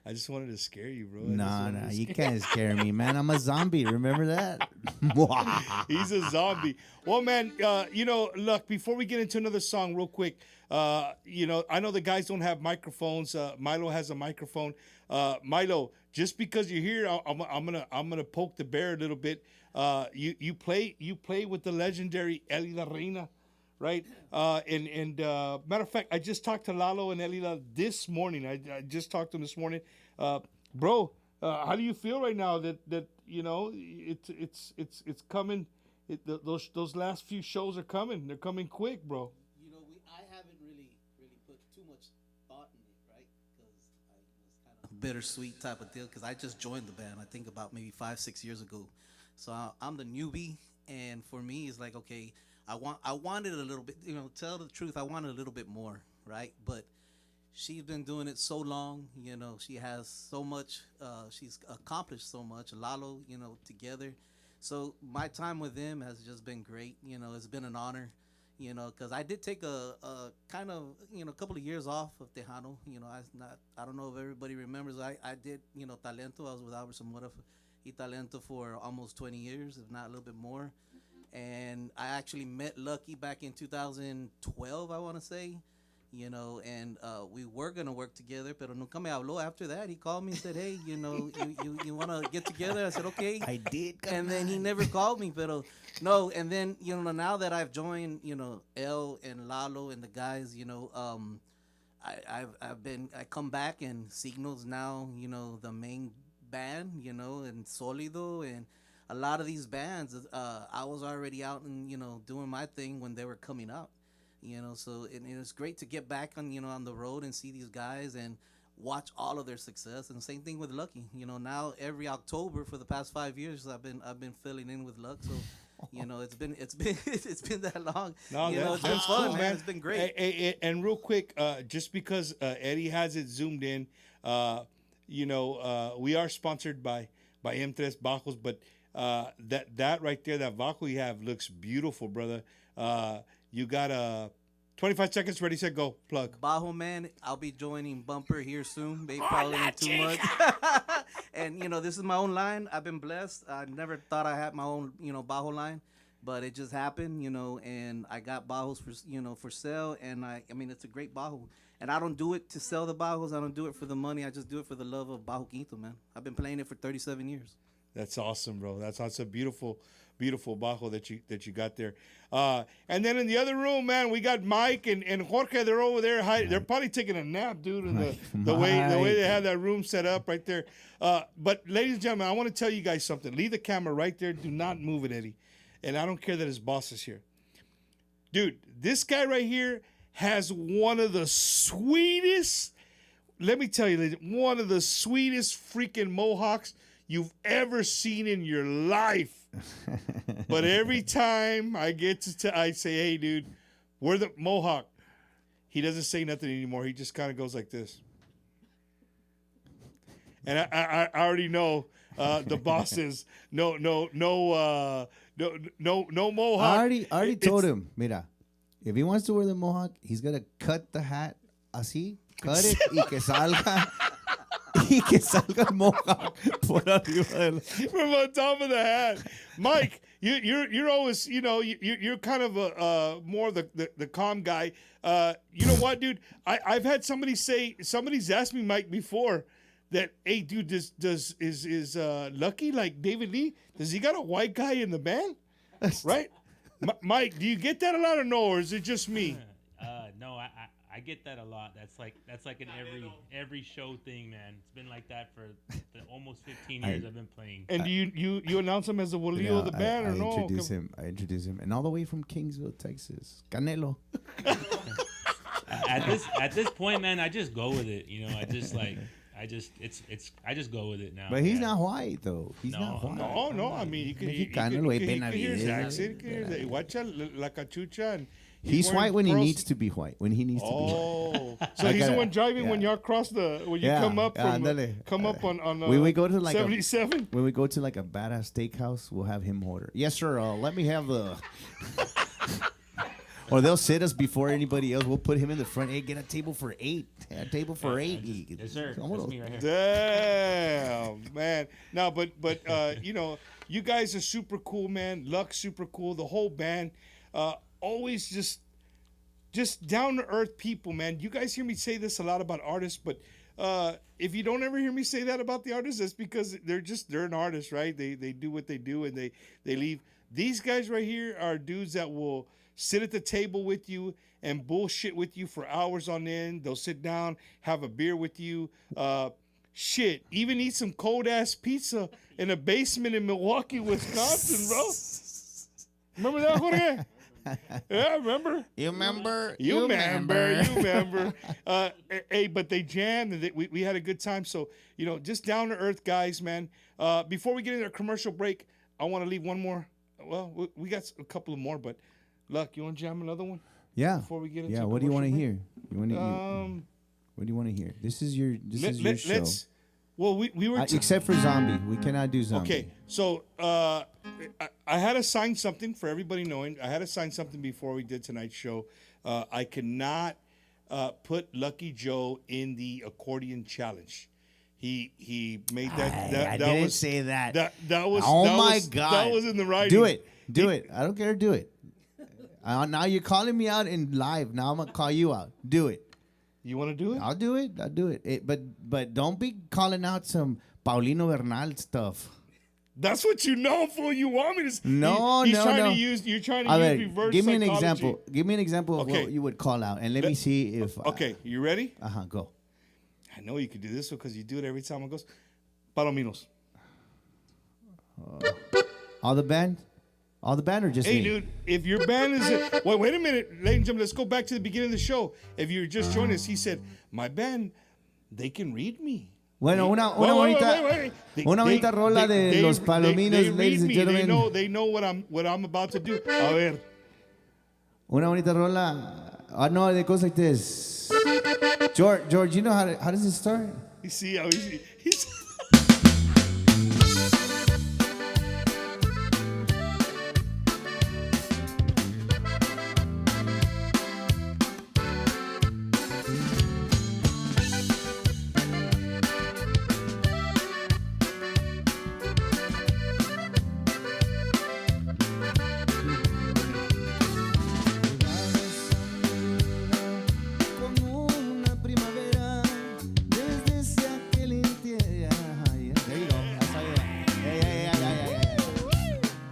[SPEAKER 5] I just wanted to scare you, bro.
[SPEAKER 6] No, you can't scare me, man. I'm a zombie. Remember that?
[SPEAKER 5] He's a zombie. Well, man, look, before we get into another song real quick, I know the guys don't have microphones. Milo has a microphone. Milo, just because you're here, I'm gonna poke the bear a little bit. You play with the legendary Eli La Reina, right? Matter of fact, I just talked to Lalo and Elila this morning. I just talked to them this morning. Bro, how do you feel right now that it's coming? Those last few shows are coming. They're coming quick, bro.
[SPEAKER 11] I haven't really put too much thought in it, right? Because I was kind of bittersweet type of deal. Because I just joined the band. I think about maybe 5-6 years ago. So I'm the newbie, and for me, it's like, okay, I wanted a little bit, tell the truth, I wanted a little bit more, right? But she's been doing it so long, she has so much, she's accomplished so much, Lalo, together. So my time with them has just been great, it's been an honor, because I did take a kind of, a couple of years off of Tejano, I don't know if everybody remembers, I did, Talento, I was with Albert Zamora y Talento for almost 20 years, if not a little bit more. And I actually met Lucky back in 2012, I want to say, and we were going to work together, pero nunca me habló after that. He called me and said, hey, you want to get together? I said, okay.
[SPEAKER 6] I did.
[SPEAKER 11] And then he never called me, pero no. And then, now that I've joined, El and Lalo and the guys, I come back and Signal's now, the main band, and Solido and a lot of these bands, I was already out and doing my thing when they were coming up, so it's great to get back on on the road and see these guys and watch all of their success. And same thing with Lucky, now every October for the past 5 years I've been filling in with Luck, so it's been that long.
[SPEAKER 5] No,
[SPEAKER 11] it's been fun, cool, man. It's been great.
[SPEAKER 5] And real quick, just because Eddie has it zoomed in, we are sponsored by M3 Bajos, but that right there, that Vaco you have looks beautiful, brother. You got 25 seconds, ready, set, go, plug.
[SPEAKER 11] Bajo Man, I'll be joining Bumper here soon, maybe probably in 2 months. And this is my own line. I've been blessed. I never thought I had my own Bajo line, but it just happened, and I got Bajos for for sale, and I mean it's a great Bajo. And I don't do it to sell the Bajos. I don't do it for the money. I just do it for the love of Bajo Quinto, man. I've been playing it for 37 years.
[SPEAKER 5] That's awesome, bro. That's a beautiful, beautiful Bajo that you got there. And then in the other room, man, we got Mike and Jorge. They're over there. They're probably taking a nap, dude. In the way they have that room set up right there. But ladies and gentlemen, I want to tell you guys something. Leave the camera right there. Do not move it, Eddie. And I don't care that his boss is here, dude. This guy right here has one of the sweetest. Let me tell you, one of the sweetest freaking mohawks you've ever seen in your life. But every time I get to I say, hey, dude, we're the mohawk. He doesn't say nothing anymore. He just kind of goes like this. And I already know the boss is no mohawk.
[SPEAKER 6] I already told him, mira, if he wants to wear the mohawk, he's going to cut the hat así, cut it, y que salga. Y que salga el mohawk por arriba
[SPEAKER 5] from on top of the hat. Mike, you're always you're kind of a more the calm guy. You know what, dude? I've had somebody's asked me, Mike, before that, hey, dude, is Lucky like David Lee? Does he got a white guy in the band? Right, Mike? Do you get that a lot or no, or is it just me?
[SPEAKER 12] No, I get that a lot. That's like an every show thing, man. It's been like that for the almost 15 years I've been playing.
[SPEAKER 5] And do you announce him as the Bolillo of the band, or no?
[SPEAKER 6] I introduce him, and all the way from Kingsville, Texas, Canelo.
[SPEAKER 12] At this point, man, I just go with it. I just go with it now.
[SPEAKER 6] But he's not white though. He's not white.
[SPEAKER 5] No. I mean, you can hear his accent. You can hear the guacha, la cachucha, and
[SPEAKER 6] He's
[SPEAKER 5] wearing
[SPEAKER 6] white when he
[SPEAKER 5] pearls.
[SPEAKER 6] needs to be white. When he needs to be white.
[SPEAKER 5] Oh, so
[SPEAKER 6] I
[SPEAKER 5] he's the
[SPEAKER 6] gotta-
[SPEAKER 5] one driving when
[SPEAKER 6] yeah.
[SPEAKER 5] y'all cross when you
[SPEAKER 6] Yeah,
[SPEAKER 5] come up from
[SPEAKER 6] ándale.
[SPEAKER 5] come up on
[SPEAKER 6] When we go to like
[SPEAKER 5] 77.
[SPEAKER 6] when we go to like a badass steakhouse, we'll have him order. Yes, sir. Let me have the. Or they'll sit us before anybody else. We'll put him in the front. Hey, get a table for 8. A table for 8.
[SPEAKER 12] Yes, sir.
[SPEAKER 6] Vámonos.
[SPEAKER 12] That's me right here.
[SPEAKER 5] Damn, man. No, but you know, you guys are super cool, man. Luck's super cool. The whole band, always just down to earth people, man. You guys hear me say this a lot about artists, but if you don't ever hear me say that about the artists, that's because they're an artist, right? They do what they do and they leave. These guys right here are dudes that will sit at the table with you and bullshit with you for hours on end. They'll sit down, have a beer with you. Shit, even eat some cold ass pizza in a basement in Milwaukee, Wisconsin, bro. Remember that, Jorge? Yeah, remember?
[SPEAKER 8] You remember?
[SPEAKER 5] You remember. Hey, but they jammed and we had a good time. So, you know, just down to earth guys, man. Before we get into our commercial break, I want to leave one more. Well, we got a couple of more, but Luck, you want to jam another one?
[SPEAKER 6] Yeah.
[SPEAKER 5] Before we get into
[SPEAKER 6] yeah. What do you want to
[SPEAKER 5] commercial
[SPEAKER 6] hear? You want to? What do you want to hear? This is your show.
[SPEAKER 5] Let's. Well, we were
[SPEAKER 6] except for zombie. We cannot do zombie.
[SPEAKER 5] Okay, so I had to sign something for everybody knowing. I had to sign something before we did tonight's show. I cannot put Lucky Joe in the accordion challenge. He made that.
[SPEAKER 6] I
[SPEAKER 5] that
[SPEAKER 6] didn't
[SPEAKER 5] was,
[SPEAKER 6] say that.
[SPEAKER 5] That was.
[SPEAKER 6] Oh
[SPEAKER 5] that
[SPEAKER 6] my
[SPEAKER 5] was,
[SPEAKER 6] God!
[SPEAKER 5] That was in the writing.
[SPEAKER 6] Do it. Do it. I don't care. Do it. Now you're calling me out in live. Now I'm gonna call you out. Do it.
[SPEAKER 5] You want to do it?
[SPEAKER 6] I'll do it. I'll do it. But don't be calling out some Paulino Bernal stuff.
[SPEAKER 5] That's what you know, fool. You want me to?
[SPEAKER 6] No,
[SPEAKER 5] he's
[SPEAKER 6] no,
[SPEAKER 5] trying
[SPEAKER 6] no.
[SPEAKER 5] To use. You're trying to
[SPEAKER 6] A
[SPEAKER 5] use
[SPEAKER 6] ver,
[SPEAKER 5] reverse
[SPEAKER 6] give me an
[SPEAKER 5] psychology.
[SPEAKER 6] example. Give me an example of
[SPEAKER 5] Okay.
[SPEAKER 6] what you would call out, and let me see if.
[SPEAKER 5] Okay, you ready?
[SPEAKER 6] Go.
[SPEAKER 5] I know you could do this because you do it every time it goes. Palominos.
[SPEAKER 6] All the band? All the band or just
[SPEAKER 5] Hey,
[SPEAKER 6] me?
[SPEAKER 5] dude, if your band is... wait a minute, ladies and gentlemen. Let's go back to the beginning of the show. If you're just joining us, he said, my band, they can read me.
[SPEAKER 6] Bueno, una bonita rola de los Palominos, ladies and gentlemen.
[SPEAKER 5] They know what I'm about to do. A ver.
[SPEAKER 6] Una bonita rola. No, it goes like this. George, you know how does it start?
[SPEAKER 5] You see how he's
[SPEAKER 2] Como una primavera, desde ese aquel entierro.
[SPEAKER 6] There you go. That's how you.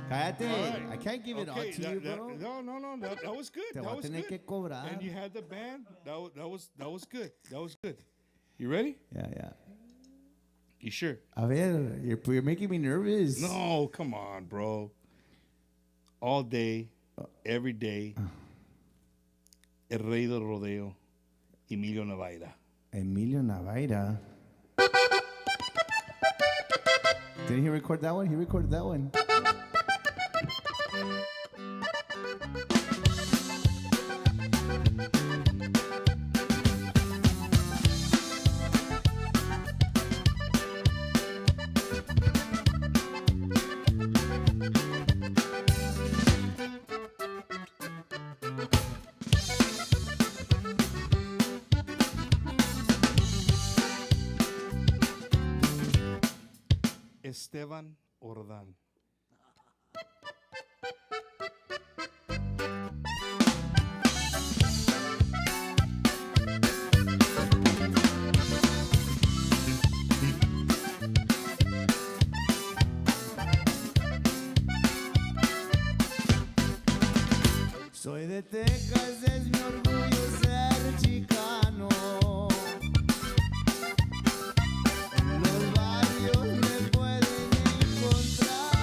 [SPEAKER 6] Cállate. I can't give it all to you, bro.
[SPEAKER 5] No. That was good.
[SPEAKER 6] Te
[SPEAKER 5] That
[SPEAKER 6] voy a
[SPEAKER 5] was
[SPEAKER 6] tener
[SPEAKER 5] good.
[SPEAKER 6] que cobrar.
[SPEAKER 5] And you had the band. That was good. That was good. You ready?
[SPEAKER 6] Yeah.
[SPEAKER 5] You sure?
[SPEAKER 6] A ver, you're making me nervous.
[SPEAKER 5] No, come on, bro. All day, every day. El rey del rodeo, Emilio Navaira.
[SPEAKER 6] Emilio Navaira. Didn't he record that one? He recorded that one.
[SPEAKER 5] Esteban Ordán.
[SPEAKER 6] Soy de Texas, es mi orgullo ser chicano. Los barrios me pueden encontrar.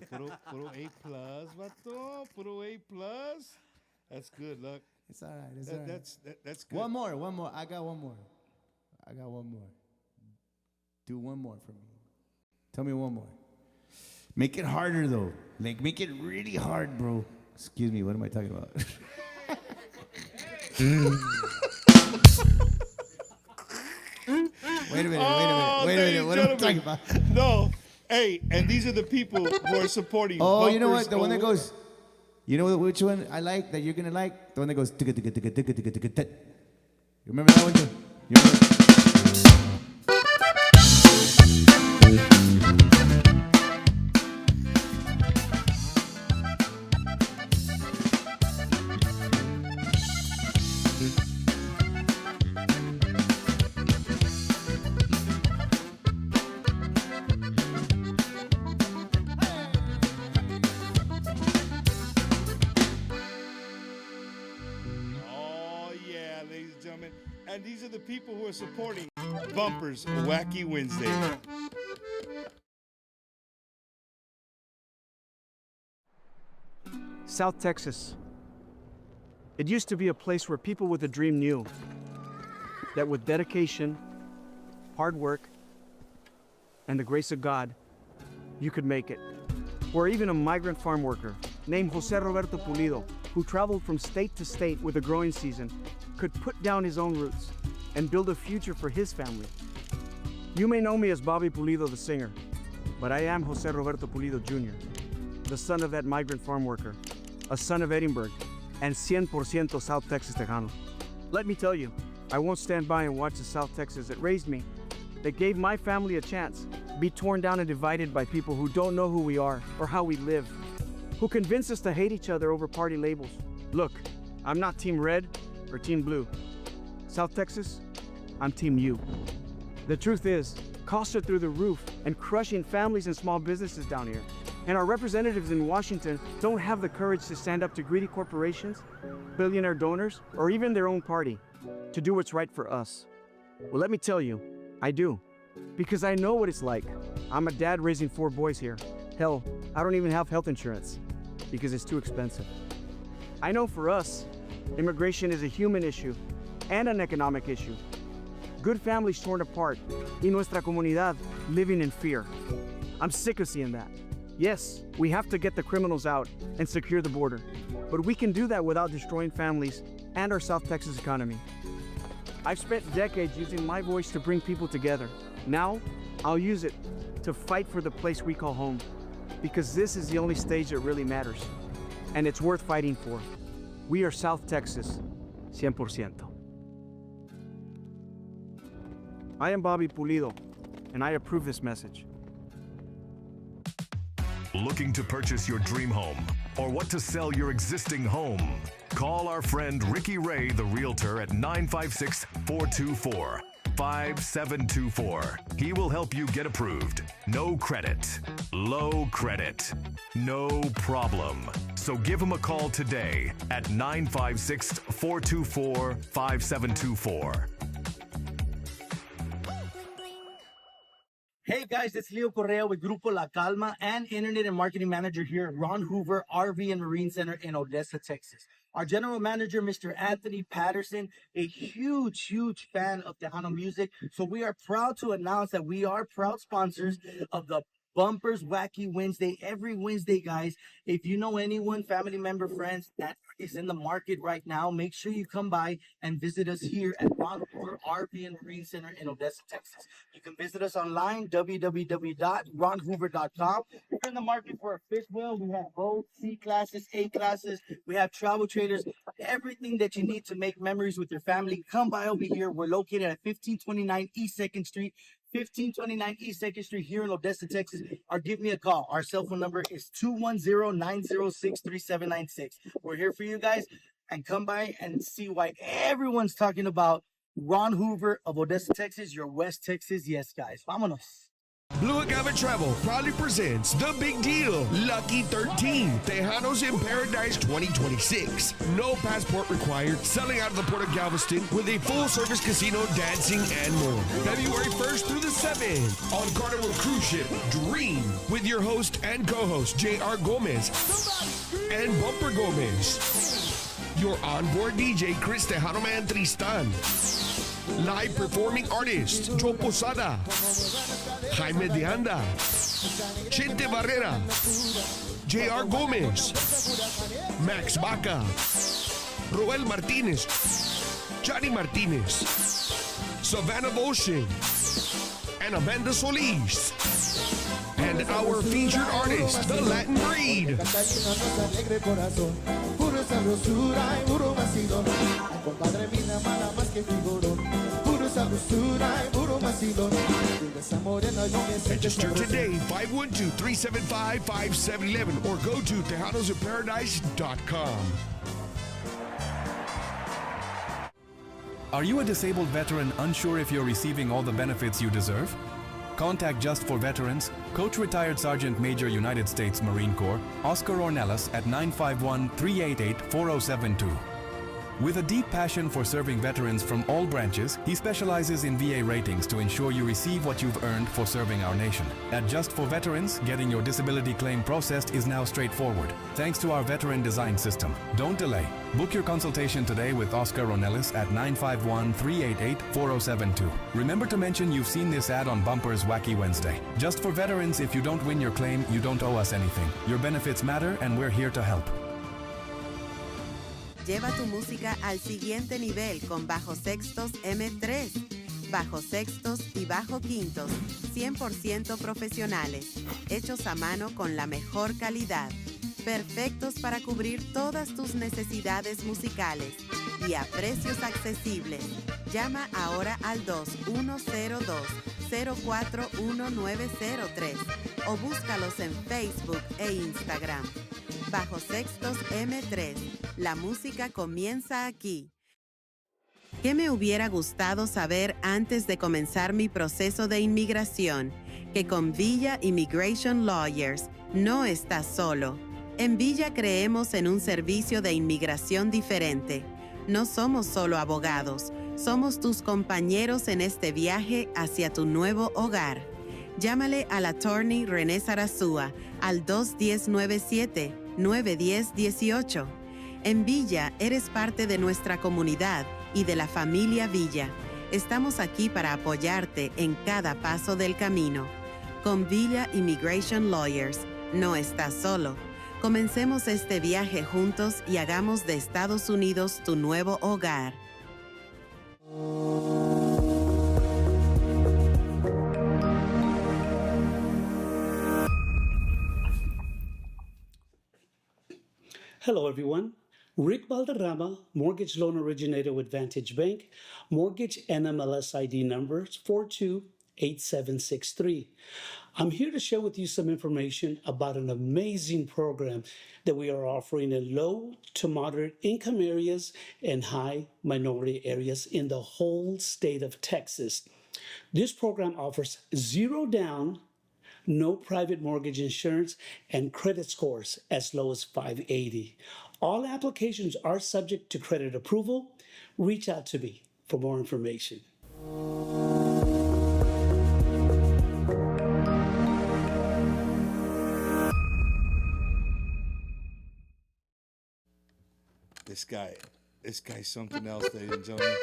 [SPEAKER 5] Puro A plus, vato. Puro A plus. That's good, look.
[SPEAKER 6] It's all right. It's all right.
[SPEAKER 5] That's good.
[SPEAKER 6] One more. I got one more. Do one more for me. Tell me one more. Make it harder, though. Like, make it really hard, bro. Excuse me, what am I talking about? Wait a minute. What am I talking about?
[SPEAKER 5] No. Hey, and these are the people who are supporting.
[SPEAKER 6] Oh, you know what? The one that goes, you know which one I like that you're going to like? The one that goes, you remember that one, too? You remember?
[SPEAKER 5] And these are the people who are supporting Bumpers Wacky Wednesday.
[SPEAKER 13] South Texas. It used to be a place where people with a dream knew that with dedication, hard work, and the grace of God, you could make it. Where even a migrant farm worker named Jose Roberto Pulido, who traveled from state to state with a growing season, could put down his own roots and build a future for his family. You may know me as Bobby Pulido the singer, but I am Jose Roberto Pulido Jr., the son of that migrant farm worker, a son of Edinburgh, and 100% South Texas Tejano. Let me tell you, I won't stand by and watch the South Texas that raised me, that gave my family a chance, be torn down and divided by people who don't know who we are or how we live, who convince us to hate each other over party labels. Look, I'm not Team Red or Team Blue. South Texas, I'm Team U. The truth is, costs are through the roof and crushing families and small businesses down here. And our representatives in Washington don't have the courage to stand up to greedy corporations, billionaire donors, or even their own party to do what's right for us. Well, let me tell you, I do. Because I know what it's like. I'm a dad raising 4 boys here. Hell, I don't even have health insurance because it's too expensive. I know for us, immigration is a human issue and an economic issue. Good families torn apart, y nuestra comunidad living in fear. I'm sick of seeing that. Yes, we have to get the criminals out and secure the border, but we can do that without destroying families and our South Texas economy. I've spent decades using my voice to bring people together. Now, I'll use it to fight for the place we call home, because this is the only stage that really matters, and it's worth fighting for. We are South Texas, 100%. I am Bobby Pulido, and I approve this message.
[SPEAKER 14] Looking to purchase your dream home or what to sell your existing home? Call our friend Ricky Ray, the realtor, at 956-424-5724. He will help you get approved. No credit, low credit, no problem. So give him a call today at 956-424-5724.
[SPEAKER 15] Hey guys, it's Leo Correa with Grupo La Calma and Internet and Marketing Manager here at Ron Hoover RV and Marine Center in Odessa, Texas. Our General Manager, Mr. Anthony Patterson, a huge fan of Tejano music. So we are proud to announce that we are proud sponsors of the Bumpers Wacky Wednesday every Wednesday, guys. If you know anyone, family member, friends that is in the market right now, make sure you come by and visit us here at Ron Hoover RV and Marine Center in Odessa, Texas. You can visit us online, www.ronhoover.com. If you're in the market for a fifth wheel, we have both C classes, A classes. We have travel trailers, everything that you need to make memories with your family. Come by over here. We're located at 1529 East 2nd Street. 1529 East 2nd Street here in Odessa, Texas, or give me a call. Our cell phone number is 210-906-3796. We're here for you guys, and come by and see why everyone's talking about Ron Hoover of Odessa, Texas, your West Texas. Yes, guys. Vámonos.
[SPEAKER 16] Blue Agave Travel proudly presents The Big Deal, Lucky 13, Tejanos in Paradise 2026. No passport required, selling out of the Port of Galveston with a full-service casino, dancing, and more. February 1st through the 7th on Carnival Cruise Ship Dream with your host and co-host J.R. Gomez and Bumper Gomez. Your onboard DJ, Chris Tejano Man Tristan. Live performing artists, Joe Posada, Jaime de Anda, Chente Barrera, J.R. Gomez, Max Baca, Roel Martinez, Johnny Martinez, Savannah Motion, and Amanda Solis. And our featured artist, The Latin Breed. Register today, 512-375-5711 or go to TejanosInParadise.com.
[SPEAKER 17] Are you a disabled veteran unsure if you're receiving all the benefits you deserve? Contact Just for Veterans, Coach Retired Sergeant Major United States Marine Corps, Oscar Ornelas at 951-388-4072. With a deep passion for serving veterans from all branches, he specializes in VA ratings to ensure you receive what you've earned for serving our nation. At Just for Veterans, getting your disability claim processed is now straightforward, thanks to our veteran design system. Don't delay. Book your consultation today with Oscar Ornelas at 951-388-4072. Remember to mention you've seen this ad on Bumper's Wacky Wednesday. Just for Veterans, if you don't win your claim, you don't owe us anything. Your benefits matter and we're here to help.
[SPEAKER 18] Lleva tu música al siguiente nivel con bajos sextos M3, bajos sextos y bajo quintos, 100% profesionales, hechos a mano con la mejor calidad, perfectos para cubrir todas tus necesidades musicales y a precios accesibles. Llama ahora al 2102-041-903 o búscalos en Facebook e Instagram. Bajo Sextos M3, la música comienza aquí. ¿Qué me hubiera gustado saber antes de comenzar mi proceso de inmigración? Que con Villa Immigration Lawyers no estás solo. En Villa creemos en un servicio de inmigración diferente. No somos solo abogados, somos tus compañeros en este viaje hacia tu nuevo hogar. Llámale al attorney René Sarazúa al 210-97-910-18. En Villa eres parte de nuestra comunidad y de la familia Villa. Estamos aquí para apoyarte en cada paso del camino. Con Villa Immigration Lawyers, no estás solo. Comencemos este viaje juntos y hagamos de Estados Unidos tu nuevo hogar.
[SPEAKER 19] Hello, everyone. Rick Valderrama, mortgage loan originator with Vantage Bank, mortgage NMLS ID number 428763. I'm here to share with you some information about an amazing program that we are offering in low to moderate income areas and high minority areas in the whole state of Texas. This program offers zero down, no private mortgage insurance, and credit scores as low as 580. All applications are subject to credit approval. Reach out to me for more information.
[SPEAKER 5] This guy's something else, ladies and gentlemen.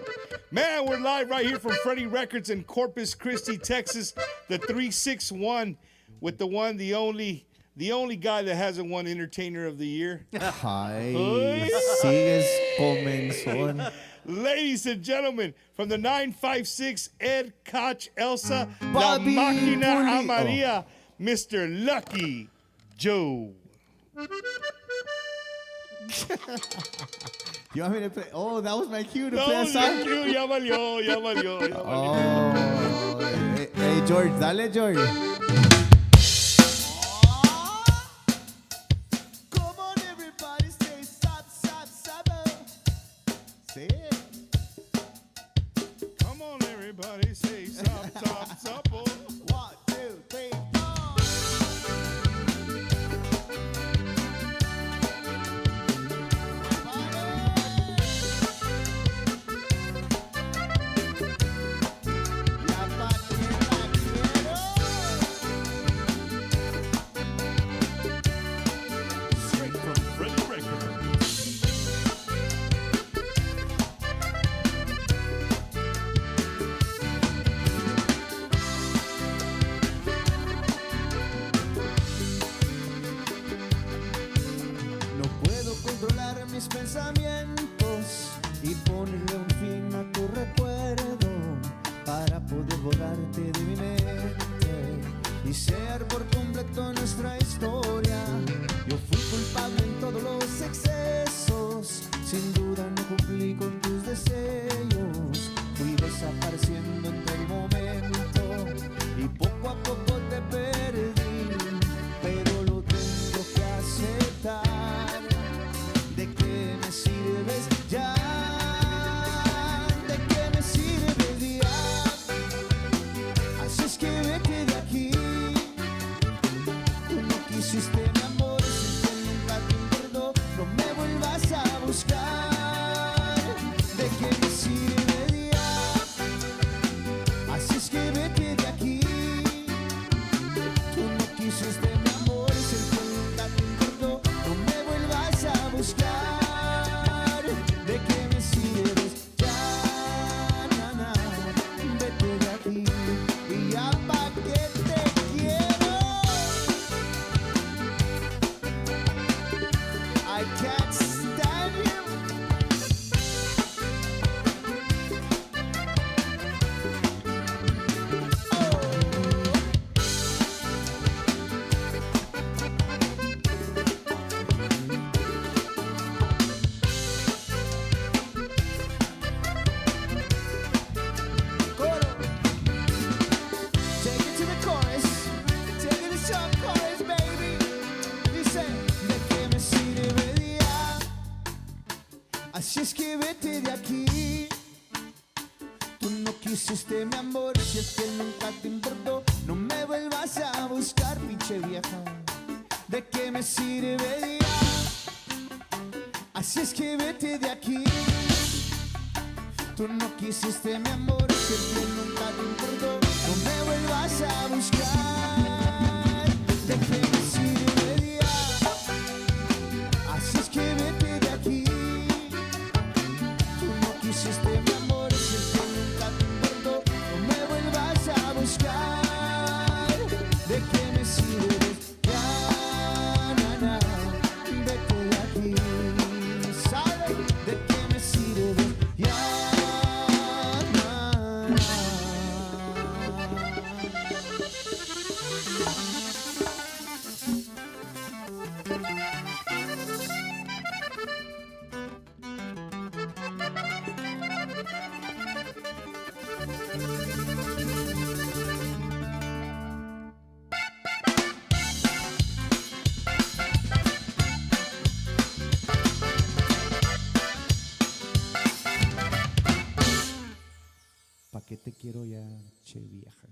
[SPEAKER 5] Man, we're live right here from Freddie Records in Corpus Christi, Texas. The 361 with the one, the only guy that hasn't won Entertainer of the Year.
[SPEAKER 6] Ay, sigues comenzón.
[SPEAKER 5] Ladies and gentlemen, from the 956 Ed Koch Elsa,
[SPEAKER 6] Bobby
[SPEAKER 5] La Máquina
[SPEAKER 6] Puli-
[SPEAKER 5] Amaria, Mr. Lucky Joe.
[SPEAKER 6] You want me to play? Oh, that was my cue to
[SPEAKER 5] No,
[SPEAKER 6] play a song.
[SPEAKER 5] thank you. Ya valió.
[SPEAKER 6] Oh, hey, George, dale, George. Say it.
[SPEAKER 5] Come on, everybody, say stop, stop, stop. Oh.
[SPEAKER 6] 1, 2, 3.
[SPEAKER 2] roto nuestra historia. Yo fui culpable en todos los excesos. Sin duda no cumplí con tus deseos. Fui desapareciendo en todo momento y poco a poco te perdí. Pero lo tengo que aceptar. ¿De qué me sirves ya? ¿De qué me sirves ya? Así es que vete de aquí. Tú no quisiste mi amor, si que nunca te importó. No me vuelvas a buscar. ¿De qué me sirve ya? Así es que vete de aquí. Tú no quisiste mi amor, si que nunca te importó. No me vuelvas a buscar. ¿De qué me sirves ya? Na, na. Vete de aquí. Y ya pa' qué te quiero. I can't stand you. Take it to the chorus. Take it to some chorus, baby. Dice, ¿de qué me sirve ya? Así es que vete de aquí. Tú no quisiste mi amor, si es que nunca te importó. No me vuelvas a buscar, pinche vieja. ¿De qué me sirve ya? Así es que vete de aquí. Tú no quisiste mi amor, si es que nunca te importó. No me vuelvas a buscar. ¿De qué me sirve ya? Así es que vete de aquí. Tú no quisiste mi amor, si es que nunca te importó. No me vuelvas a buscar. ¿De qué me sirves ya? Na, na. Vete de aquí. ¿Sabes de qué me sirves ya? Na, na. ¿Pa' qué te quiero ya, che vieja?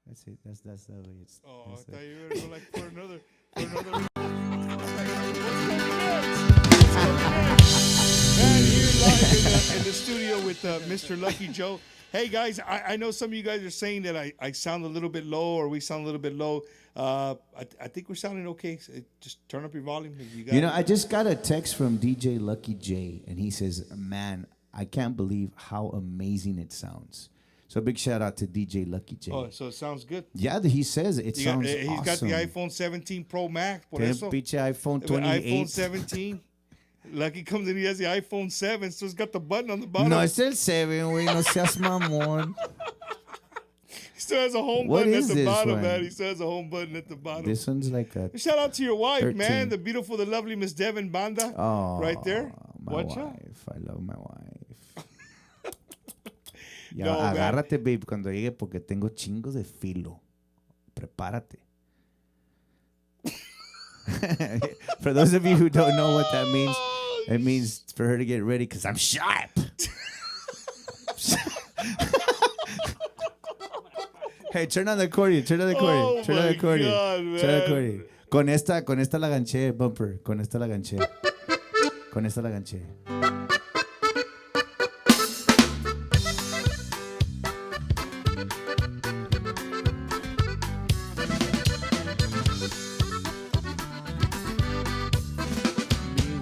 [SPEAKER 2] That's it. That's the way it's.
[SPEAKER 5] Oh, I
[SPEAKER 2] that's
[SPEAKER 5] thought
[SPEAKER 2] it.
[SPEAKER 5] you were going to go like for another. Man, here live in the studio with Mr. Lucky Joe. Hey guys, I know some of you guys are saying that I sound a little bit low or we sound a little bit low. I think we're sounding okay. So just turn up your volume. If you got
[SPEAKER 6] You know, I just got a text from DJ Lucky J, and he says, "Man, I can't believe how amazing it sounds." So big shout out to DJ Lucky J.
[SPEAKER 5] Oh, so it sounds good.
[SPEAKER 6] Yeah, he says it sounds
[SPEAKER 5] He's
[SPEAKER 6] awesome.
[SPEAKER 5] got the iPhone 17 Pro Max. Por
[SPEAKER 6] Tiene
[SPEAKER 5] eso.
[SPEAKER 6] pinche iPhone
[SPEAKER 5] The
[SPEAKER 6] 28.
[SPEAKER 5] iPhone 17. Lucky comes in, he has the iPhone 7, so it's got the button on the bottom.
[SPEAKER 6] No, es el 7, güey. No seas mamón.
[SPEAKER 5] He still has a home
[SPEAKER 6] What
[SPEAKER 5] button at
[SPEAKER 6] is
[SPEAKER 5] the
[SPEAKER 6] this
[SPEAKER 5] bottom,
[SPEAKER 6] one?
[SPEAKER 5] man. He still has a home button at the bottom.
[SPEAKER 6] This one's like a.
[SPEAKER 5] Shout out to your wife,
[SPEAKER 6] 13.
[SPEAKER 5] man. The beautiful, the lovely Miss Devin Banda.
[SPEAKER 6] Oh,
[SPEAKER 5] right there.
[SPEAKER 6] My
[SPEAKER 5] Watch
[SPEAKER 6] wife.
[SPEAKER 5] out.
[SPEAKER 6] I love my wife. Ya,
[SPEAKER 5] No, man.
[SPEAKER 6] agárrate, babe, cuando llegue porque tengo chingos de filo. Prepárate. For those of you who don't know what that means, it means for her to get ready because I'm sharp. Hey, turn on the accordion. Turn on the accordion.
[SPEAKER 5] Oh
[SPEAKER 6] turn on the
[SPEAKER 5] my
[SPEAKER 6] accordion.
[SPEAKER 5] God,
[SPEAKER 6] turn on the
[SPEAKER 5] man.
[SPEAKER 6] accordion. Con esta la ganché, bumper. Con esta la ganché. Con esta la ganché.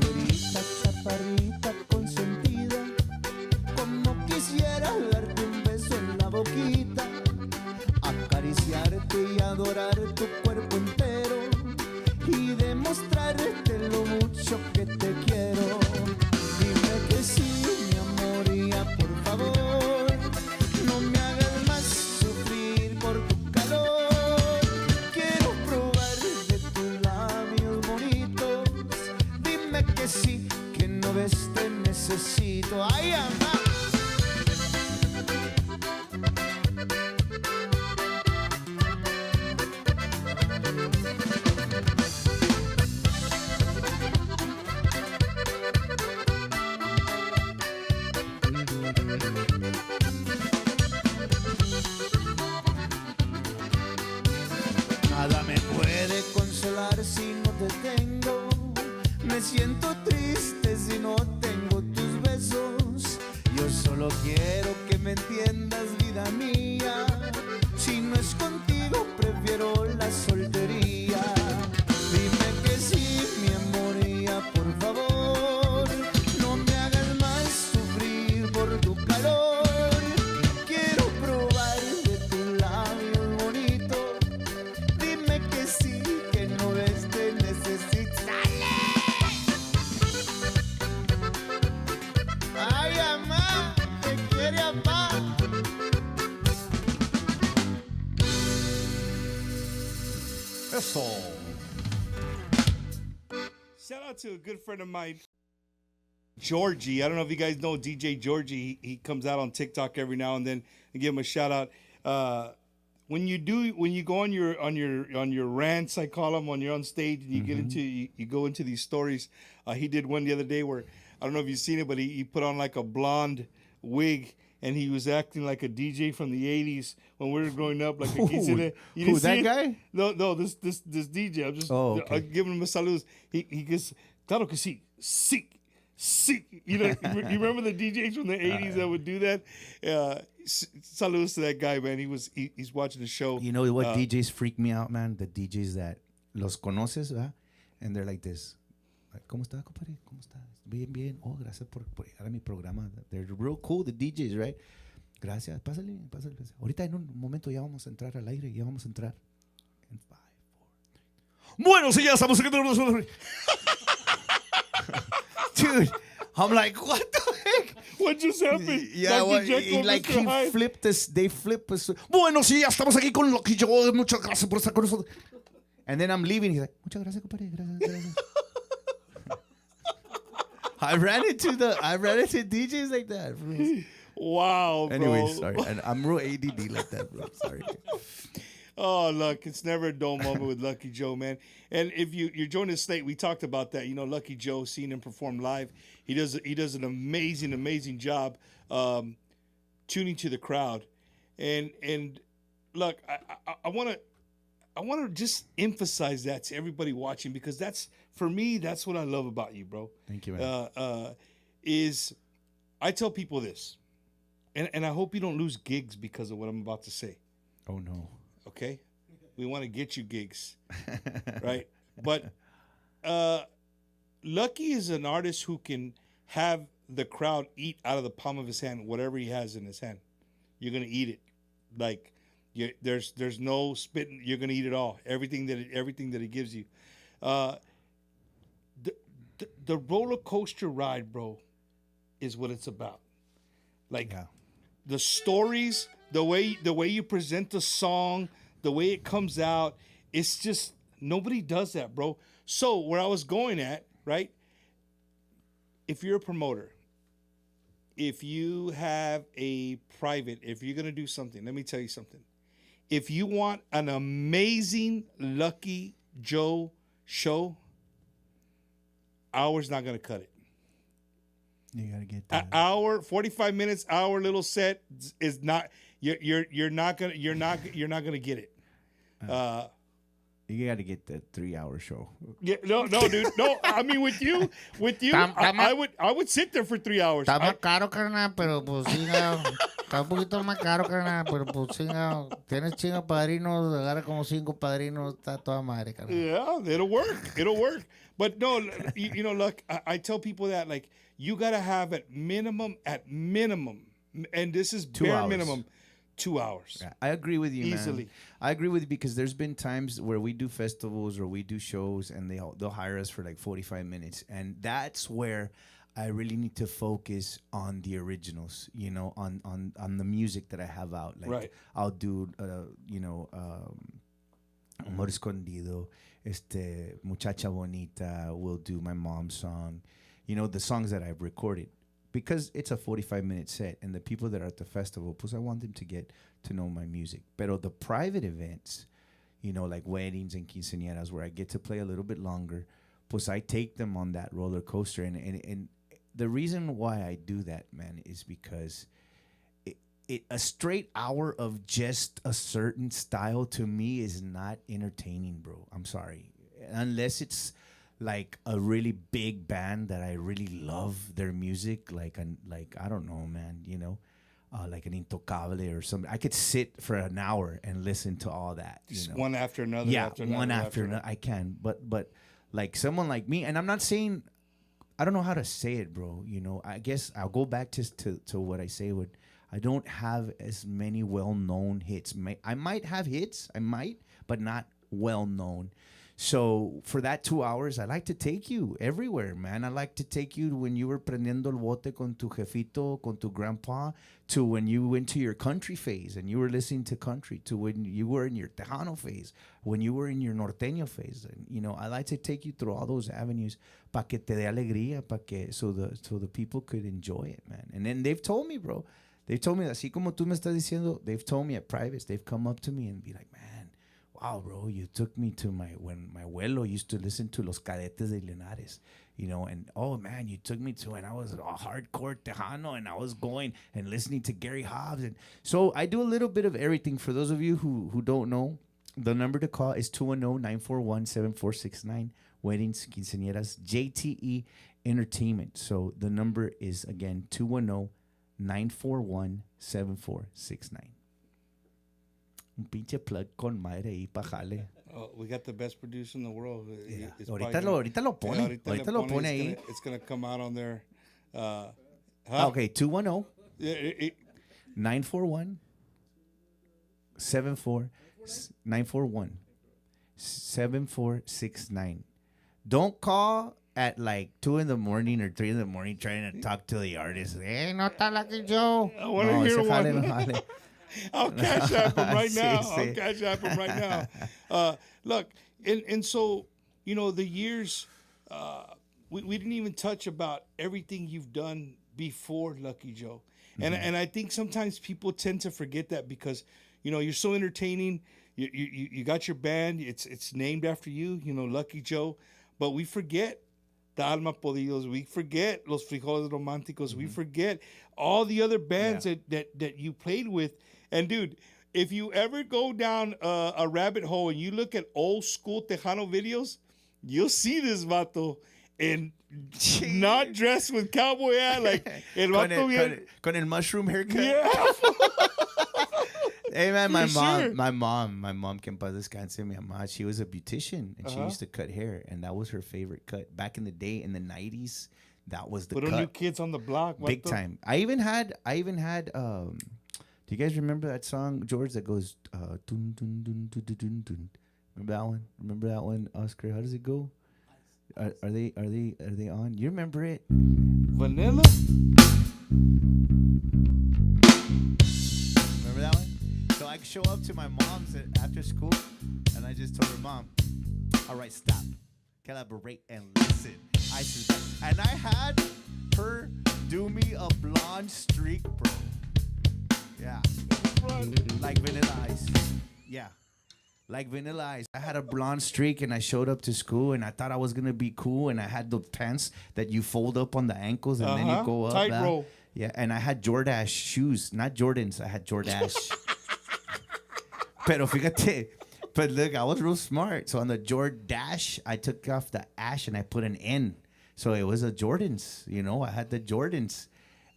[SPEAKER 2] Güerita chaparrita consentida, como quisiera darte un beso en la boquita, acariciarte y adorar tu cuerpo entero y demostrarte lo mucho que te quiero. Dime que sí, mi amor, y ya por favor, no me hagas más sufrir por tu calor. Quiero
[SPEAKER 6] besito. Ay, ama. Nada me puede consolar si no te tengo. Me siento triste si no tengo tus besos. Yo solo quiero que me entiendas, vida mía. Si no es contigo, prefiero la soltería. Dime que sí, mi amor, ya, por favor. No me hagas más sufrir por tu calor. Quiero probar de tus labios bonitos. Dime que sí, que no ves, te necesito. Ay, mamá, te quiere amar.
[SPEAKER 5] Eso. Shout out to a good friend of mine, Georgie. I don't know if you guys know DJ Georgie. He comes out on TikTok every now and then. I give him a shout out. When you go on your rants, I call them, when you're on stage and you get into you go into these stories. He did one the other day where, I don't know if you've seen it, but he put on like a blonde wig and he was acting like a DJ from the 80s when we were growing up. Like
[SPEAKER 6] Who, that guy?
[SPEAKER 5] No, this DJ. I'm just giving him a salute. He goes, claro que sí, sí. You know, you remember the DJs from the 80s that would do that? Salutes to that guy, man. He's watching the show.
[SPEAKER 6] You know what DJs freak me out, man? The DJs that los conoces, ¿verdad? And they're like this. ¿Cómo está, compadre? ¿Cómo está? Bien. Oh, gracias por llegar a mi programa. They're real cool, the DJs, right? Gracias. Pásale. Ahorita en un momento ya vamos a entrar al aire. Ya vamos a entrar. En 5, 4, 3.
[SPEAKER 16] Bueno, sí, ya estamos aquí.
[SPEAKER 6] Dude, I'm like, what the heck?
[SPEAKER 5] What just happened?
[SPEAKER 6] Yeah, he flipped this. They flip us. Bueno, sí, ya estamos aquí con Lucky Joe. Muchas gracias por estar con nosotros. And then I'm leaving. He's like, muchas gracias, compadre. Gracias. I ran into DJs like that. Bro.
[SPEAKER 5] Wow, bro.
[SPEAKER 6] Anyway, sorry. And I'm real ADD like that, bro. Sorry.
[SPEAKER 5] Oh, look, it's never a dull moment with Lucky Joe, man. And if you're joining us late, we talked about that. You know, Lucky Joe, seeing him perform live, he does an amazing job tuning to the crowd. And look, I want to just emphasize that to everybody watching, because that's what I love about you, bro.
[SPEAKER 6] Thank you, man.
[SPEAKER 5] Is I tell people this, and I hope you don't lose gigs because of what I'm about to say.
[SPEAKER 6] Oh no.
[SPEAKER 5] Okay, we want to get you gigs, right? But Lucky is an artist who can have the crowd eat out of the palm of his hand whatever he has in his hand. You're gonna eat it, like there's no spitting. You're gonna eat it all. Everything that he gives you. The roller coaster ride, bro, is what it's about. Like the stories, the way you present the song, the way it comes out, it's just nobody does that, bro. So where I was going at, right? If you're a promoter, if you have a private, if you're gonna do something, let me tell you something. If you want an amazing Lucky Joe show, hour's not gonna cut it.
[SPEAKER 6] You gotta get that.
[SPEAKER 5] An hour, 45 minutes, hour little set is not. You're not gonna get it.
[SPEAKER 6] You gotta get the 3-hour show.
[SPEAKER 5] Yeah, no, dude, no. I mean, with you, I would sit there for 3 hours.
[SPEAKER 8] Está más caro, carnal, pero pues chinga. Está un poquito más caro, carnal, pero pues chinga. Tienes chinga padrinos, agarra como 5 padrinos, está toda madre, carnal.
[SPEAKER 5] Yeah, it'll work. But no, you know, look, I tell people that, like, you gotta have at minimum, and this is
[SPEAKER 6] 2
[SPEAKER 5] bare
[SPEAKER 6] hours.
[SPEAKER 5] minimum, 2 hours.
[SPEAKER 6] Yeah, I agree with you,
[SPEAKER 5] Easily.
[SPEAKER 6] man. I agree with you, because there's been times where we do festivals or we do shows and they'll hire us for like 45 minutes. And that's where I really need to focus on the originals, you know, on the music that I have out. Like
[SPEAKER 5] Right.
[SPEAKER 6] I'll do, Amor Escondido, Muchacha Bonita, we'll do my mom's song, you know, the songs that I've recorded. because it's a 45-minute set, and the people that are at the festival, pues I want them to get to know my music. Pero the private events, you know, like weddings and quinceañeras, where I get to play a little bit longer, pues I take them on that roller coaster. And the reason why I do that, man, is because a straight hour of just a certain style to me is not entertaining, bro. I'm sorry. Unless it's like a really big band that I really love their music, like I don't know, man, you know, like an Intocable or something. I could sit for an hour and listen to all that.
[SPEAKER 5] Just
[SPEAKER 6] you know?
[SPEAKER 5] one after another.
[SPEAKER 6] Yeah,
[SPEAKER 5] after
[SPEAKER 6] one
[SPEAKER 5] another,
[SPEAKER 6] after another. I can, but like someone like me, and I'm not saying, I don't know how to say it, bro. You know, I guess I'll go back to what I say would. I don't have as many well-known hits. I might have hits, but not well-known. So for that 2 hours, I like to take you everywhere, man. I like to take you when you were prendiendo el bote con tu jefito, con tu grandpa, to when you went to your country phase and you were listening to country, to when you were in your Tejano phase, when you were in your norteño phase. And, you know, I like to take you through all those avenues pa que te dé alegría, so the people could enjoy it, man. And then they've told me, bro, they've told me, así como tú me estás diciendo, they've told me at privates, they've come up to me and be like, man, wow, bro, you took me to when my abuelo used to listen to Los Cadetes de Linares, you know, and oh, man, you took me to when I was a hardcore Tejano and I was going and listening to Gary Hobbs. And so I do a little bit of everything. For those of you who don't know, the number to call is 210-941-7469, weddings, quinceañeras, JTE Entertainment. So the number is, again, 210-941-7469. Un pinche plug con madre ahí pa' jale.
[SPEAKER 5] Oh, we got the best producer in the world.
[SPEAKER 6] Yeah. Ahorita lo pone. Ahorita lo pone ahí.
[SPEAKER 5] It's going to come out on there.
[SPEAKER 6] Okay, 210 941 7469. Don't call at like 2 in the morning or 3 in the morning trying to talk to the artist. Hey, no está Lucky Joe.
[SPEAKER 5] I want to hear one.
[SPEAKER 6] Jale.
[SPEAKER 5] I'll cash app him right now.
[SPEAKER 6] Sí.
[SPEAKER 5] I'll cash app him right now. Look, and so, you know, the years, we didn't even touch about everything you've done before Lucky Joe. And I think sometimes people tend to forget that because, you know, you're so entertaining. You got your band. It's named after you, you know, Lucky Joe. But we forget the Alma Podidos. We forget Los Frijoles Románticos. We forget all the other bands that you played with. And, dude, if you ever go down a rabbit hole and you look at old school Tejano videos, you'll see this vato and not dressed with cowboy hat. Like, el vato
[SPEAKER 6] con el mushroom haircut.
[SPEAKER 5] Yeah.
[SPEAKER 6] Hey, man, my
[SPEAKER 5] sure.
[SPEAKER 6] mom, que en paz descanse, mi mamá, she was a beautician, and she used to cut hair, and that was her favorite cut. Back in the day, in the 90s, that was the
[SPEAKER 5] Put
[SPEAKER 6] cut.
[SPEAKER 5] New Kids on the Block.
[SPEAKER 6] Big time. I even had, do you guys remember that song, George, that goes, dun, dun, dun, dun, dun, dun, dun. Remember that one, Oscar? How does it go? Are they on? You remember it?
[SPEAKER 5] Vanilla?
[SPEAKER 6] Remember that one? So I show up to my mom's after school, and I just told her, Mom, all right, stop, collaborate, and listen. I said, and I had her do me a blonde streak, bro. Yeah. Like Vanilla Ice. Yeah. Like Vanilla Ice. I had a blonde streak and I showed up to school and I thought I was going to be cool. And I had the pants that you fold up on the ankles and then you go up.
[SPEAKER 5] Tight roll.
[SPEAKER 6] Yeah. And I had Jordache shoes. Not Jordans. I had Jordache. Pero fíjate. But look, I was real smart. So on the Jordache, I took off the ash and I put an N. So it was a Jordans. You know, I had the Jordans.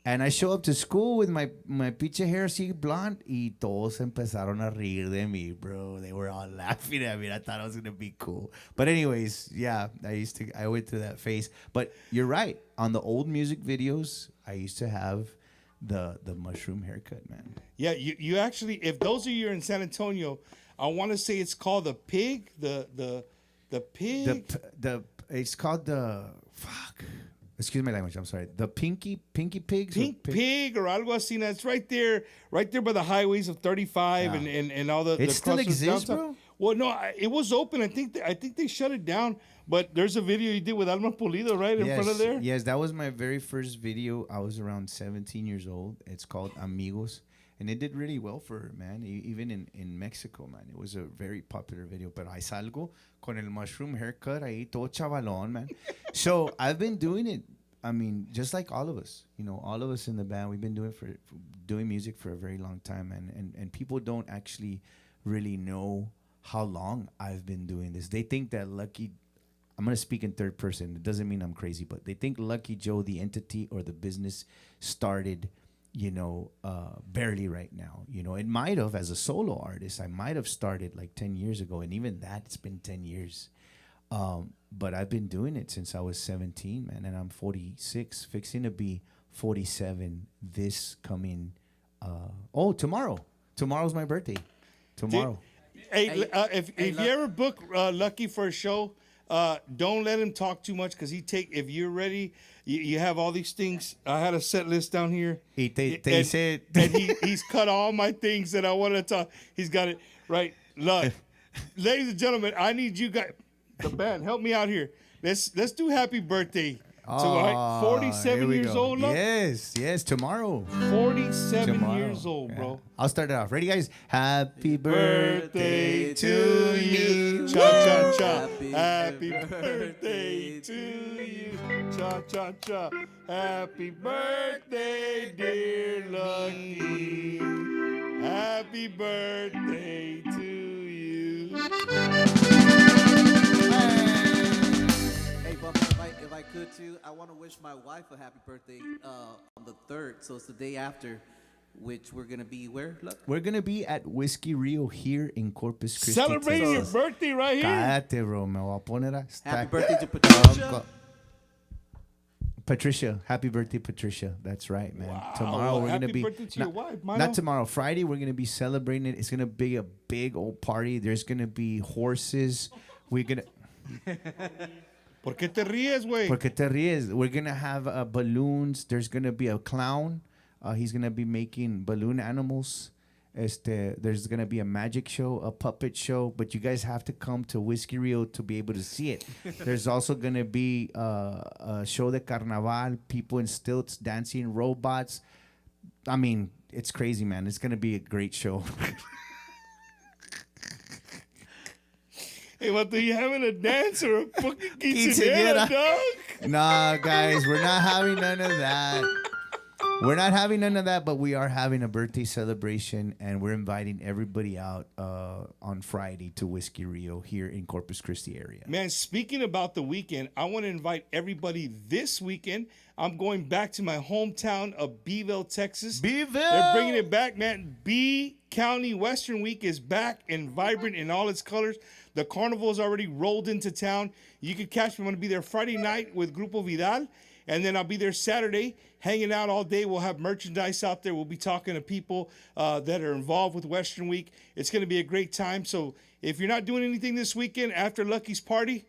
[SPEAKER 6] And I show up to school with my pinche hair así blonde y todos empezaron a reír de mí, bro. They were all laughing at me. I thought I was going to be cool. But anyways, yeah, I went through that phase. But you're right. On the old music videos, I used to have the mushroom haircut, man.
[SPEAKER 5] Yeah, you actually, if those of you are in San Antonio, I want to say it's called the pig, the pig.
[SPEAKER 6] It's called the, fuck. Excuse my language. I'm sorry. The pinky pigs.
[SPEAKER 5] Pink pig or algo así. It's right there by the highways of 35 and all the.
[SPEAKER 6] It still exists, bro.
[SPEAKER 5] Well, no, it was open. I think they shut it down. But there's a video you did with Alma Pulido, right, in front of there?
[SPEAKER 6] Yes, that was my very first video. I was around 17 years old. It's called Amigos. And it did really well for her, man. Even in Mexico, man. It was a very popular video. But I salgo con el mushroom haircut ahí, todo chavalón, man. So I've been doing it. I mean, just like all of us. You know, all of us in the band, we've been doing music for a very long time, man. And people don't actually really know how long I've been doing this. They think that Lucky... I'm going to speak in third person. It doesn't mean I'm crazy, but they think Lucky Joe, the entity or the business, started, barely right now. It might have, as a solo artist, I might have started like 10 years ago. And even that, it's been 10 years. But I've been doing it since I was 17, man. And I'm 46, fixing to be 47 this coming... tomorrow. Tomorrow's my birthday. Tomorrow.
[SPEAKER 5] If you ever book Lucky for a show... don't let him talk too much because if you're ready, you have all these things. I had a set list down here. He's cut all my things that I want to talk. He's got it right. Look, ladies and gentlemen, I need you guys, the band, help me out here. Let's do happy birthday. So 47 years old, look.
[SPEAKER 6] Yes, tomorrow.
[SPEAKER 5] 47 years old, bro.
[SPEAKER 6] I'll start it off. Ready, guys? Happy birthday to you.
[SPEAKER 5] Cha-cha-cha. Happy birthday to you. Cha-cha-cha. Happy birthday, dear Lucky. Happy birthday to you.
[SPEAKER 11] Hey, Buff, if I could too, I want to wish my wife a happy birthday on the 3rd. So it's the day after, which we're going to be where? Look.
[SPEAKER 6] We're going to be at Whiskey Rio here in Corpus Christi,
[SPEAKER 5] celebrating
[SPEAKER 6] Texas.
[SPEAKER 5] your birthday right here.
[SPEAKER 6] Cállate, bro. Me voy a poner a
[SPEAKER 11] Happy birthday to Patricia.
[SPEAKER 6] Patricia. Happy birthday, Patricia. That's right, man.
[SPEAKER 5] Wow.
[SPEAKER 6] Tomorrow we're going to be...
[SPEAKER 5] Happy birthday to your wife, Milo.
[SPEAKER 6] Not tomorrow. Friday, we're going to be celebrating it. It's going to be a big old party. There's going to be horses. We're going to...
[SPEAKER 5] ¿Por qué te ríes, güey?
[SPEAKER 6] Porque te ríes. We're going to have balloons. There's going to be a clown. He's going to be making balloon animals. There's going to be a magic show, a puppet show. But you guys have to come to Whiskey Rio to be able to see it. There's also going to be a show de carnaval, people in stilts dancing, robots. I mean, it's crazy, man. It's going to be a great show.
[SPEAKER 5] Hey, what, are you having a dance or a fucking quinceañera, dog?
[SPEAKER 6] Nah, guys, we're not having none of that. We're not having none of that, but we are having a birthday celebration, and we're inviting everybody out on Friday to Whiskey Rio here in Corpus Christi area.
[SPEAKER 5] Man, speaking about the weekend, I want to invite everybody this weekend. I'm going back to my hometown of Beeville, Texas.
[SPEAKER 6] Beeville!
[SPEAKER 5] They're bringing it back, man. B County Western Week is back and vibrant in all its colors. The carnival is already rolled into town. You can catch me. I'm going to be there Friday night with Grupo Vidal. And then I'll be there Saturday, hanging out all day. We'll have merchandise out there. We'll be talking to people that are involved with Western Week. It's going to be a great time. So if you're not doing anything this weekend after Lucky's party,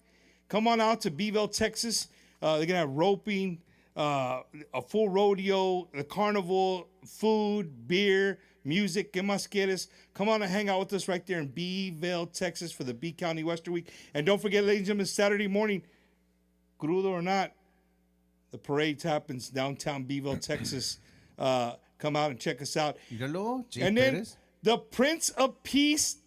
[SPEAKER 5] come on out to Beeville, Texas. They're going to have roping, a full rodeo, the carnival, food, beer, music, que más quieres? Come on and hang out with us right there in Beeville, Texas for the B County Western Week. And don't forget, ladies and gentlemen, Saturday morning, crudo or not, the parade happens downtown Beeville, Texas. Come out and check us out. And then the Prince of Peace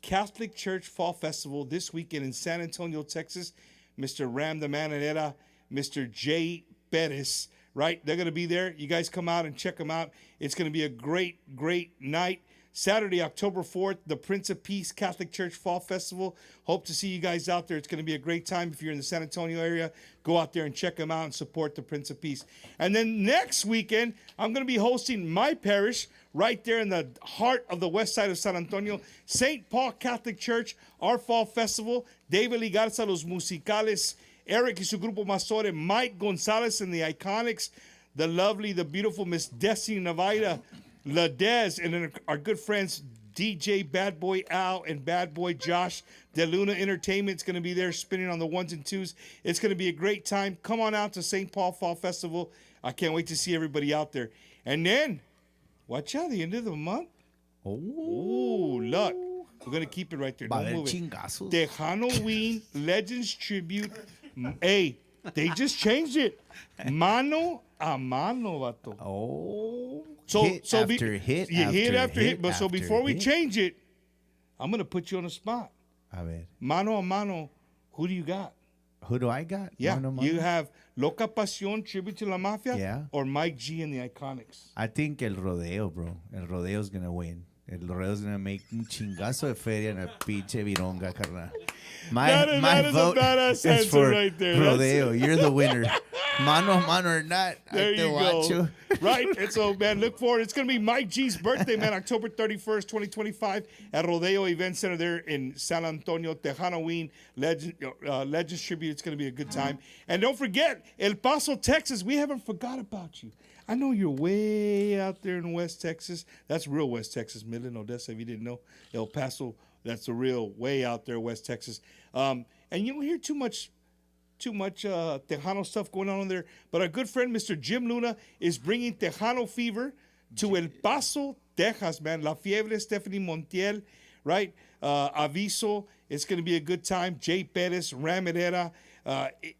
[SPEAKER 5] Catholic Church Fall Festival this weekend in San Antonio, Texas. Mr. Ram the Mananera, Mr. Jay Perez, right? They're going to be there. You guys come out and check them out. It's going to be a great, great night. Saturday, October 4th, the Prince of Peace Catholic Church Fall Festival. Hope to see you guys out there. It's going to be a great time. If you're in the San Antonio area, go out there and check them out and support the Prince of Peace. And then next weekend, I'm going to be hosting my parish right there in the heart of the west side of San Antonio, St. Paul Catholic Church, our Fall Festival. David Ligarza, los musicales, Eric y su grupo Masore, Mike Gonzalez and the Iconics, the lovely, the beautiful Miss Destiny Navaida, La Dez, and then our good friends DJ Bad Boy Al and Bad Boy Josh. De Luna Entertainment's going to be there spinning on the ones and twos. It's going to be a great time. Come on out to St. Paul Fall Festival. I can't wait to see everybody out there. And then, watch out, the end of the month. Oh, look. We're gonna keep it right there.
[SPEAKER 6] Va a
[SPEAKER 5] Don't
[SPEAKER 6] haber
[SPEAKER 5] move it.
[SPEAKER 6] chingazos.
[SPEAKER 5] Tejano Ween Legends Tribute. Hey, they just changed it. Mano a mano, vato.
[SPEAKER 6] Oh.
[SPEAKER 5] Hit
[SPEAKER 6] after
[SPEAKER 5] hit
[SPEAKER 6] after
[SPEAKER 5] after hit. But so
[SPEAKER 6] after
[SPEAKER 5] before we
[SPEAKER 6] hit.
[SPEAKER 5] change it, I'm gonna put you on the spot.
[SPEAKER 6] A ver.
[SPEAKER 5] Mano a mano. Who do you got?
[SPEAKER 6] Who do I got?
[SPEAKER 5] Yeah,
[SPEAKER 6] Mano,
[SPEAKER 5] you
[SPEAKER 6] mano?
[SPEAKER 5] have Loca Pasión Tribute to La Mafia.
[SPEAKER 6] Yeah.
[SPEAKER 5] Or Mike G and the Iconics.
[SPEAKER 6] I think El Rodeo, bro. El Rodeo's gonna win. El Rodeo's gonna make un chingazo de feria en la pinche vironga, carnal.
[SPEAKER 5] That is a
[SPEAKER 6] vote
[SPEAKER 5] badass
[SPEAKER 6] is
[SPEAKER 5] answer
[SPEAKER 6] for
[SPEAKER 5] right there.
[SPEAKER 6] Rodeo. You're the winner. Mano a mano or not,
[SPEAKER 5] There
[SPEAKER 6] I te
[SPEAKER 5] you
[SPEAKER 6] watch
[SPEAKER 5] go.
[SPEAKER 6] you.
[SPEAKER 5] Right? And so, man, look forward. It's going to be Mike G's birthday, man, October 31st, 2025, at Rodeo Event Center there in San Antonio, Tejano Ween, Legends Tribute. It's going to be a good time. And don't forget, El Paso, Texas. We haven't forgot about you. I know you're way out there in West Texas. That's real West Texas, Midland, Odessa, if you didn't know. El Paso, that's the real way out there, West Texas. And you don't hear too much Tejano stuff going on there. But our good friend, Mr. Jim Luna, is bringing Tejano fever to El Paso, Texas, man. La Fiebre, Stephanie Montiel, right? Aviso, it's going to be a good time. Jay Perez, Ramirera.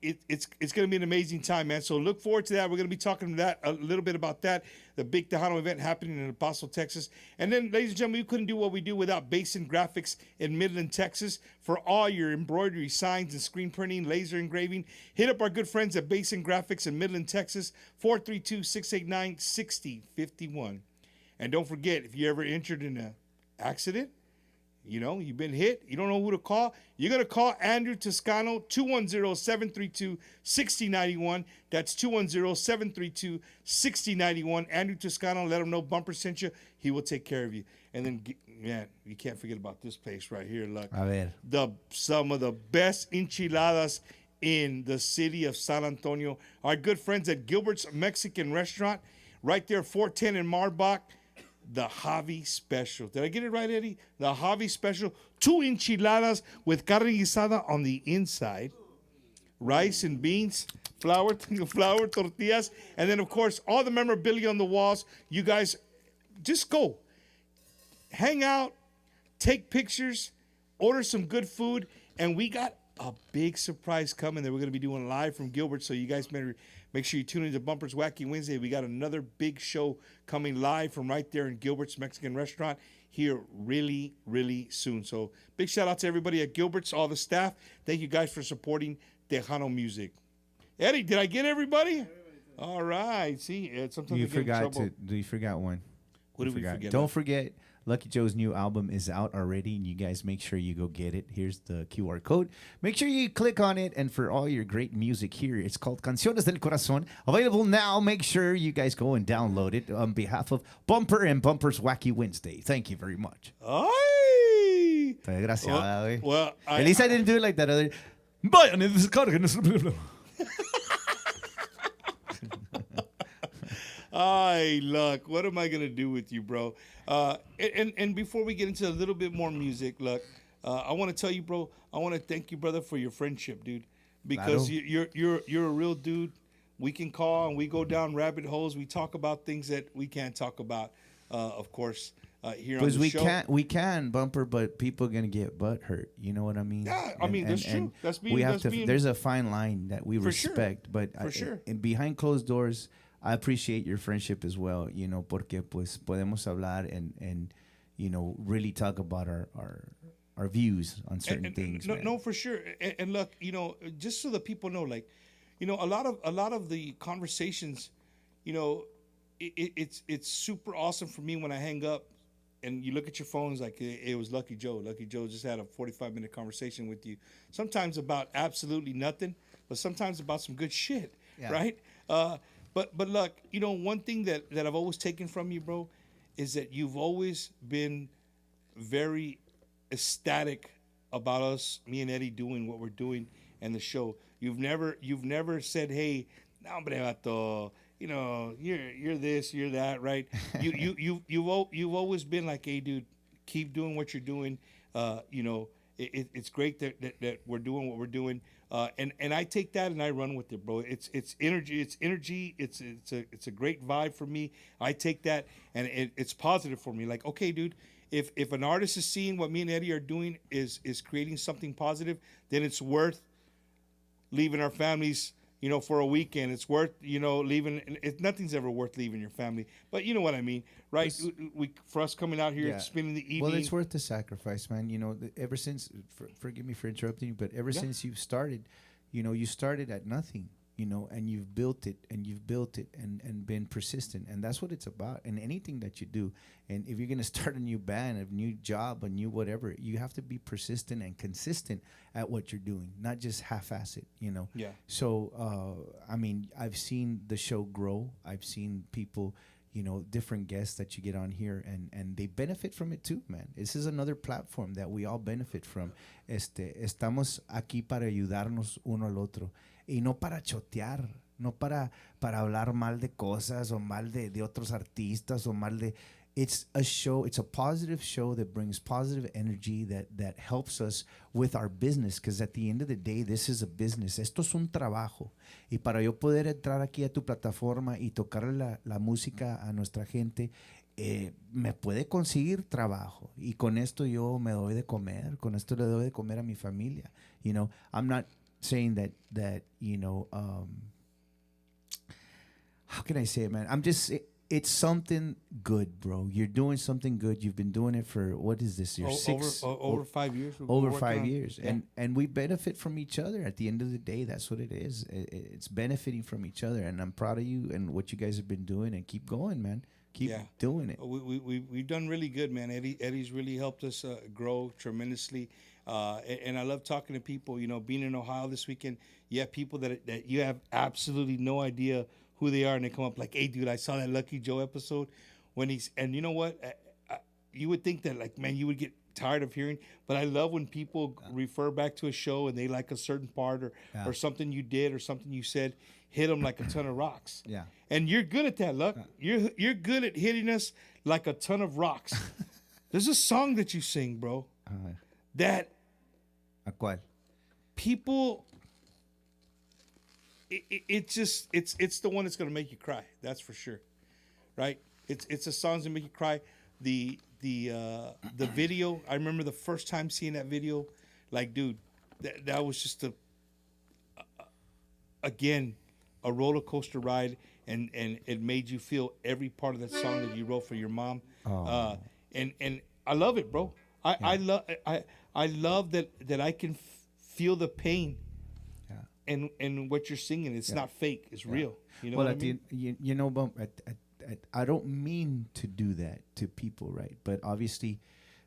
[SPEAKER 5] It's going to be an amazing time, man. So look forward to that. We're going to be talking to that a little bit about that, the big Tejano event happening in El Paso, Texas. And then, ladies and gentlemen, we couldn't do what we do without Basin Graphics in Midland, Texas. For all your embroidery, signs, and screen printing, laser engraving, hit up our good friends at Basin Graphics in Midland, Texas, 432-689-6051. And don't forget, if you ever injured in an accident, you know, you've been hit, you don't know who to call, you're going to call Andrew Toscano, 210-732-6091. That's 210-732-6091. Andrew Toscano, let him know Bumper sent you. He will take care of you. And then, man, you can't forget about this place right here. Look,
[SPEAKER 6] A ver.
[SPEAKER 5] some of the best enchiladas in the city of San Antonio. Our good friends at Gilbert's Mexican Restaurant, right there, 410 in Marbach. The Javi Special. Did I get it right, Eddie? The Javi Special. 2 enchiladas with carne guisada on the inside. Rice and beans. Flour tortillas. And then, of course, all the memorabilia on the walls. You guys, just go. Hang out. Take pictures. Order some good food. And we got a big surprise coming that we're going to be doing live from Gilbert. So you guys make sure you tune into Bumpers Wacky Wednesday. We got another big show coming live from right there in Gilbert's Mexican Restaurant here really, really soon. So big shout out to everybody at Gilbert's, all the staff. Thank you guys for supporting Tejano music. Eddie, did I get everybody? All right. See, sometimes
[SPEAKER 6] You
[SPEAKER 5] we get in trouble.
[SPEAKER 6] forgot one.
[SPEAKER 5] What did we forget?
[SPEAKER 6] Don't forget, Lucky Joe's new album is out already, and you guys make sure you go get it. Here's the QR code. Make sure you click on it, and for all your great music here, it's called Canciones del Corazón. Available now. Make sure you guys go and download it on behalf of Bumper and Bumper's Wacky Wednesday. Thank you very much.
[SPEAKER 5] Ay!
[SPEAKER 6] Desgraciada, güey.
[SPEAKER 5] Well,
[SPEAKER 6] At least I didn't do it like that other. Vayan y descarguen.
[SPEAKER 5] Ay, Luck, what am I going to do with you, bro? And before we get into a little bit more music, Luck, I want to tell you, bro, I want to thank you, brother, for your friendship, dude. Because you're a real dude. We can call and we go down rabbit holes. We talk about things that we can't talk about, of course, here on the show.
[SPEAKER 6] We can, Bumper, but people are going to get butt hurt. You know what I mean?
[SPEAKER 5] Yeah, I mean, that's true. That's being,
[SPEAKER 6] there's a fine line that we respect.
[SPEAKER 5] Sure.
[SPEAKER 6] But
[SPEAKER 5] For sure.
[SPEAKER 6] And behind closed doors, I appreciate your friendship as well, you know, porque pues podemos hablar and you know, really talk about our views on certain things.
[SPEAKER 5] No, for sure. And look, you know, just so that people know, like, you know, a lot of the conversations, you know, it's super awesome for me when I hang up and you look at your phones like it was Lucky Joe. Lucky Joe just had a 45-minute conversation with you. Sometimes about absolutely nothing, but sometimes about some good shit, right? But look, you know, one thing that I've always taken from you, bro, is that you've always been very ecstatic about us, me and Eddie, doing what we're doing and the show. You've never said, hey, no, hombre, vato, you know, you're this, you're that, right? You've always been like, hey, dude, keep doing what you're doing. You know, it's great that we're doing what we're doing. And I take that and I run with it, bro. It's energy. It's a great vibe for me. I take that and it's positive for me. Like, okay, dude, if an artist is seeing what me and Eddie are doing is creating something positive, then it's worth leaving our families, for a weekend. It's worth, leaving. Nothing's ever worth leaving your family, but you know what I mean, right? For us coming out here, spending the evening.
[SPEAKER 6] Well, it's worth the sacrifice, man. Ever since, forgive me for interrupting you, but ever since you've started, you started at nothing. And you've built it and you've built it and been persistent. And that's what it's about in anything that you do. And if you're going to start a new band, a new job, a new whatever, you have to be persistent and consistent at what you're doing, not just half-ass it,
[SPEAKER 5] Yeah.
[SPEAKER 6] So, I've seen the show grow. I've seen people, different guests that you get on here and they benefit from it too, man. This is another platform that we all benefit from. Estamos aquí para ayudarnos uno al otro. Y no para chotear, no para hablar mal de cosas o mal de otros artistas o mal de... It's a show, it's a positive show that brings positive energy that helps us with our business, because at the end of the day, this is a business. Esto es un trabajo. Y para yo poder entrar aquí a tu plataforma y tocarle la música a nuestra gente, me puede conseguir trabajo. Y con esto yo me doy de comer, con esto le doy de comer a mi familia. I'm not saying that how can I say it, man? It's something good, bro. You're doing something good. You've been doing it for, what is this?
[SPEAKER 5] Over 5 years.
[SPEAKER 6] Over 5 years. Yeah. And we benefit from each other. At the end of the day, that's what it is. It's benefiting from each other. And I'm proud of you and what you guys have been doing. And keep going, man. Keep doing it.
[SPEAKER 5] We've done really good, man. Eddie's really helped us grow tremendously. And I love talking to people, being in Ohio this weekend. You have people that you have absolutely no idea who they are, and they come up like, hey, dude, I saw that Lucky Joe episode. And you know what? You would think that, like, man, you would get tired of hearing, but I love when people refer back to a show and they like a certain part or something you did or something you said hit them like a ton of rocks.
[SPEAKER 6] Yeah.
[SPEAKER 5] And you're good at that, Luck. You're good at hitting us like a ton of rocks. There's a song that you sing, bro, that
[SPEAKER 6] ¿A cuál?
[SPEAKER 5] People, it's the one that's gonna make you cry. That's for sure, right? It's a song that make you cry. The video, I remember the first time seeing that video, like, dude, that was just again a roller coaster ride, and it made you feel every part of that song that you wrote for your mom. And I love it, bro. I love that I can feel the pain. And what you're singing, it's not fake. It's real. You know what I mean?
[SPEAKER 6] I don't mean to do that to people, right? But obviously,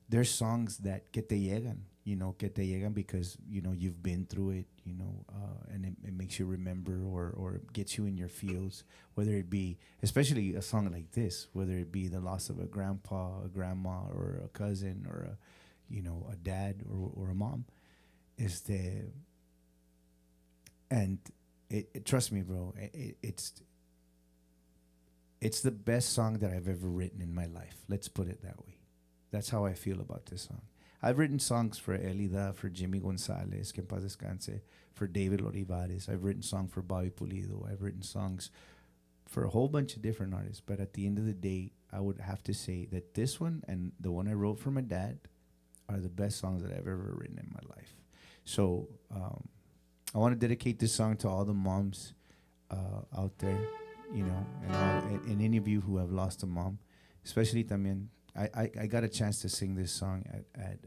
[SPEAKER 6] there's songs that que te llegan because, you've been through it, and it makes you remember or gets you in your feels, whether it be, especially a song like this, whether it be the loss of a grandpa, a grandma, or a cousin, or a dad or a mom. And trust me, bro, it's the best song that I've ever written in my life. Let's put it that way. That's how I feel about this song. I've written songs for Elida, for Jimmy Gonzalez, que en paz descanse, for David Olivares. I've written songs for Bobby Pulido. I've written songs for a whole bunch of different artists. But at the end of the day, I would have to say that this one and the one I wrote for my dad are the best songs that I've ever written in my life. So I want to dedicate this song to all the moms out there, and any of you who have lost a mom, especially también. I got a chance to sing this song at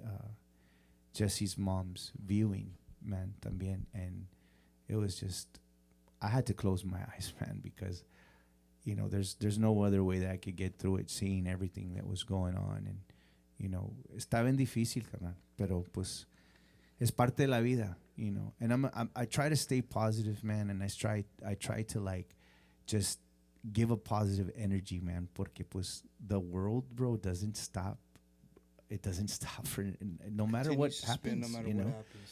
[SPEAKER 6] Jesse's mom's viewing, man, también, and it was just, I had to close my eyes, man, because there's no other way that I could get through it, seeing everything that was going on, and está bien difícil, carnal, pero pues es parte de la vida, and I try to stay positive, man, and I try to like just give a positive energy, man, porque pues the world, bro, doesn't stop. It doesn't stop for no matter what happens,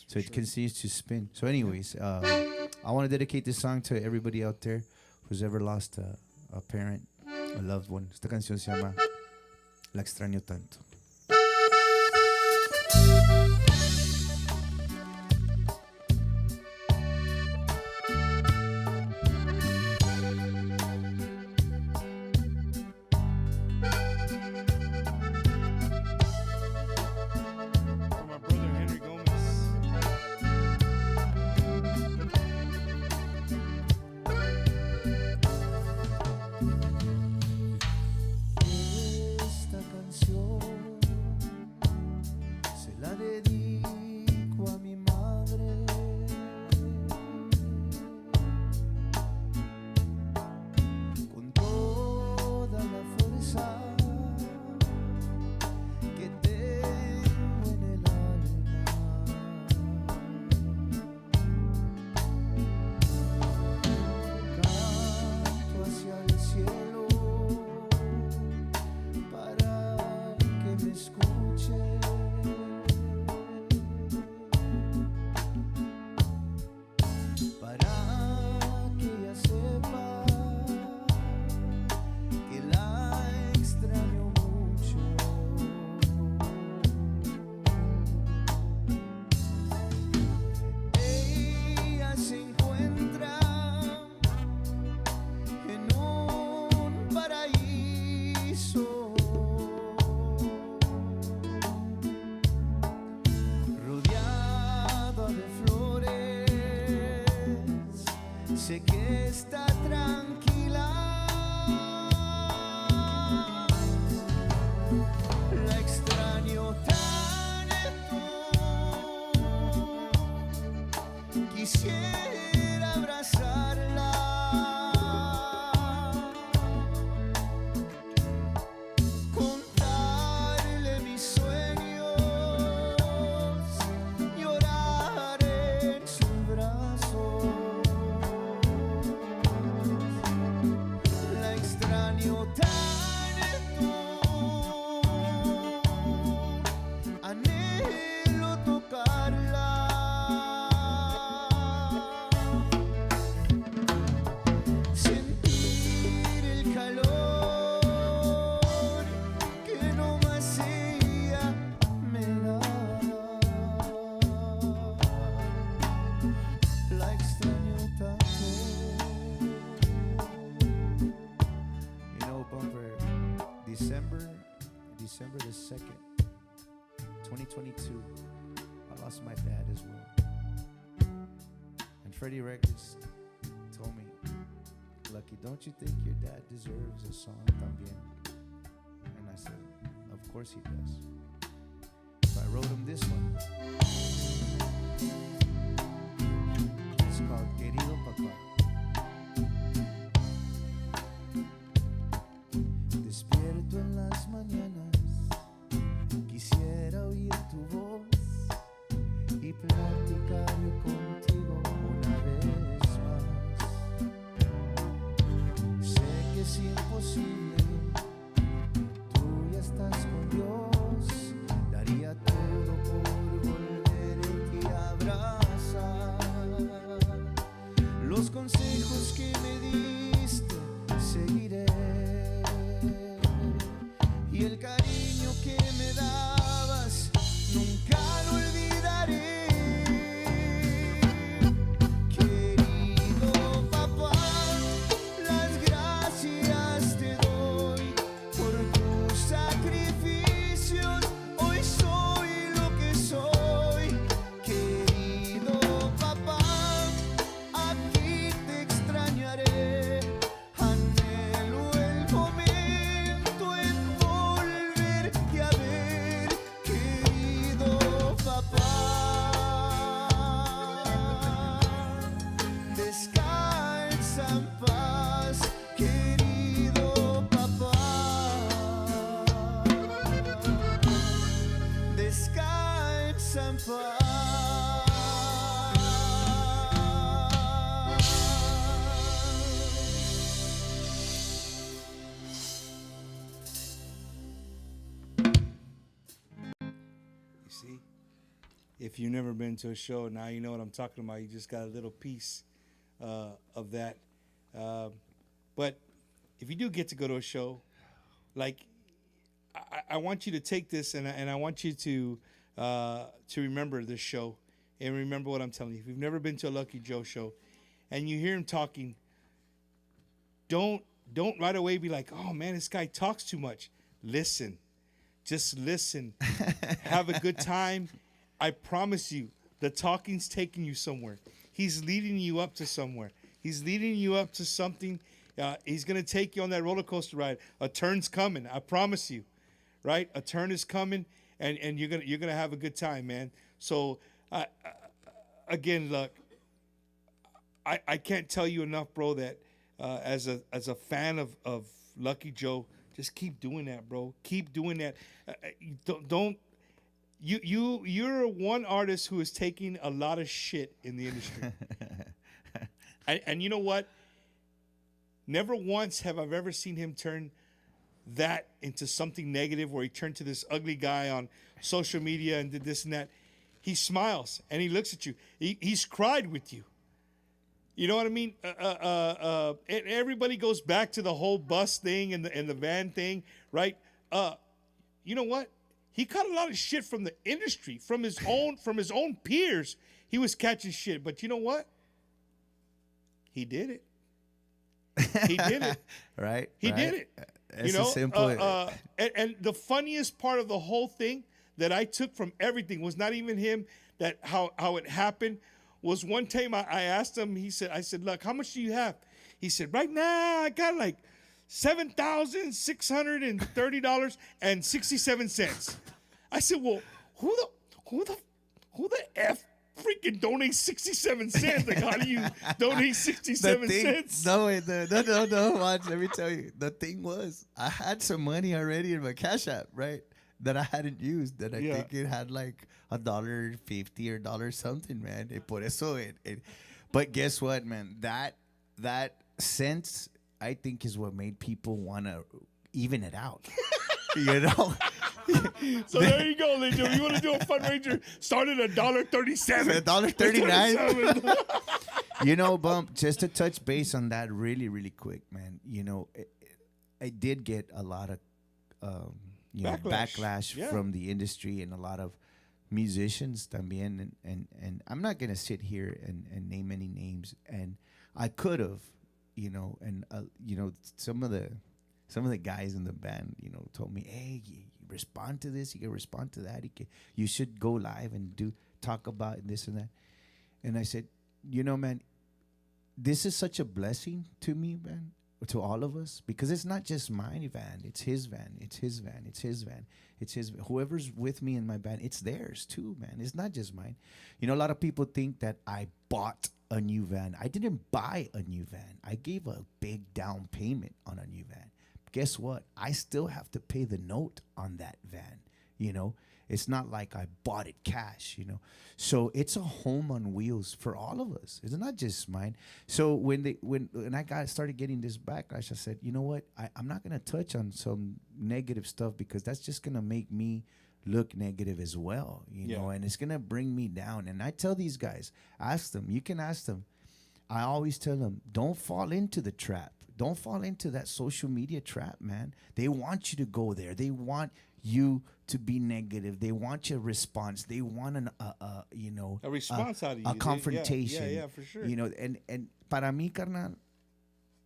[SPEAKER 6] So it continues to spin. So anyways, I want to dedicate this song to everybody out there who's ever lost a parent, a loved one. Esta canción se llama La extraño tanto.
[SPEAKER 2] sé que está tranquila. La extraño tanto. Quisiera abrazarla. Contarle mis sueños. Llorar en sus brazos. La extraño tanto. Anhelo tocarla. Sentir el calor que no más ella me da. La extraño tanto.
[SPEAKER 6] You know, Bumper, December the 2nd, 2022, I lost my dad as well. And Freddie Records told me, Lucky, don't you think your dad deserves a song también? And I said, of course he does. So I wrote him this one. It's called Querido Papá. Despierto en las mañanas, quisiera oír tu voz y platicar contigo una vez más. Sé que es imposible, tú ya estás con Dios, daría todo por volverte a abrazar. Los consejos que me diste seguiré. Y el cariño que me dabas nunca lo olvidaré. Querido papá, las gracias te doy por tus sacrificios. Hoy soy lo que soy. Querido papá, aquí te extrañaré. Anhelo el momento en volverte a ver, querido papá. Descansa en paz, querido papá. Descansa en paz.
[SPEAKER 5] You see, if you've never been to a show, now you know what I'm talking about. You just got a little piece of that. But if you do get to go to a show, like I want you to take this and I want you to remember this show and remember what I'm telling you. If you've never been to a Lucky Joe show and you hear him talking, don't right away be like, oh man, this guy talks too much. Listen. Just listen. Have a good time. I promise you, the talking's taking you somewhere. He's leading you up to somewhere. He's leading you up to something. He's going to take you on that roller coaster ride. A turn's coming. I promise you. Right? A turn is coming, and you're gonna have a good time, man. So, again, look, I can't tell you enough, bro, that as a fan of Lucky Joe, just keep doing that, bro. Keep doing that. You're one artist who is taking a lot of shit in the industry. and you know what? Never once have I ever seen him turn that into something negative where he turned to this ugly guy on social media and did this and that. He smiles and he looks at you. He's cried with you. You know what I mean? And everybody goes back to the whole bus thing and the van thing, right? You know what? He caught a lot of shit from the industry, from his own peers. He was catching shit, but you know what? He did it. He did it.
[SPEAKER 6] Right?
[SPEAKER 5] He
[SPEAKER 6] right.
[SPEAKER 5] did it.
[SPEAKER 6] It's
[SPEAKER 5] you know,
[SPEAKER 6] simple.
[SPEAKER 5] And the funniest part of the whole thing that I took from everything was not even him, that how it happened, was one time I asked him, I said, look, how much do you have? He said, right now I got like $7,630.67. I said, well, who the F freaking donates 67 cents? Like, how do you donate 67 cents?
[SPEAKER 6] No, wait, no. Watch, let me tell you. The thing was, I had some money already in my Cash App, right? That I hadn't used. That I think it had like $1.50 or $1 something, man. Por eso but guess what, man? That sense, I think, is what made people want to even it out. You know?
[SPEAKER 5] So there you go, ladies. If you want to do a fundraiser, start at $1.37.
[SPEAKER 6] $1.39. You know, Bump, just to touch base on that really, really quick, man. You know, I did get a lot of backlash from the industry and a lot of musicians también. And I'm not going to sit here and name any names. And I could have, you know, and, you know, some of the guys in the band, you know, told me, hey, you respond to this, you can respond to that, you should go live and talk about this and that. And I said, you know, man, this is such a blessing to me, man, to all of us, because it's not just my van, it's his van, it's his van, it's his van, it's his van. Whoever's with me in my band, it's theirs too, man. It's not just mine. You know, a lot of people think that I bought a new van. I didn't buy a new van. I gave a big down payment on a new van. Guess what? I still have to pay the note on that van. You know, it's not like I bought it cash, you know. So it's a home on wheels for all of us. It's not just mine. So when I started getting this backlash, I said, you know what? I'm not going to touch on some negative stuff because that's just going to make me look negative as well, you know, and it's going to bring me down. And I tell these guys, ask them, you can ask them. I always tell them, don't fall into the trap. Don't fall into that social media trap, man. They want you to go there. They want you to be negative. They want your response. They want a
[SPEAKER 5] response out of you.
[SPEAKER 6] A confrontation.
[SPEAKER 5] Yeah, for sure.
[SPEAKER 6] You know, and para mí, carnal,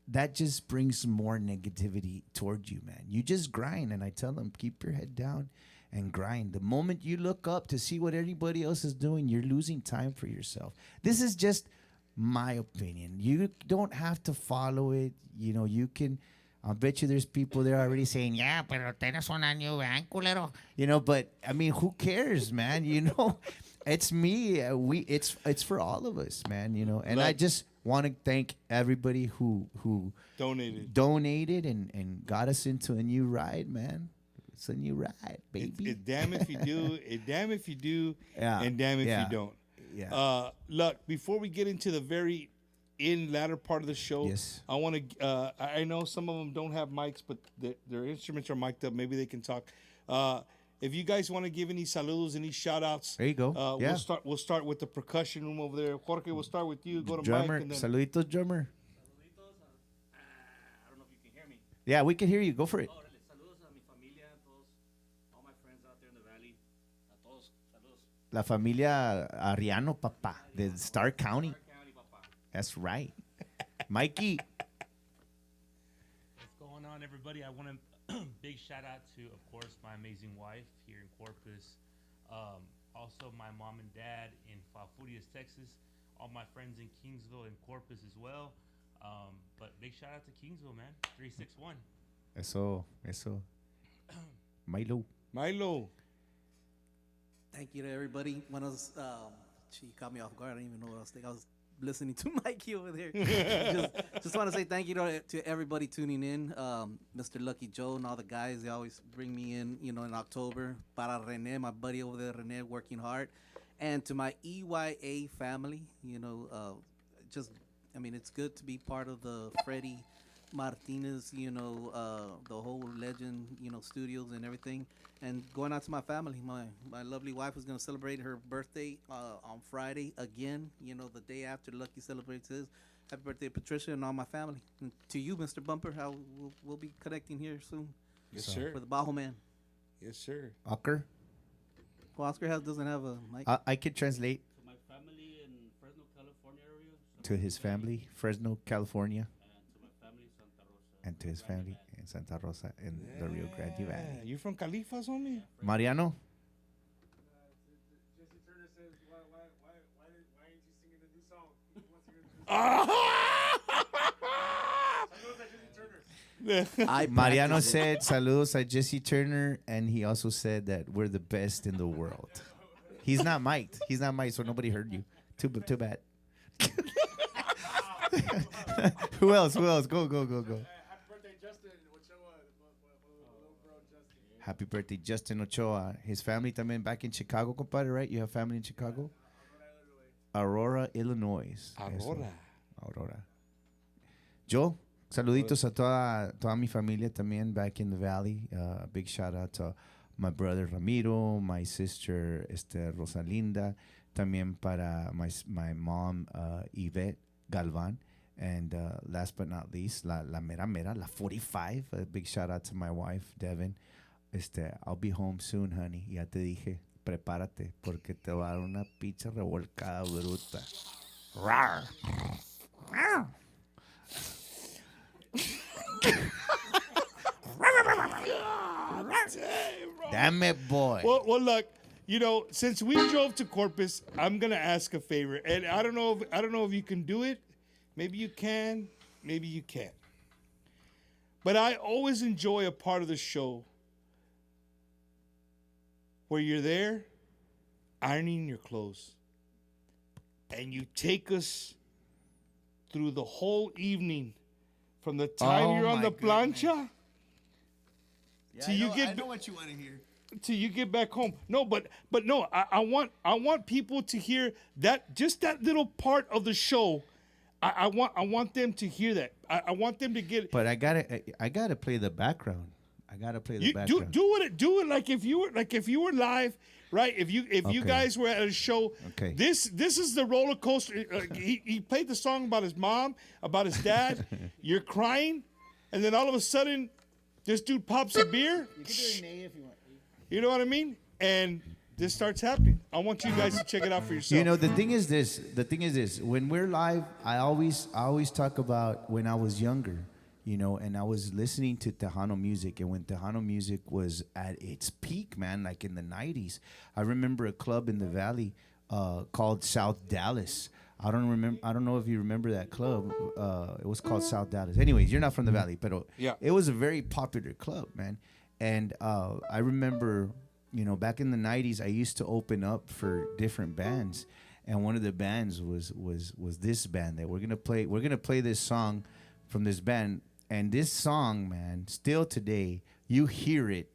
[SPEAKER 6] that just brings more negativity toward you, man. You just grind, and I tell them, keep your head down and grind. The moment you look up to see what everybody else is doing, you're losing time for yourself. This is just my opinion. You don't have to follow it. You know, you can. I'll bet you there's people there already saying, yeah, pero tienes una new van, culero. You know, but I mean, who cares, man? You know, it's me. It's for all of us, man. You know, and I just want to thank everybody who donated and got us into a new ride, man. It's a new ride, baby.
[SPEAKER 5] It's damn if you do. It damn if you do.
[SPEAKER 6] Yeah.
[SPEAKER 5] And damn if you don't.
[SPEAKER 6] Yeah.
[SPEAKER 5] Look, before we get into the very latter part of the show,
[SPEAKER 6] yes,
[SPEAKER 5] I want to. I know some of them don't have mics, but their instruments are mic'd up. Maybe they can talk. If you guys want to give any saludos, any shout outs,
[SPEAKER 6] there you go.
[SPEAKER 5] We'll start with the percussion room over there. Jorge, we'll start with you. Go to
[SPEAKER 6] drummer.
[SPEAKER 5] Mike. And then
[SPEAKER 6] Saluditos, drummer.
[SPEAKER 20] I don't know if you can hear me.
[SPEAKER 6] Yeah, we can hear you. Go for it.
[SPEAKER 20] Saludos a mi familia, a todos, all my friends out there in the valley. A todos, saludos.
[SPEAKER 6] La familia Ariano, papá, de Stark County. That's right. Mikey.
[SPEAKER 12] What's going on, everybody? I want a big shout out to, of course, my amazing wife here in Corpus. Also, my mom and dad in Falfurrias, Texas. All my friends in Kingsville and Corpus as well. But big shout out to Kingsville, man. 361.
[SPEAKER 6] Eso. Milo.
[SPEAKER 11] Thank you to everybody. When I was, she caught me off guard. I didn't even know what I was thinking. I was listening to Mikey over there. just want to say thank you to everybody tuning in. Mr. Lucky Joe and all the guys, they always bring me in, you know, in October. Para Rene, my buddy over there, Rene, working hard. And to my EYA family, you know, it's good to be part of the Freddie Martinez, you know, the whole legend, you know, studios and everything. And going out to my family, my lovely wife is going to celebrate her birthday on Friday again, you know, the day after Lucky celebrates his. Happy birthday, Patricia, and all my family. And to you, Mr. Bumper, we'll be connecting here soon.
[SPEAKER 5] Yes, sir.
[SPEAKER 11] For the Bajo Man.
[SPEAKER 5] Yes, sir.
[SPEAKER 6] Oscar?
[SPEAKER 11] Well, Oscar doesn't have a mic.
[SPEAKER 6] I can translate.
[SPEAKER 20] To my family in Fresno, California area.
[SPEAKER 6] To his family, Fresno, California.
[SPEAKER 20] And to my family, Santa Rosa.
[SPEAKER 6] And to his family in Santa Rosa in the Rio Grande Valley.
[SPEAKER 5] You from Califas, homie?
[SPEAKER 6] Mariano?
[SPEAKER 21] Jesse Turner says, why ain't you singing the
[SPEAKER 6] Mariano said saludos a Jesse Turner, and he also said that we're the best in the world. He's not mic'd. He's not mic'd, so nobody heard you. Too bad. Who else? Go. Happy birthday, Justin Ochoa. His family también back in Chicago, compadre, right? You have family in Chicago? Aurora, Illinois. Aurora. Yo, saluditos a toda mi familia también back in the valley. Big shout out to my brother Ramiro, my sister Rosalinda, también para my mom Yvette Galvan, and last but not least, la mera mera, la 45. A big shout out to my wife Devin. I'll be home soon, honey. Ya te dije, prepárate porque te va a dar una pizza revolcada bruta. Rawr. Rawr. Damn it, boy.
[SPEAKER 5] Well, look, since we drove to Corpus, I'm gonna ask a favor, and I don't know if you can do it. Maybe you can, maybe you can't. But I always enjoy a part of the show where you're there ironing your clothes, and you take us through the whole evening from the time you're on the plancha.
[SPEAKER 6] Yeah, I know what you want to hear.
[SPEAKER 5] Till you get back home. No, but no, I want people to hear that, just that little part of the show. I want them to hear that. I want them to get.
[SPEAKER 6] But I gotta play the background. Background.
[SPEAKER 5] Do it like if you were live, right? If you guys were at a show.
[SPEAKER 6] Okay.
[SPEAKER 5] This is the roller coaster. He played the song about his mom, about his dad. You're crying, and then all of a sudden, this dude pops a beer.
[SPEAKER 8] You can do an A if you want.
[SPEAKER 5] You know what I mean? And this starts happening. I want you guys to check it out for yourself.
[SPEAKER 6] The thing is this. When we're live, I always talk about when I was younger, and I was listening to Tejano music, and when Tejano music was at its peak, man, like in the 90s. I remember a club in the Valley called South Dallas. I don't know if you remember that club. It was called South Dallas. Anyways, you're not from the Valley, but
[SPEAKER 5] yeah,
[SPEAKER 6] it was a very popular club, man. And I remember, back in the 90s, I used to open up for different bands, and one of the bands was this band that we're gonna play. We're gonna play this song from this band, and this song, man, still today you hear it,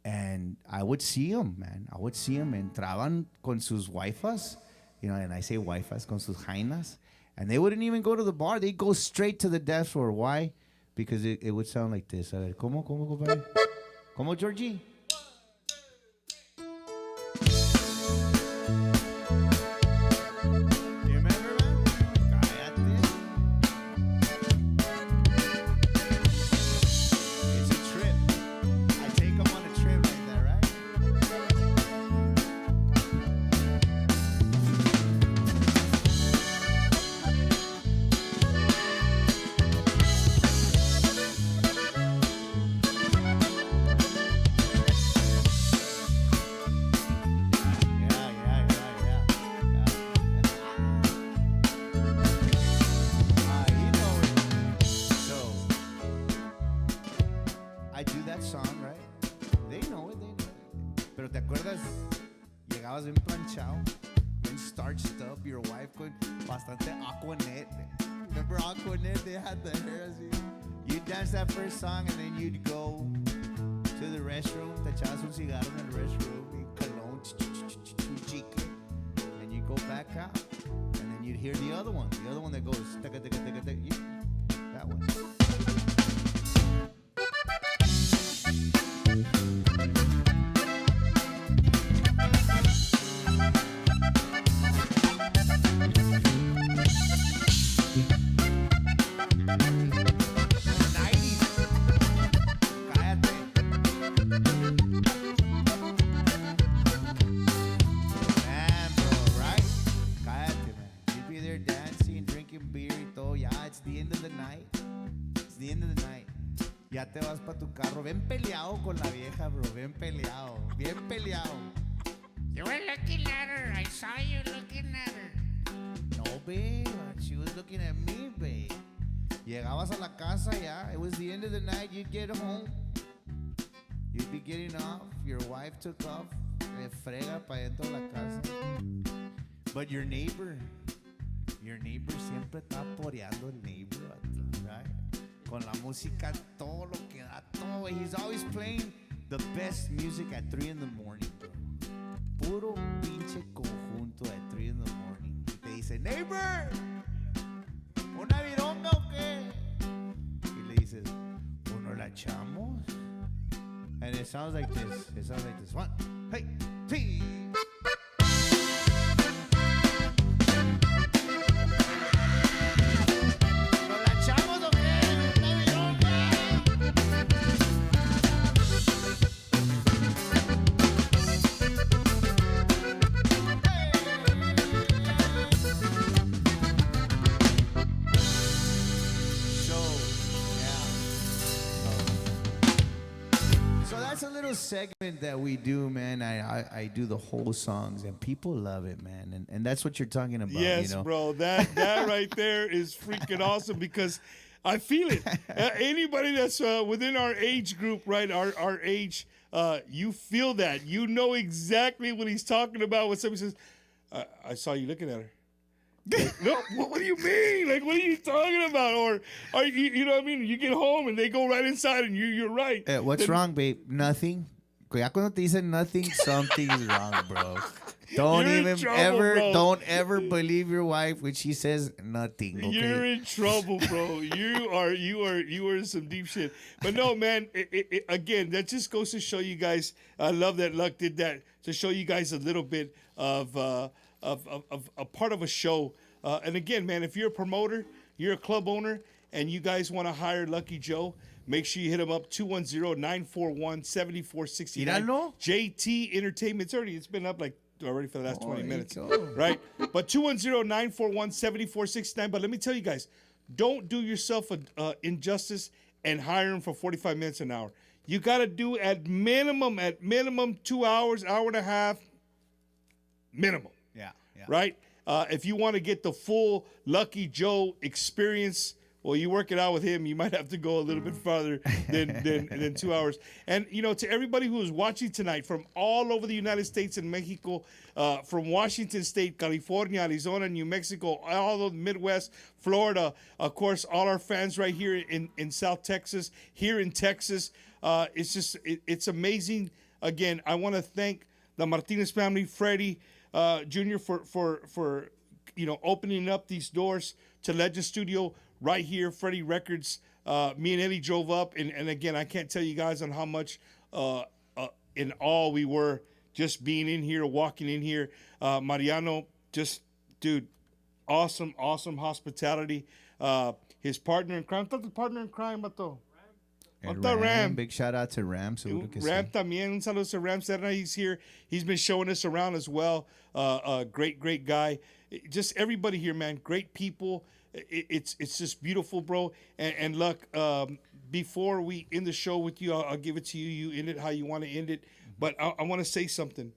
[SPEAKER 6] and I would see them, man. I would see them entraban con sus waifas, and I say waifas con sus jainas, and they wouldn't even go to the bar. They'd go straight to the dance floor. Why? Because it would sound like this. A ver, ¿cómo, compadre? ¿Cómo, Georgie? Song, and then you'd go to the restroom, te echabas un cigarro en el restroom, y cologne, chicle, and you'd go back out, and then you'd hear the other one that goes, that one. Ya te vas pa' tu carro, bien peleado con la vieja, bro, bien peleado. You were looking at her, I saw you looking at her. No,
[SPEAKER 8] babe. She was looking at me, babe. Llegabas a la casa, yeah. It was the end of the night. You'd get home. You'd be getting off. Your wife took off. Le frega pa dentro de la casa. But your neighbor siempre está poreando el neighbor, right? Con la música todo lo que da todo. He's always playing the best music at 3 in the morning, bro. Puro pinche conjunto at 3 in the morning. Y te dice, neighbor, ¿una vironga o qué? Y le dices, ¿uno la echamos? And it sounds like this. It sounds like this. 1, hey, 3. Segment that we do, man. I do the whole songs and people love it, man. And that's what you're talking about.
[SPEAKER 5] Yes,
[SPEAKER 8] you know?
[SPEAKER 5] bro. That right there is freaking awesome because I feel it. Anybody that's within our age group, right? Our age, you feel that. You know exactly what he's talking about when somebody says, I saw you looking at her. Like, no, what do you mean? Like, what are you talking about? Or you know what I mean? You get home and they go right inside and you're right.
[SPEAKER 8] What's wrong, babe? Nothing. Ya cuando te dicen nothing, something's wrong, bro. Don't don't ever believe your wife when she says nothing. Okay?
[SPEAKER 5] You're in trouble, bro. You are in some deep shit. But no, man. Again, that just goes to show you guys. I love that Luck did that to show you guys a little bit of a part of a show. And again, man, if you're a promoter, you're a club owner, and you guys want to hire Lucky Joe, make sure you hit him up, 210-941-7469. JT Entertainment. It's been up already for the last 20 minutes, right? But 210-941-7469. But let me tell you guys, don't do yourself an injustice and hire him for 45 minutes an hour. You got to do at minimum 2 hours, hour and a half, minimum.
[SPEAKER 6] Yeah.
[SPEAKER 5] Right? If you want to get the full Lucky Joe experience, well, you work it out with him, you might have to go a little bit farther than 2 hours. And, to everybody who is watching tonight from all over the United States and Mexico, from Washington State, California, Arizona, New Mexico, all of the Midwest, Florida, of course, all our fans right here in South Texas, here in Texas. It's amazing. Again, I want to thank the Martinez family, Freddie Jr. for opening up these doors to Legend Studio right here, Freddie Records. Me and Eddie drove up, and again, I can't tell you guys on how much in awe we were just being in here, walking in here. Mariano, just, dude, awesome hospitality. His partner in crime, Bato.
[SPEAKER 6] And Ram. Big shout out to Ram.
[SPEAKER 5] Ram también, un saludo to Ram Serna. He's here. He's been showing us around as well. Great guy. Just everybody here, man. Great people. It's just beautiful, bro. And Luck, before we end the show with you, I'll give it to you. You end it how you want to end it. But I want to say something.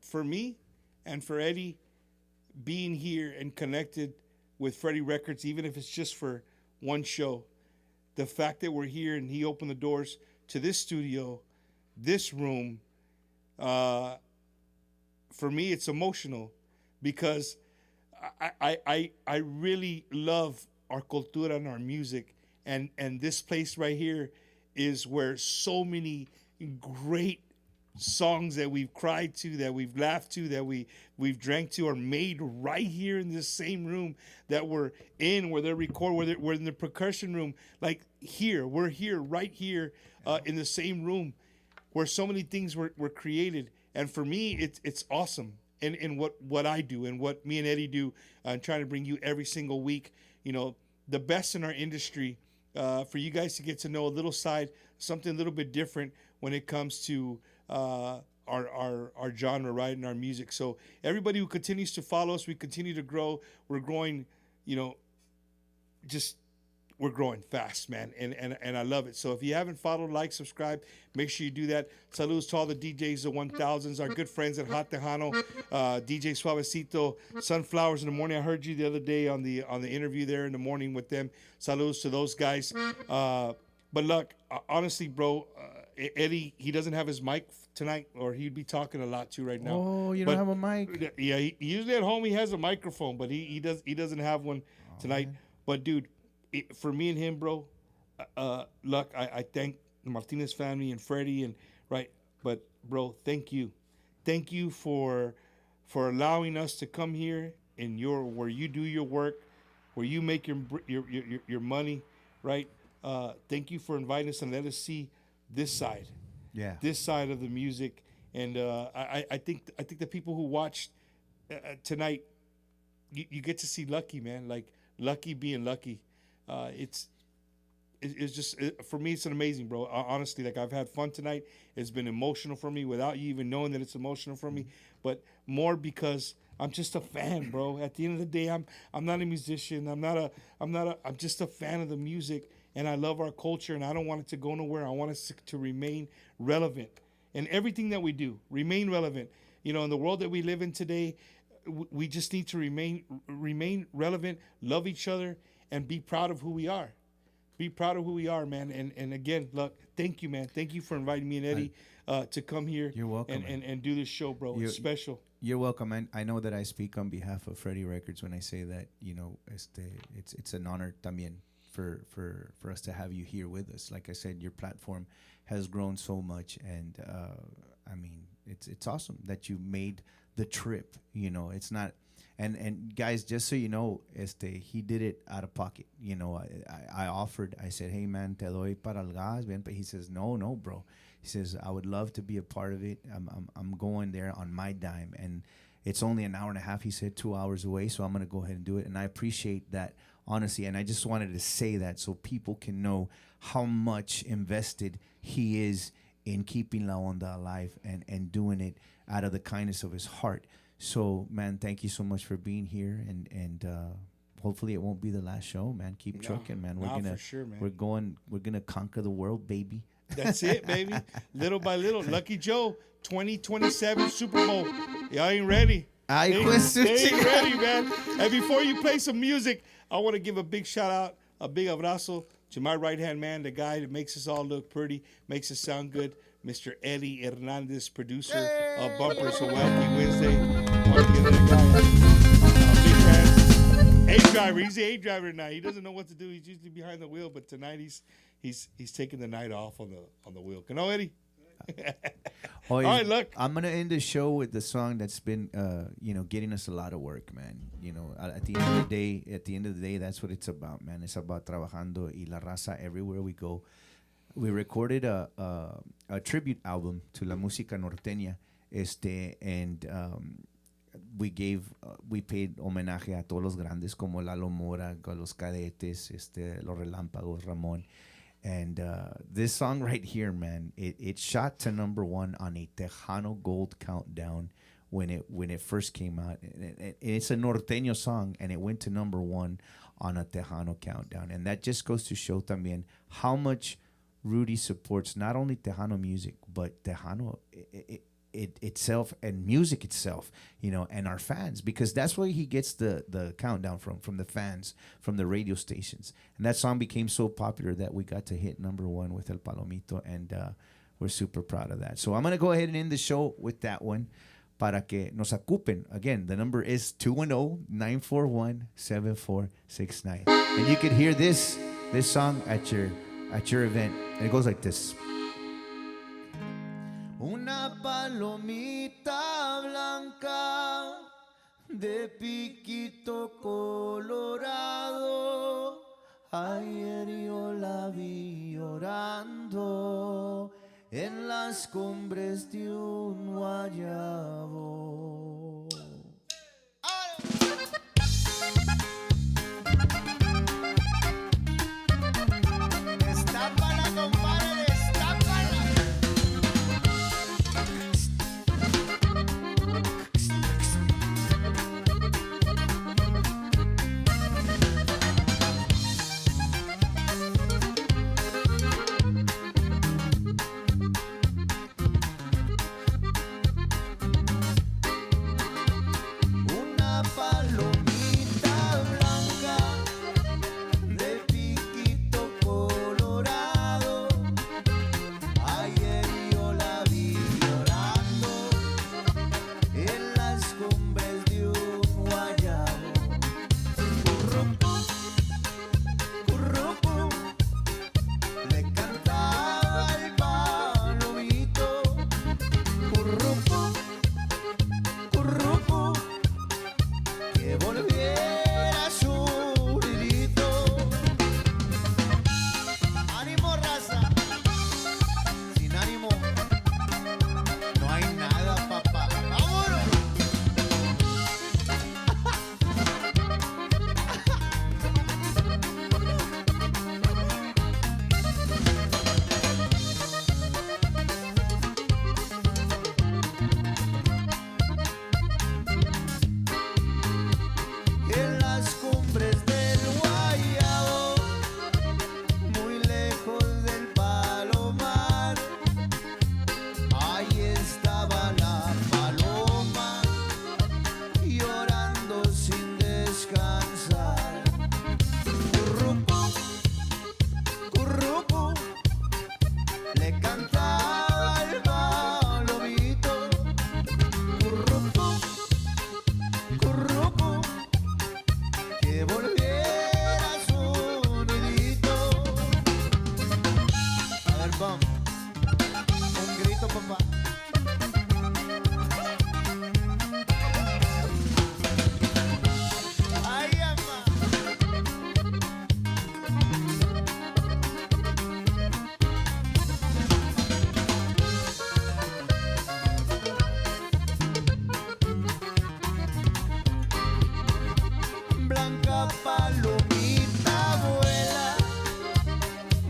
[SPEAKER 5] For me and for Eddie, being here and connected with Freddie Records, even if it's just for one show, the fact that we're here and he opened the doors to this studio, this room, for me, it's emotional because I really love our cultura and our music. And this place right here is where so many great songs that we've cried to, that we've laughed to, that we've drank to are made right here in this same room that we're in, where they record, we're in the percussion room. Like here, we're here, right here in the same room where so many things were created. And for me, it's awesome. In what I do and what me and Eddie do, and trying to bring you every single week, the best in our industry, for you guys to get to know a little side, something a little bit different when it comes to our genre, right, and our music. So everybody who continues to follow us, we continue to grow. We're growing, just we're growing fast, man, and I love it. So if you haven't followed, like, subscribe, make sure you do that. Saludos to all the DJs, the 1000s, our good friends at Hot Tejano, DJ Suavecito, Sunflowers in the Morning. I heard you the other day on the interview there in the morning with them. Saludos to those guys. But look, honestly, bro, Eddie, he doesn't have his mic tonight, or he'd be talking a lot too right now.
[SPEAKER 6] Oh, you don't have a mic?
[SPEAKER 5] Yeah, usually at home he has a microphone, but he doesn't have one tonight.
[SPEAKER 6] man.
[SPEAKER 5] But dude, for me and him, bro, look, I thank the Martinez family and Freddie and right. But bro, thank you for allowing us to come here in where you do your work, where you make your money, right? Thank you for inviting us and let us see this side.
[SPEAKER 6] Yeah.
[SPEAKER 5] This side of the music. And I think the people who watched tonight, you get to see Lucky, man. Like Lucky being Lucky. It's just for me, it's an amazing, bro. Honestly, like I've had fun tonight. It's been emotional for me without you even knowing that it's emotional for me, but more because I'm just a fan, bro. At the end of the day, I'm not a musician. I'm just a fan of the music, and I love our culture, and I don't want it to go nowhere. I want us to remain relevant, and everything that we do remain relevant. You know, in the world that we live in today, we just need to remain relevant, love each other, and be proud of who we are. Be proud of who we are, man. And again, look, thank you, man. Thank you for inviting me and Eddie to come here.
[SPEAKER 6] You're welcome,
[SPEAKER 5] and do this show, bro. It's special.
[SPEAKER 6] You're welcome, man. I know that I speak on behalf of Freddie Records when I say that, you know, it's an honor también for us to have you here with us. Like I said, your platform has grown so much, and I mean, it's awesome that you made the trip. You know, it's not. And guys, just so you know, he did it out of pocket. You know, I offered. I said, "Hey man, te doy para el gas, bien." But he says, "No, bro." He says, "I would love to be a part of it. I'm going there on my dime, and it's only an hour and a half." He said 2 hours away, so I'm gonna go ahead and do it. And I appreciate that honesty. And I just wanted to say that so people can know how much invested he is in keeping La Onda alive and doing it out of the kindness of his heart. So, man, thank you so much for being here, and hopefully it won't be the last show, man. Keep trucking, man.
[SPEAKER 5] For sure, man.
[SPEAKER 6] We're gonna conquer the world, baby.
[SPEAKER 5] That's it, baby. Little by little. Lucky Joe, 2027 Super Bowl. Y'all ain't ready. They ain't ready, man. And before you play some music, I want to give a big shout out, a big abrazo to my right-hand man, the guy that makes us all look pretty, makes us sound good, Mr. Eddie Hernandez, producer of Bumpers for Wacky Wednesday. I want to give that guy a big hand. A-driver. He's the A-driver tonight. He doesn't know what to do. He's usually behind the wheel, but tonight he's taking the night off on the wheel. Can I, Eddie?
[SPEAKER 6] All
[SPEAKER 5] right, look.
[SPEAKER 6] I'm gonna end the show with the song that's been, getting us a lot of work, man. You know, at the end of the day, that's what it's about, man. It's about trabajando y la raza everywhere we go. We recorded a tribute album to la música norteña, and we paid homenaje a todos los grandes como Lalo Mora, los Cadetes, los Relámpagos, Ramón. And this song right here, man, it shot to #1 on a Tejano Gold countdown when it first came out. And it's a norteño song, and it went to #1 on a Tejano countdown. And that just goes to show también how much Rudy supports not only Tejano music, but Tejano itself and music itself, you know, and our fans, because that's where he gets the countdown from the fans, from the radio stations. And that song became so popular that we got to hit #1 with El Palomito, and we're super proud of that. So I'm going to go ahead and end the show with that one. Para que nos ocupen. Again, the number is 210-941-7469. And you could hear this song at your event. And it goes like this.
[SPEAKER 8] Una palomita blanca de piquito colorado, ayer yo la vi llorando en las cumbres de un guayabo. Destápala, compadre, destápala.
[SPEAKER 2] la palomita vuela,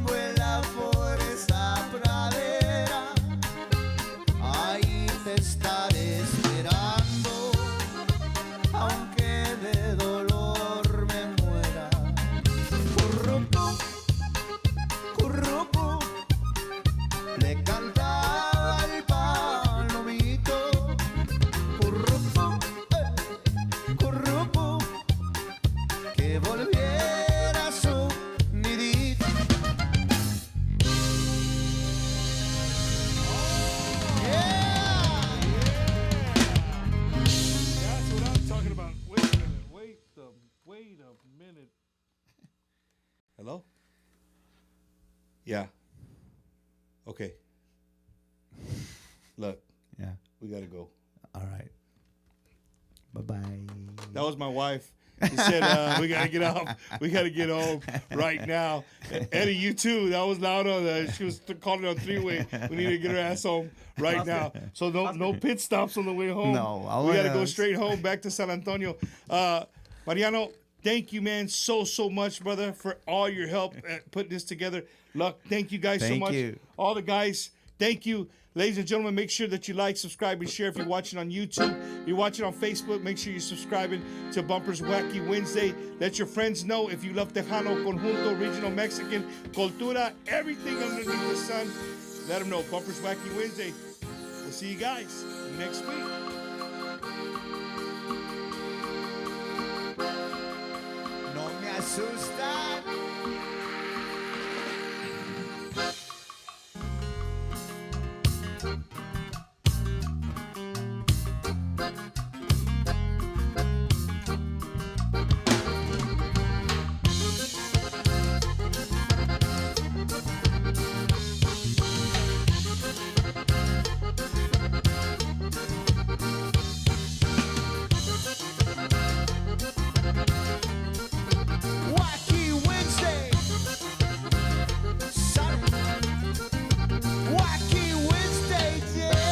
[SPEAKER 2] vuela por esa pradera. Ahí te estaré esperando, aunque de dolor me muera. Currucú, currucú, le cantaba el palomito. Currucú, currucú, que volviera a su nidito.
[SPEAKER 5] That's what I'm talking about. Wait a minute. Wait a minute. Hello? Yeah. Okay. Look.
[SPEAKER 6] Yeah.
[SPEAKER 5] We gotta go.
[SPEAKER 6] All right. Bye-bye.
[SPEAKER 5] That was my wife. She said, we gotta get off. We gotta get home right now. Eddie, you too. That was loud on the. She was calling on three-way. We need to get her ass home right now. So no pit stops on the way home.
[SPEAKER 6] No,
[SPEAKER 5] we gotta go straight home back to San Antonio. Mariano, thank you, man, so much, brother, for all your help at putting this together. Luck, thank you guys so
[SPEAKER 6] Thank
[SPEAKER 5] much.
[SPEAKER 6] you.
[SPEAKER 5] All the guys, thank you. Ladies and gentlemen, make sure that you like, subscribe, and share if you're watching on YouTube. If you're watching on Facebook, make sure you're subscribing to Bumpers Wacky Wednesday. Let your friends know if you love Tejano, Conjunto, Regional Mexican, Cultura, everything underneath the sun. Let them know. Bumpers Wacky Wednesday. We'll see you guys next week.
[SPEAKER 2] No me asustan. Wacky Wednesday. Wacky Wednesday, yeah.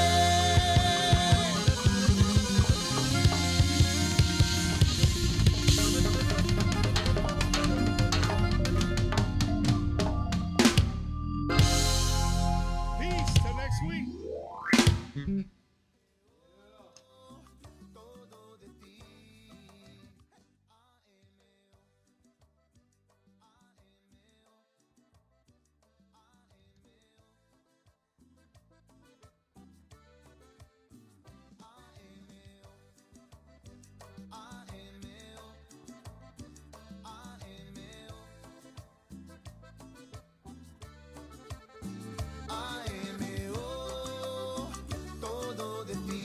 [SPEAKER 5] Peace. Till next week.
[SPEAKER 2] Todo de ti.